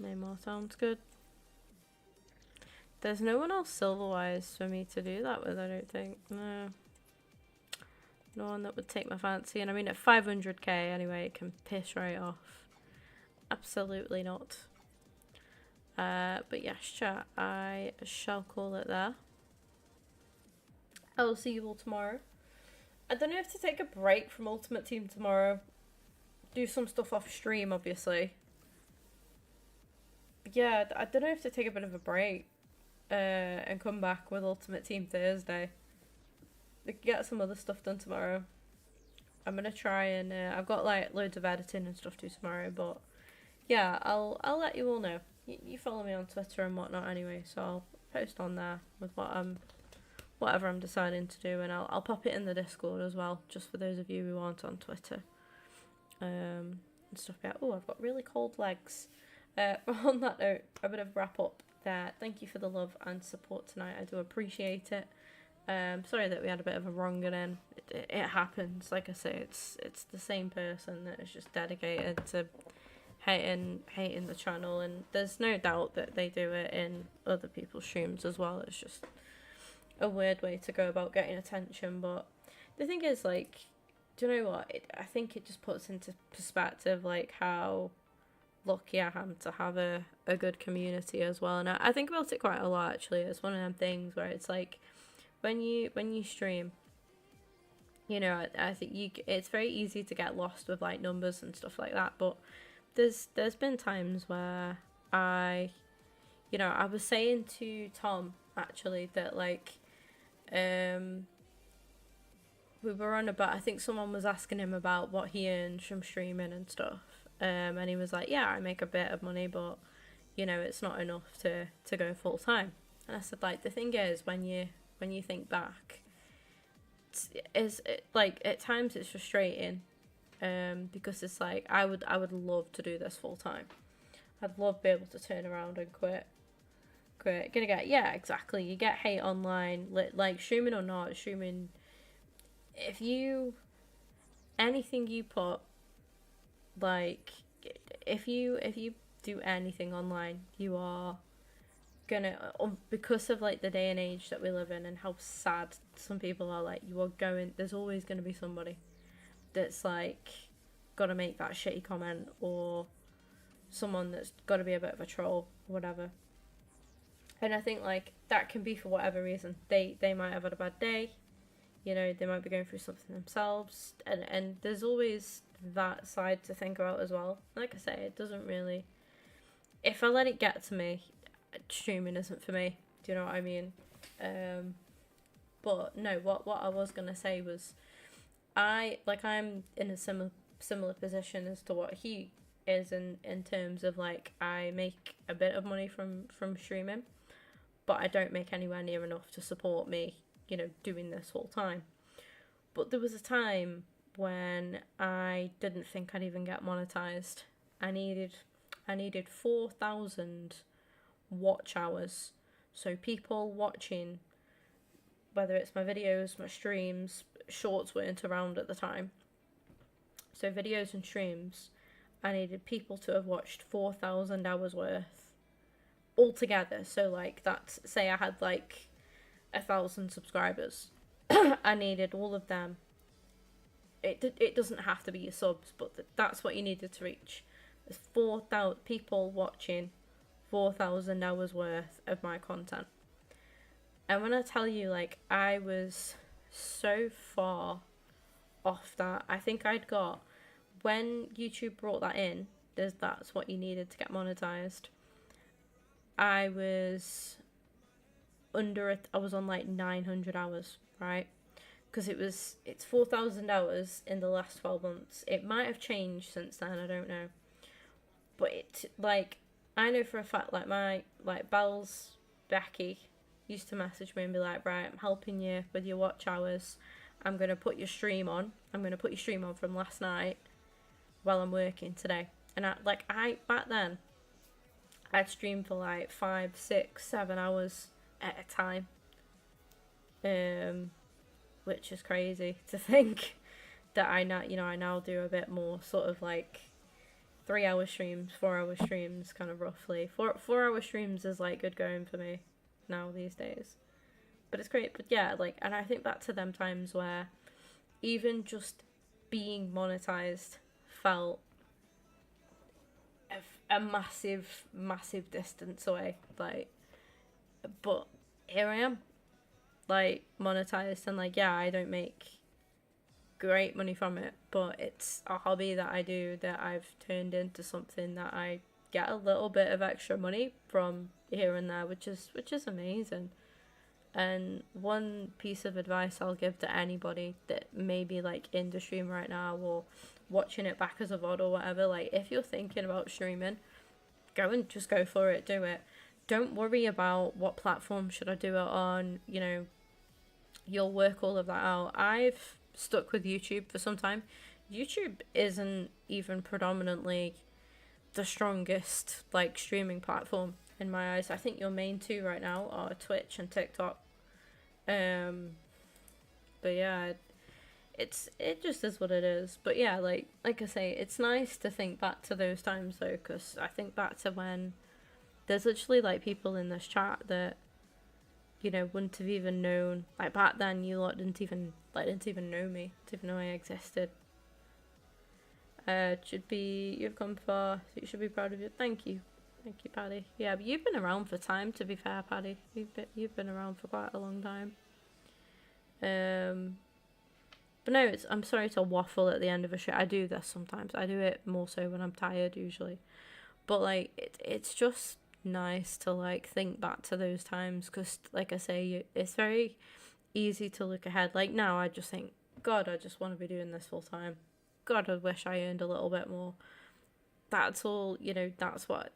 Neymar sounds good. There's no one else silver-wise for me to do that with, I don't think. No. No one that would take my fancy. And I mean, at 500k anyway, it can piss right off. Absolutely not. But yes, chat, I shall call it there. I will see you all tomorrow. I don't know if to take a break from Ultimate Team tomorrow. Do some stuff off stream, obviously. Yeah, I don't know if to take a bit of a break and come back with Ultimate Team Thursday. We can get some other stuff done tomorrow. I'm gonna try and I've got like loads of editing and stuff to do tomorrow, but yeah, I'll let you all know. You follow me on Twitter and whatnot anyway, so I'll post on there with whatever I'm deciding to do, and I'll pop it in the Discord as well, just for those of you who aren't on Twitter and stuff like that. Oh, I've got really cold legs. On that note, a bit of wrap up there. Thank you for the love and support tonight. I do appreciate it. Sorry that we had a bit of a wronging in. It happens. Like I say, it's the same person that is just dedicated to hating the channel, and there's no doubt that they do it in other people's streams as well. It's just a weird way to go about getting attention. But the thing is, like, do you know what? I think it just puts into perspective like how lucky I am to have a good community as well. And I think about it quite a lot, actually. It's one of them things where it's like when you stream, you know, I think it's very easy to get lost with like numbers and stuff like that, but there's been times where I was saying to Tom actually that like we were on about, I think someone was asking him about what he earns from streaming and stuff. And he was like, yeah, I make a bit of money, but, you know, it's not enough to go full time. And I said, like, the thing is, when you think back, like, at times it's frustrating, because it's like, I would love to do this full time. I'd love to be able to turn around and quit. Yeah, exactly. You get hate online, like, streaming or not, streaming, anything you put, like, if you do anything online, you are gonna, because of like the day and age that we live in and how sad some people are, like, there's always gonna be somebody that's like gotta make that shitty comment, or someone that's gotta be a bit of a troll or whatever. And I think like that can be for whatever reason. They might have had a bad day, You know, they might be going through something themselves, and there's always that side to think about as well. Like I say, it doesn't really, if I let it get to me, streaming isn't for me. Do you know what I mean? But no, what I was gonna say was, I'm in a similar position as to what he is in terms of, like, I make a bit of money from streaming, but I don't make anywhere near enough to support me, you know, doing this full time. But there was a time when I didn't think I'd even get monetized. I needed 4,000 watch hours. So people watching, whether it's my videos, my streams, shorts weren't around at the time. So videos and streams, I needed people to have watched 4,000 hours worth altogether. So like, that's, say I had like 1,000 subscribers. I needed all of them. It doesn't have to be your subs, but that's what you needed to reach. There's 4,000 people watching 4,000 hours worth of my content. And when I tell you, like, I was so far off that, I think I'd got, when YouTube brought that in, that's what you needed to get monetized. I was I was on like 900 hours, right? Because it's 4,000 hours in the last 12 months. It might have changed since then, I don't know. But like, I know for a fact, like Bells, Becky used to message me and be like, right, I'm helping you with your watch hours. I'm going to put your stream on. I'm going to put your stream on from last night while I'm working today. And back then, I'd stream for like 5, 6, 7 hours at a time. Which is crazy to think that I now do a bit more sort of like 3-hour streams, 4-hour streams, kind of roughly. 4-hour streams is like good going for me now these days. But it's great. But yeah, like, and I think back to them times where even just being monetized felt a massive, massive distance away. Like, but here I am, like, monetized, and like, yeah, I don't make great money from it, but it's a hobby that I do that I've turned into something that I get a little bit of extra money from here and there, which is amazing. And one piece of advice I'll give to anybody that may be like in the stream right now or watching it back as a VOD or whatever, like, if you're thinking about streaming, just go for it, do it. Don't worry about what platform should I do it on, you know, you'll work all of that out. I've stuck with YouTube for some time. YouTube isn't even predominantly the strongest, like, streaming platform in my eyes. I think your main two right now are Twitch and TikTok. But yeah, it just is what it is. But yeah, like I say, it's nice to think back to those times though, because I think back to when there's literally like people in this chat that, you know, wouldn't have even known, like, back then you lot didn't even know me, didn't even know I existed. You've come far, so you should be proud of you. Thank you, Paddy. Yeah, but you've been around for time, to be fair, Paddy. You've been around for quite a long time. But no, I'm sorry to waffle at the end of a show. I do this sometimes. I do it more so when I'm tired usually. But like, it's just nice to like think back to those times, because like I say, it's very easy to look ahead. Like now I just think, God, I just want to be doing this full time. God, I wish I earned a little bit more. That's all, you know, that's what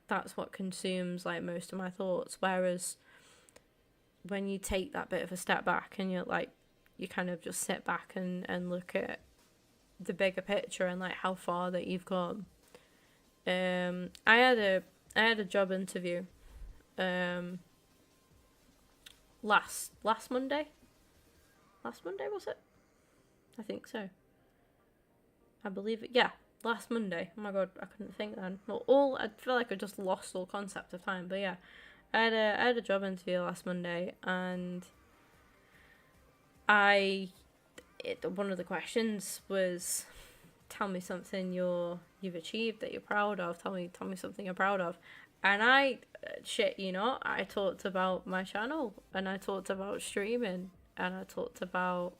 consumes like most of my thoughts. Whereas when you take that bit of a step back and you're like, you kind of just sit back and look at the bigger picture and like how far that you've gone. I had a job interview last Monday. Last Monday, was it? I think so. I believe it. Yeah, last Monday. Oh my God, I couldn't think then. Well, I feel like I just lost all concept of time. But yeah, I had a job interview last Monday, and one of the questions was, tell me something you've achieved that you're proud of. Tell me something you're proud of. And I talked about my channel, and I talked about streaming, and I talked about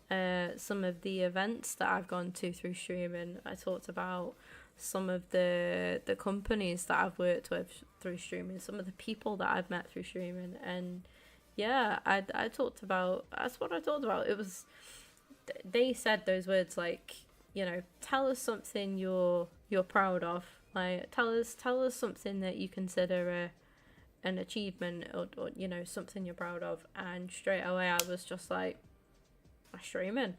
some of the events that I've gone to through streaming. I talked about some of the companies that I've worked with through streaming, some of the people that I've met through streaming, and yeah, I talked about, that's what I talked about. It was, they said those words like, you know, tell us something you're proud of, like tell us something that you consider an achievement, or you know, something you're proud of. And straight away I was just like, my streaming.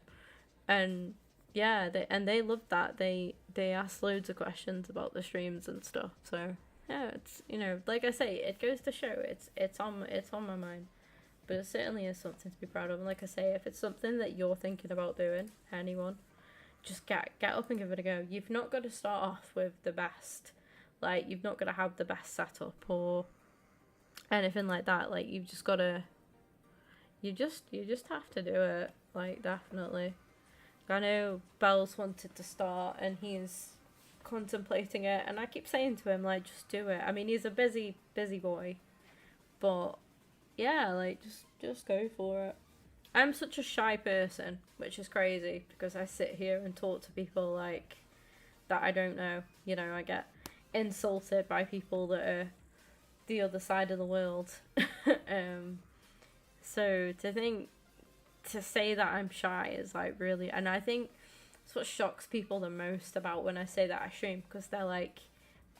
And yeah, they loved that. They asked loads of questions about the streams and stuff. So yeah, it's, you know, like I say, it goes to show it's on my mind. But it certainly is something to be proud of. And like I say, if it's something that you're thinking about doing, anyone, just get up and give it a go. You've not got to start off with the best, like you've not got to have the best setup or anything like that. Like you've just got to, you just have to do it. Like definitely. I know Bell's wanted to start and he's contemplating it, and I keep saying to him, like, just do it. I mean, he's a busy boy, but yeah, like just go for it. I'm such a shy person, which is crazy because I sit here and talk to people like that I don't know. You know, I get insulted by people that are the other side of the world. So to say that I'm shy is like really, and I think it's what shocks people the most about when I say that I stream, because they're like,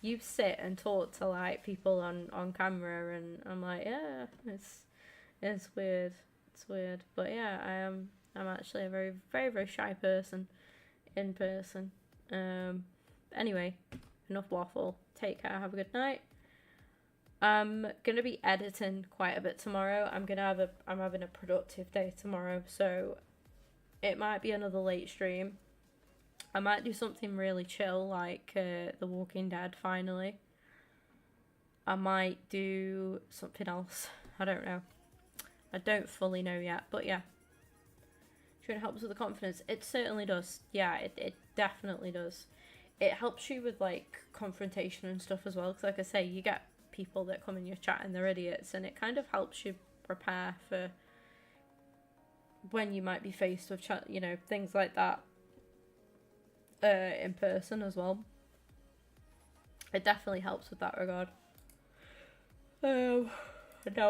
you sit and talk to like people on camera, and I'm like, yeah, it's weird. It's weird, but yeah, I'm actually a very, very, very shy person in person. Anyway, enough waffle. Take care. Have a good night. I'm gonna be editing quite a bit tomorrow. I'm having a productive day tomorrow, so it might be another late stream. I might do something really chill, like The Walking Dead. Finally, I might do something else. I don't know. I don't fully know yet, but yeah. Sure, it helps with the confidence. It certainly does. Yeah, it definitely does. It helps you with like confrontation and stuff as well. Because like I say, you get people that come in your chat and they're idiots, and it kind of helps you prepare for when you might be faced with you know, things like that in person as well. It definitely helps with that regard. Now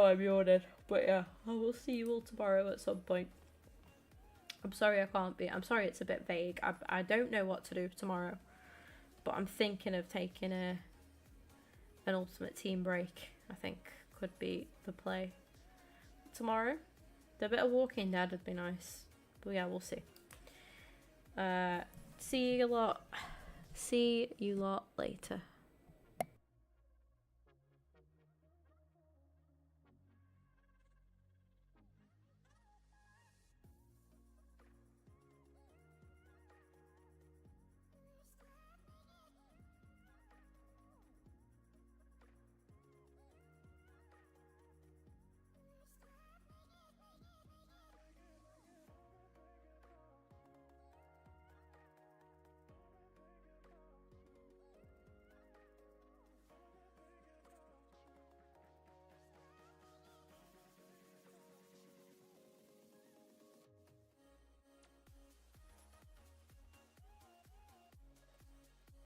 I'm yawning, but yeah, I will see you all tomorrow at some point. I'm sorry I can't be. I'm sorry it's a bit vague. I don't know what to do tomorrow, but I'm thinking of taking an Ultimate Team break. I think could be the play tomorrow. A bit of Walking Dead would be nice, but yeah, we'll see. See you lot later.